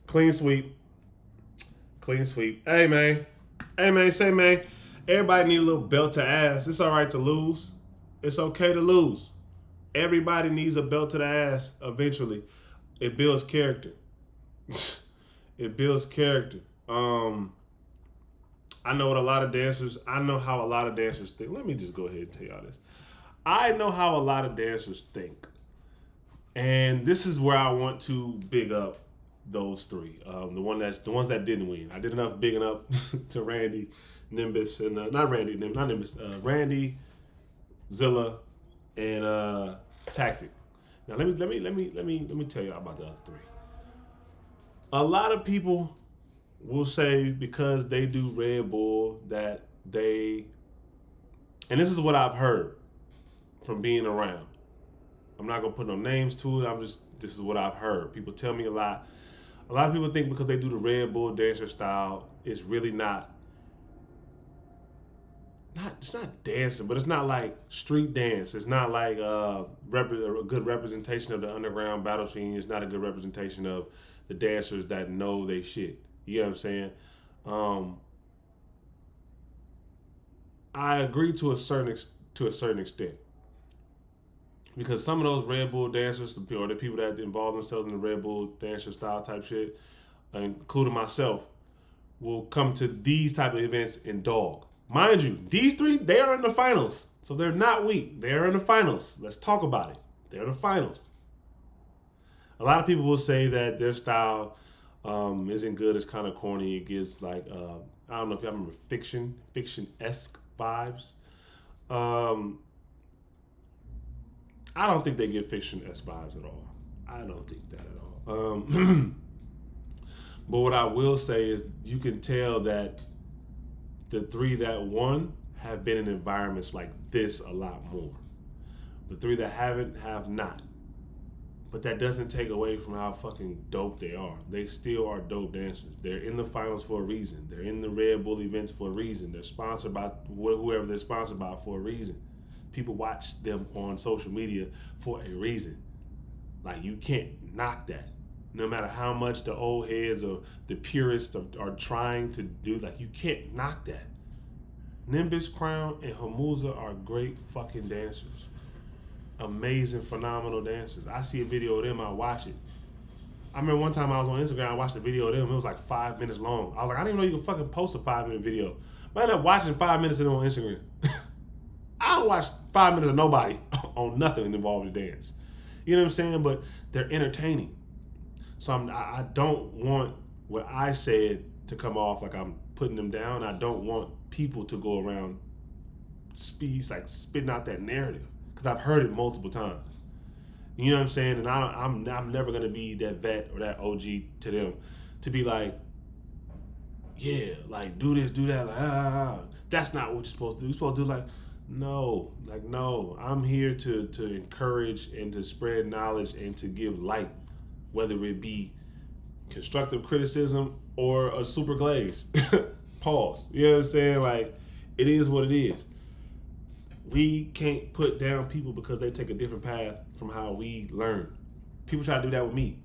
Clean sweep. Hey man, say man. Everybody need a little belt to ass. It's all right to lose. It's okay to lose. Everybody needs a belt to the ass eventually. It builds character. It builds character. I know how a lot of dancers think. Let me just go ahead and tell y'all this. I know how a lot of dancers think. And this is where I want to big up those three. The ones that didn't win. I did enough bigging up to Randy, Nimbus, and Randy, Zilla, and Tactic. Now let me tell y'all about the other three. A lot of people will say because they do Red Bull that they, and this is what I've heard from being around. I'm not gonna put no names to it. This is what I've heard. People tell me a lot. A lot of people think because they do the Red Bull dancer style, it's really it's not dancing, but it's not like street dance. It's not like a good representation of the underground battle scene. It's not a good representation of the dancers that know they shit. You know what I'm saying? I agree to a certain extent. Because some of those Red Bull dancers, or the people that involve themselves in the Red Bull dancer style type shit, including myself, will come to these type of events and dog. Mind you, these three, they are in the finals. So they're not weak. They're in the finals. Let's talk about it. They're in the finals. A lot of people will say that their style isn't good. It's kind of corny. It gives like, I don't know if y'all remember fiction-esque vibes. I don't think they give fiction-esque vibes at all. I don't think that at all. But what I will say is you can tell that the 3 that won have been in environments like this a lot more. The 3 that haven't have not. But that doesn't take away from how fucking dope they are. They still are dope dancers. They're in the finals for a reason. They're in the Red Bull events for a reason. They're sponsored by whoever they're sponsored by for a reason. People watch them on social media for a reason. Like, you can't knock that. No matter how much the old heads or the purists are trying to do, like, you can't knock that. Nimbus, Crown, and Hamuza are great fucking dancers. Amazing, phenomenal dancers. I see a video of them, I watch it. I remember one time I was on Instagram, I watched a video of them, it was like 5 minutes long. I was like, I didn't even know you could fucking post a 5-minute video. But I ended up watching 5 minutes of them on Instagram. I don't watch 5 minutes of nobody on nothing involved with dance. You know what I'm saying? But they're entertaining. So I don't want what I said to come off like I'm putting them down. I don't want people to go around spitting out that narrative. Because I've heard it multiple times. You know what I'm saying? And I'm never going to be that vet or that OG to them to be like, yeah, like, do this, do that. Like, that's not what you're supposed to do. You're supposed to do no. I'm here to encourage and to spread knowledge and to give light, whether it be constructive criticism or a super glaze. Pause. You know what I'm saying? Like, it is what it is. We can't put down people because they take a different path from how we learn. People try to do that with me.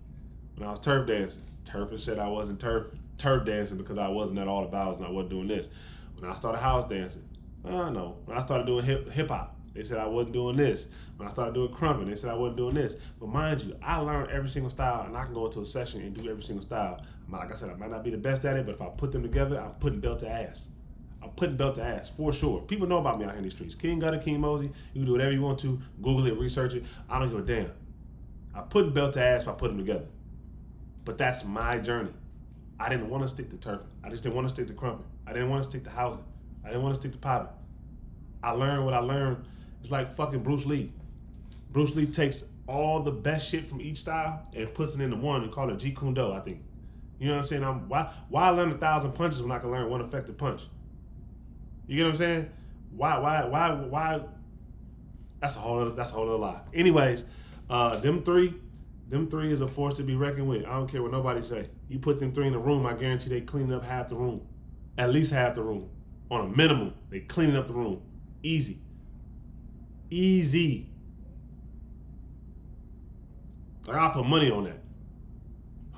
When I was turf dancing, turfers said I wasn't turf dancing because I wasn't at all the bows and I wasn't doing this. When I started house dancing, no. When I started doing hip hop, they said I wasn't doing this. When I started doing crumping, they said I wasn't doing this. But mind you, I learned every single style, and I can go into a session and do every single style. Like I said, I might not be the best at it, but if I put them together, I'm putting belt to ass. I'm putting belt to ass, for sure. People know about me out here in these streets. King Gutter, King Mosi, you can do whatever you want to. Google it, research it. I don't give a damn. I put belt to ass if I put them together. But that's my journey. I didn't want to stick to turfing. I just didn't want to stick to crumping. I didn't want to stick to housing. I didn't want to stick to popping. I learned what I learned. It's like fucking Bruce Lee. Bruce Lee takes all the best shit from each style and puts it into one and call it Jeet Kune Do, I think. You know what I'm saying? Why I learn 1,000 punches when I can learn one effective punch? You get what I'm saying? Why? That's a whole other lie. Anyways, them three is a force to be reckoned with. I don't care what nobody say. You put them 3 in the room, I guarantee they clean up half the room. At least half the room. On a minimum, they cleaning up the room. Easy. I'll put money on that.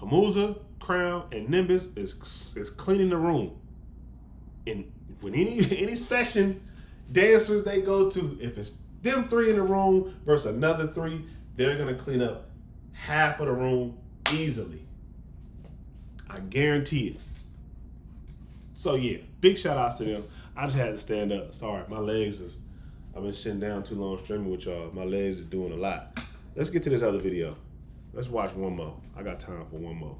Hamuza, Crown, and Nimbus is cleaning the room. And when any session dancers they go to, if it's them 3 in the room versus another 3, they're gonna clean up half of the room easily. I guarantee it. So yeah, big shout outs to them. I just had to stand up. Sorry, my legs I've been sitting down too long streaming with y'all. My legs is doing a lot. Let's get to this other video. Let's watch one more. I got time for one more.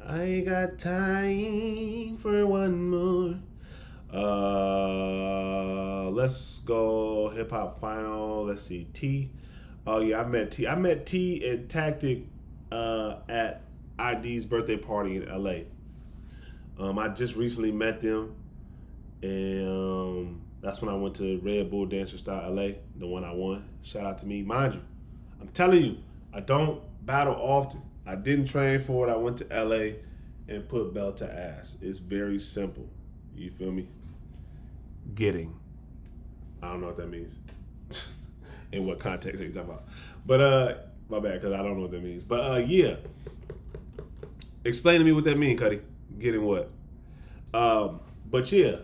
I got time for one more. Let's go hip hop final. Let's see, T. Oh yeah, I met T. I met T and Tactic at ID's birthday party in LA. I just recently met them, and that's when I went to Red Bull Dancer Style LA, the one I won. Shout out to me. Mind you, I'm telling you, I don't battle often. I didn't train for it. I went to LA and put belt to ass. It's very simple. You feel me? Getting. I don't know what that means. In what context are you talking about? But my bad, because I don't know what that means. But yeah. Explain to me what that means, Cuddy. Getting what? But yeah.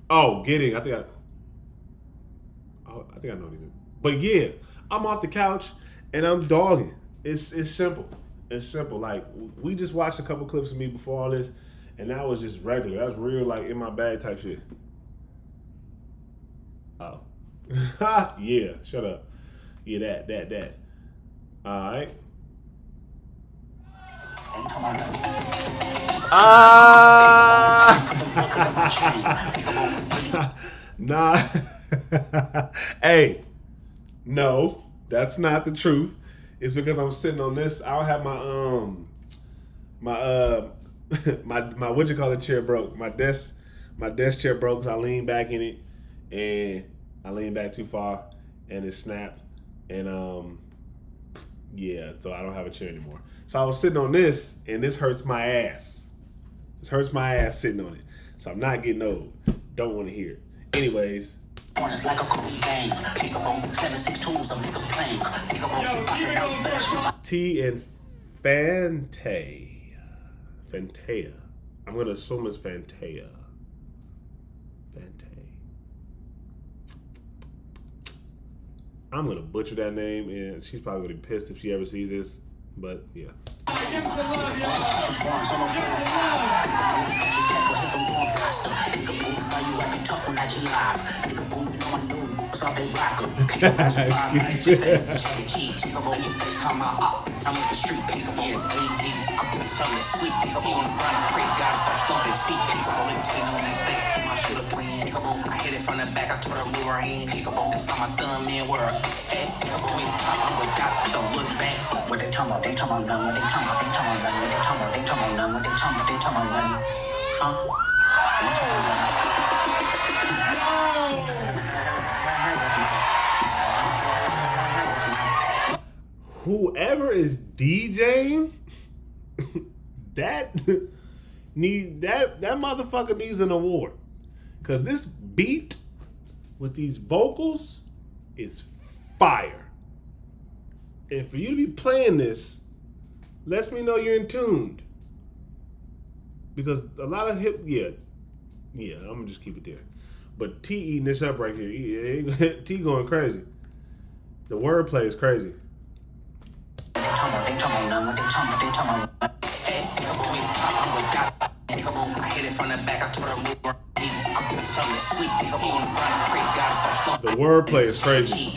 Oh, getting. I think I know what you mean. But yeah, I'm off the couch and I'm dogging. It's simple. It's simple. Like, we just watched a couple clips of me before all this, and that was just regular. That was real, like, in my bag type shit. Oh. Yeah, shut up. Yeah, that. All right. Nah. Hey, no, that's not the truth. It's because I'm sitting on this. I don't have my what you call it chair broke. My desk chair broke. So I leaned back in it, and I leaned back too far, and it snapped. And yeah, so I don't have a chair anymore. So I was sitting on this, and this hurts my ass. This hurts my ass sitting on it. So I'm not getting old. Don't want to hear it. Anyways. It's like a cool gang. Pick up on 7-6 tools, I'm nigga playing. Pick up on T and Fantea. I'm gonna assume it's Fantea. I'm gonna butcher that name, and she's probably gonna be pissed if she ever sees this. But yeah. I hit it from the back, I told her move her hand, kick up on this on my thumb, man, where her don't look back. What they talking about, they talking about nothing, what they talking about, they talking about nothing, what they talking about, they talking about nothing, what they talking about, they talking about nothing. Whoever is DJing, that motherfucker needs an award. Cause this beat with these vocals is fire. And for you to be playing this lets me know you're in tuned. Because a lot of yeah, I'm gonna just keep it there. But T eating this up right here. T going crazy. The wordplay is crazy. The wordplay is crazy.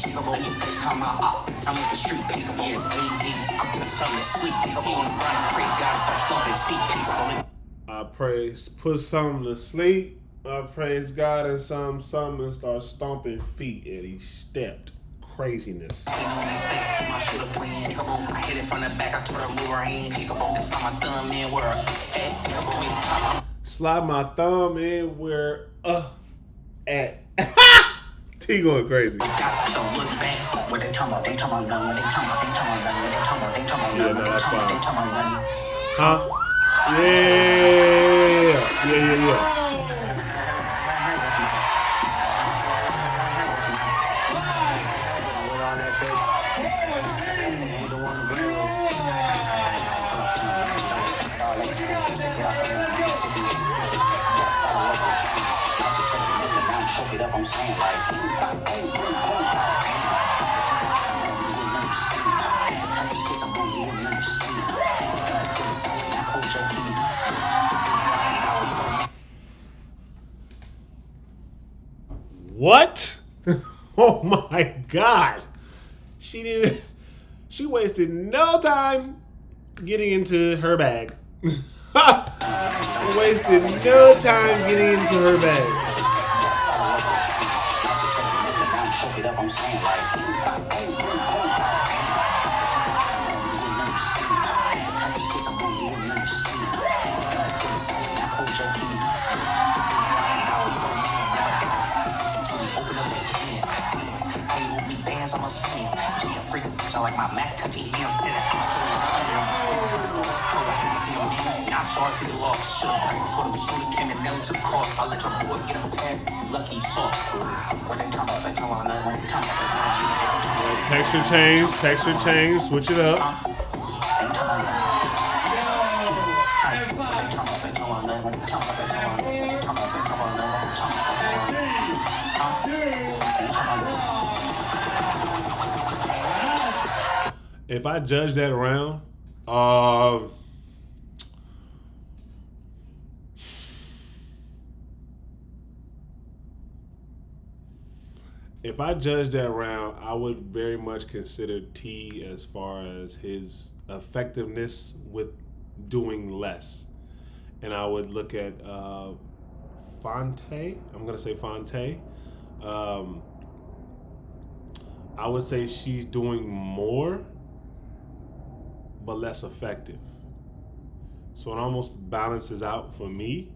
I praise, put something to sleep. I praise God and something and start stomping feet. And he stepped. Craziness. Slide my thumb in where at. T going crazy. Yeah, no, that's fine. Huh? Yeah. I'm saying like what? Oh my God. She wasted no time getting into her bag. Wasted no time getting into her bag. I'm saying like like my Mac touching him. Sorry for your loss. Should have prayed for the shooters came and down to the cross. I'll let your boy get a pass. Lucky soft. When they talk about Texture change, switch it up. If I judge that round, if I judge that round, I would very much consider T as far as his effectiveness with doing less. And I would look at Fonte. I'm going to say Fonte. I would say she's doing more, but less effective. So it almost balances out for me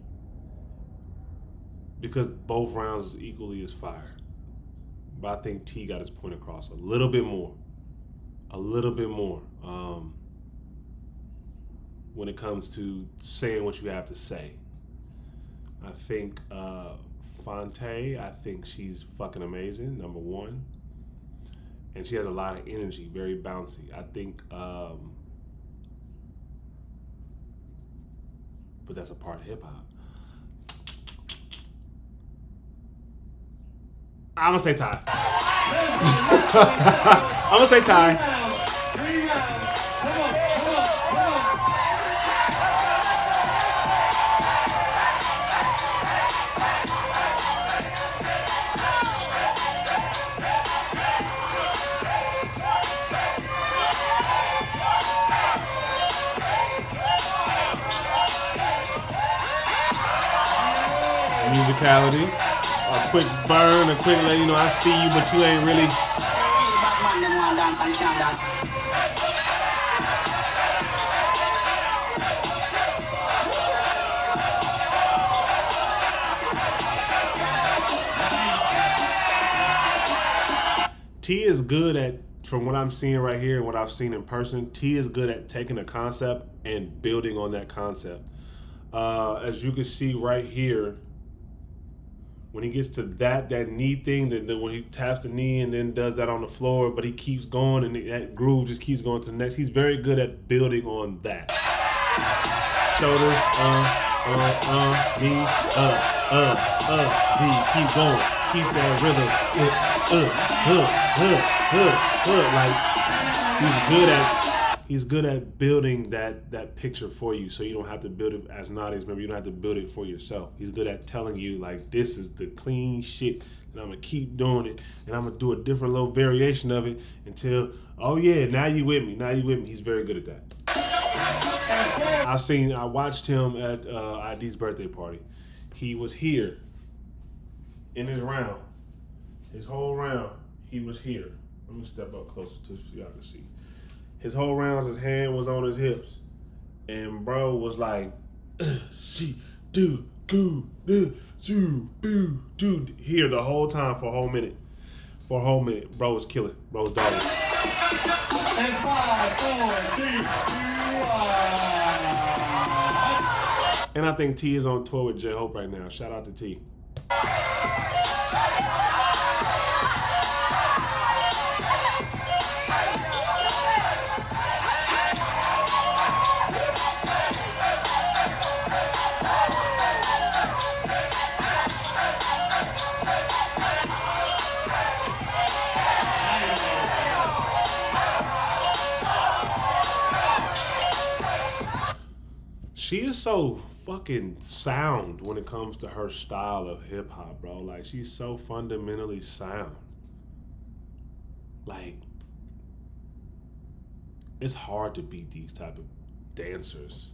because both rounds is equally as fire. But I think T got his point across a little bit more. When it comes to saying what you have to say. I think Fonte, I think she's fucking amazing, number one. And she has a lot of energy, very bouncy. I think, but that's a part of hip hop. I'm gonna say tie. I'm gonna say tie. Musicality, a quick burn, a quick let you know I see you, but you ain't really. Batman, them want dance and can't dance. T is good at, from what I'm seeing right here and what I've seen in person, T is good at taking a concept and building on that concept. As you can see right here, when he gets to that knee thing, then when he taps the knee and then does that on the floor, but he keeps going and that groove just keeps going to the next. He's very good at building on that. Shoulders, knee, D, keep going, keep that rhythm, like he's good at building that picture for you, so you don't have to build it as an audience member. You don't have to build it for yourself. He's good at telling you, like, this is the clean shit, and I'm gonna keep doing it, and I'm gonna do a different little variation of it until, oh yeah, now you with me. He's very good at that. I watched him at ID's birthday party. He was here in his round, his whole round. He was here. Let me step up closer so y'all can see. His whole rounds, his hand was on his hips. And bro was like, she do, goo, do, here the whole time for a whole minute. Bro was killing. Bro was dogging. And 5, 4, 3, 2, 1. And I think T is on tour with J-Hope right now. Shout out to T. She is so fucking sound when it comes to her style of hip hop, bro. Like, she's so fundamentally sound. Like, it's hard to beat these type of dancers.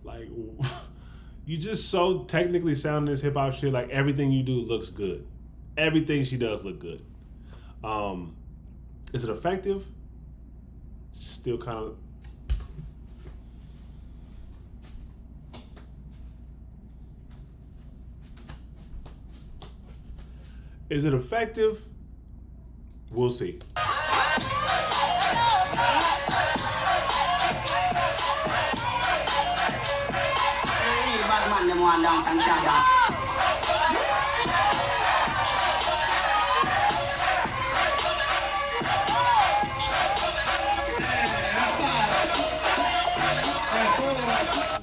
Like, you just so technically sound in this hip hop shit. Like, everything you do looks good. Everything she does look good. Is it effective? Still kind of. Is it effective? We'll see. Batman, them want dance and can't dance.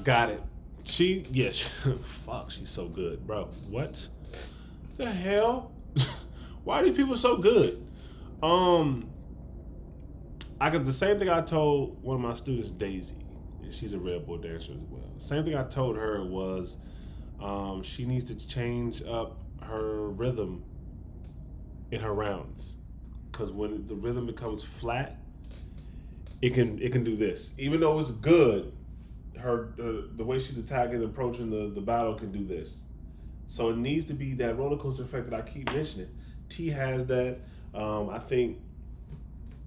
Got it. Fuck, she's so good, bro. What the hell? Why are these people so good? I got the same thing I told one of my students, Daisy, and she's a Red Bull dancer as well. Same thing I told her was she needs to change up her rhythm in her rounds, because when the rhythm becomes flat, it can do this. Even though it's good, the way she's attacking and approaching the battle can do this. So it needs to be that roller coaster effect that I keep mentioning. T has that. I think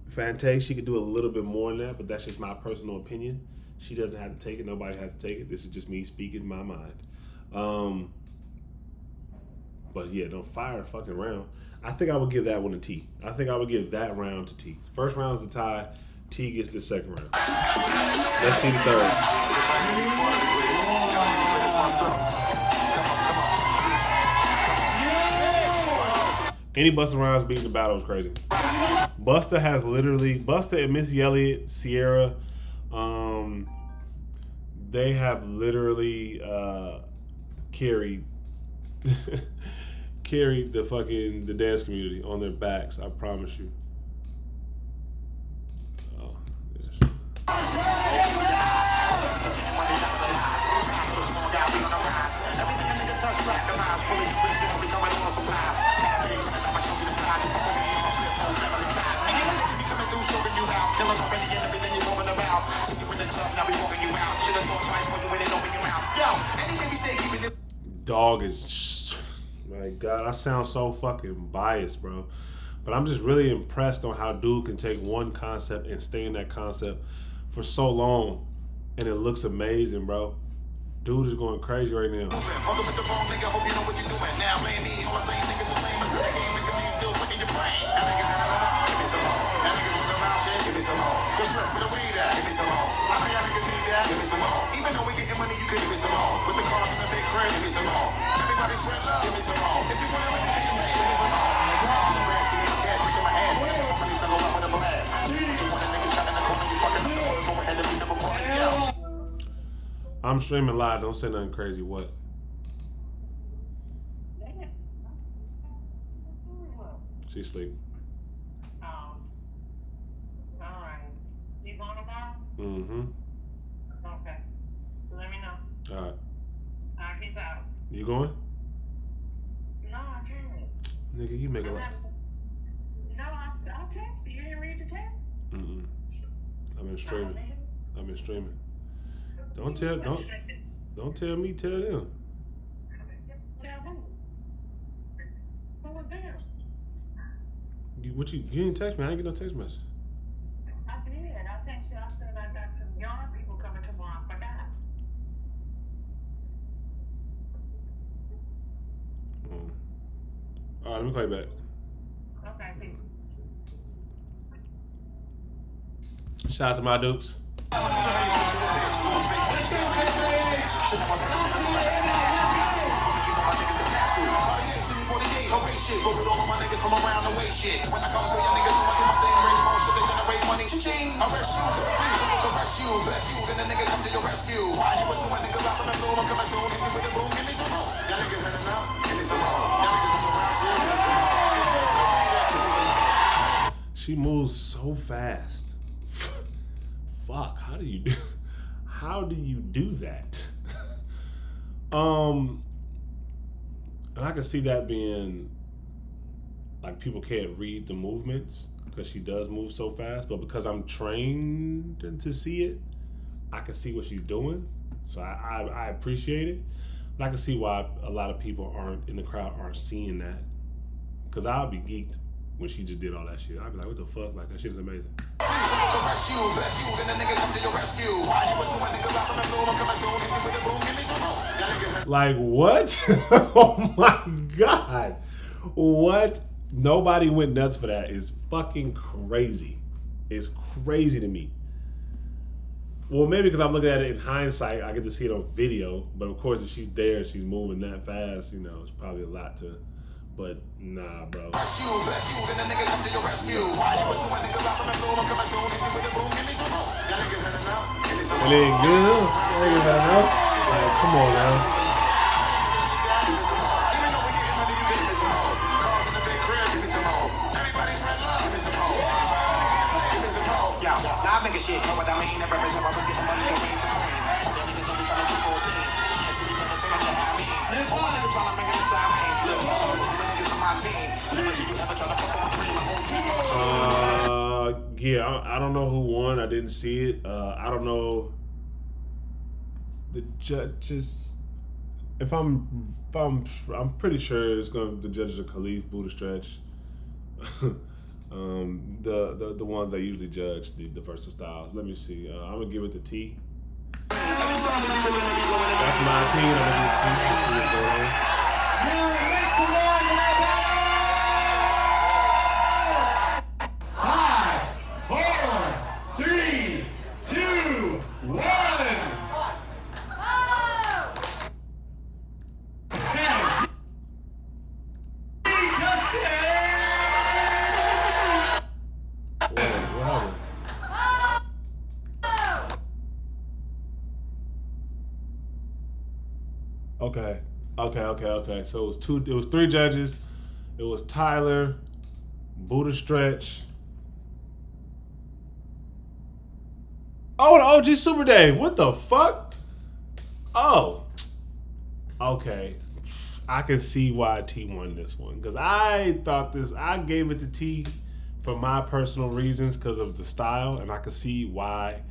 Fante, she could do a little bit more than that, but that's just my personal opinion. She doesn't have to take it. Nobody has to take it. This is just me speaking my mind. But yeah, don't fire a fucking round. I think I would give that one to T. I think I would give that round to T. First round is the tie. T gets the second round. Let's see the third. Any Busta Rhymes beating the battle is crazy. Busta has literally, Busta and Missy Elliott, Sierra, they have literally carried carried the dance community on their backs. I promise you. Oh, yes. Dog is, my God, I sound so fucking biased, bro. But I'm just really impressed on how dude can take one concept and stay in that concept for so long, and it looks amazing, bro. Dude is going crazy right now. Even though we getting money, you could give me some more. With the cars in the big crib, give me some more. Everybody spread love, give me some more. If you want to let me give me some more. Trash, give me some cash, kick in my ass. When I'm money, sell over with a blast. You want a nigga shot in the corner, you fucking up the corner, go ahead and be number one. Yo. I'm streaming live. Don't say nothing crazy. What? She asleep. All right. Sleep on tomorrow? Mm-hmm. Okay. Let me know. All right. Peace out. You going? No, I can't. Nigga, you make a lot. No, I'll text you. You didn't read the text? Mm-mm. I've been streaming. Don't tell me, tell them. Tell who? Who was there? You didn't text me. I didn't get no text message. I did. I text you. I said I got some young people coming tomorrow. I forgot. All right, let me call you back. Okay, thanks. Shout out to my dukes. She moves so fast. Fuck, how do you do that? And I can see that being like people can't read the movements because she does move so fast, but because I'm trained to see it, I can see what she's doing. So I appreciate it. But I can see why a lot of people in the crowd aren't seeing that. Because I'll be geeked when she just did all that shit. I'd be like, what the fuck? Like, that shit's amazing. Like, what? Oh my God. What? Nobody went nuts for that. It's fucking crazy. It's crazy to me. Well, maybe because I'm looking at it in hindsight, I get to see it on video. But of course, if she's there and she's moving that fast, you know, it's probably a lot to... But nah, bro. It ain't good. Like, come on now. I make a shit, know what I mean? I represent my wicked money and reign supreme. That nigga gonna be trying to keep on steam. Can't see me better turn on your high mean. All my niggas trying to make it inside me. Flip, all the niggas on my team. Never see you ever trying to fuck on my cream. My whole team. Yeah, I don't know who won. I didn't see it. I don't know. The judges. If I'm pretty sure the judges are Khalif, Buddha Stretch. The ones that usually judge the versus styles. Let me see. I'm gonna give it to T. That's my team. I'm gonna give it to T. Let's see what's going on. Five, 4, 3, 2, 1. What happened? Okay. So it was 3 judges. It was Tyler, Buddha Stretch. Oh, the OG Super Dave. What the fuck? Oh. Okay. I can see why T won this one. Because I gave it to T for my personal reasons because of the style. And I can see why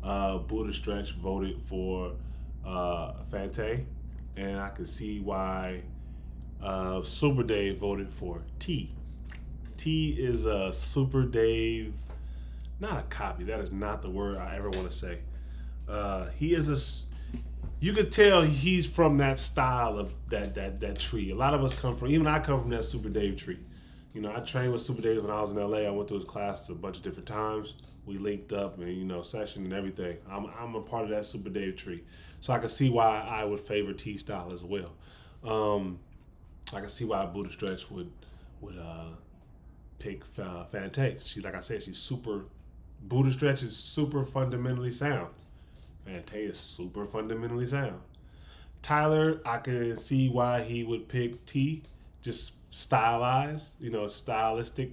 Buddha Stretch voted for Fante. And I can see why Super Dave voted for T. T is a Super Dave, not a copy. That is not the word I ever want to say. He is you could tell he's from that style of that tree. A lot of us come from, even I come from that Super Dave tree. You know, I trained with Super Dave when I was in LA. I went to his class a bunch of different times. We linked up and, you know, session and everything. I'm a part of that Super Dave tree. So I can see why I would favor T style as well. I can see why Buddha Stretch would pick Fante. She's, like I said, Buddha Stretch is super fundamentally sound. Fante is super fundamentally sound. Tyler, I can see why he would pick T, just stylized, you know, stylistic,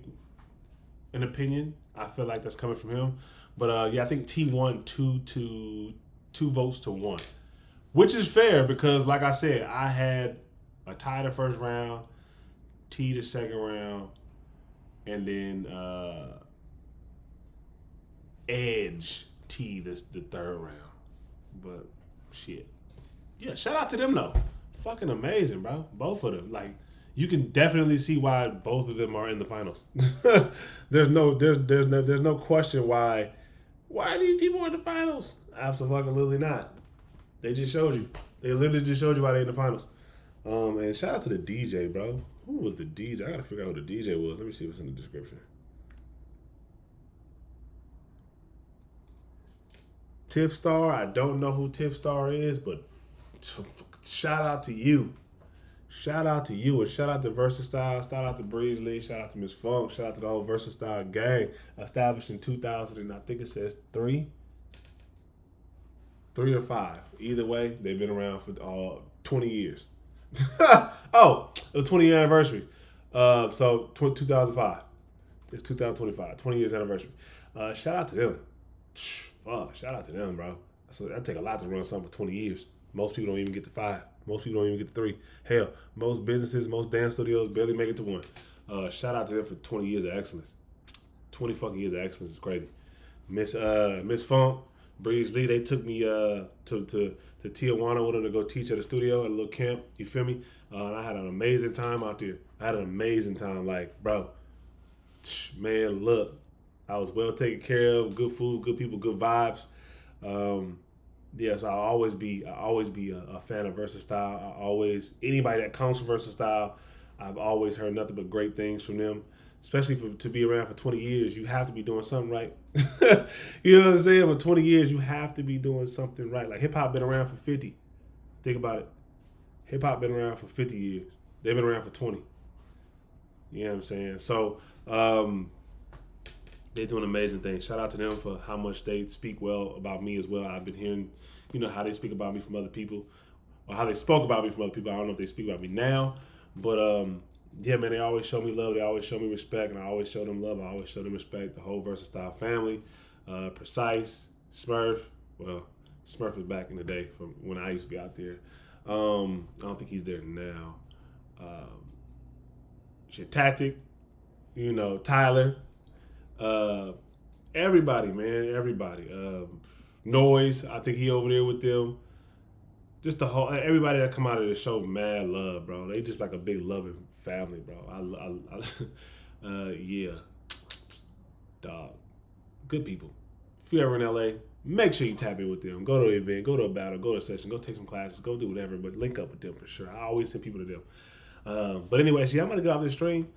an opinion. I feel like that's coming from him. But yeah, I think T won two votes to 1, which is fair because, like I said, I had a tie the first round, T the second round, and then Edge T the third round. But shit, yeah, shout out to them though. Fucking amazing, bro. Both of them. Like, you can definitely see why both of them are in the finals. there's no question why these people are in the finals. Absolutely not. They just showed you. They literally just showed you why they're in the finals. And shout out to the DJ, bro. Who was the DJ? I gotta figure out who the DJ was. Let me see what's in the description. Tiff Star. I don't know who Tiff Star is, but shout out to you. Shout out to you, and shout out to Versatile, shout out to Breeze Lee, shout out to Miss Funk, shout out to the whole Versatile gang, established in 2000, and I think it says 3 or 5. Either way, they've been around for 20 years. Oh, it was 20-year anniversary. So 2005. It's 2025, 20 years anniversary. Shout out to them. Shout out to them, bro. So that take a lot to run something for 20 years. Most people don't even get to 5. Most people don't even get to 3. Hell, most businesses, most dance studios barely make it to 1. Shout out to them for 20 years of excellence. 20 fucking years of excellence is crazy. Miss Funk, Breeze Lee, they took me to Tijuana with them to go teach at a studio at a little camp. You feel me? And I had an amazing time out there. I had an amazing time. Like, bro, man, look, I was well taken care of. Good food, good people, good vibes. Yeah, so I'll always be a fan of Versatile. Anybody that comes from Versatile, I've always heard nothing but great things from them. Especially to be around for 20 years, you have to be doing something right. You know what I'm saying? For 20 years, you have to be doing something right. Like, hip hop been around for 50. Think about it. Hip hop been around for 50 years. They've been around for 20. You know what I'm saying? So they're doing amazing things. Shout out to them for how much they speak well about me as well. I've been hearing, you know, how they speak about me from other people, or how they spoke about me from other people. I don't know if they speak about me now, but yeah, man, they always show me love. They always show me respect, and I always show them love. I always show them respect. The whole Versatile family, Precise, Smurf. Well, Smurf was back in the day from when I used to be out there. I don't think he's there now. Tactic, you know, Tyler. Everybody, man, everybody. Noise, I think he over there with them. Just the whole, everybody that come out of the show, mad love, bro. They just like a big loving family, bro. Yeah. dog, good people. If you're ever in LA, make sure you tap in with them. Go to an event, go to a battle, go to a session, go take some classes, go do whatever, but link up with them for sure. I always send people to them. But anyways, yeah, I'm going to get off this stream.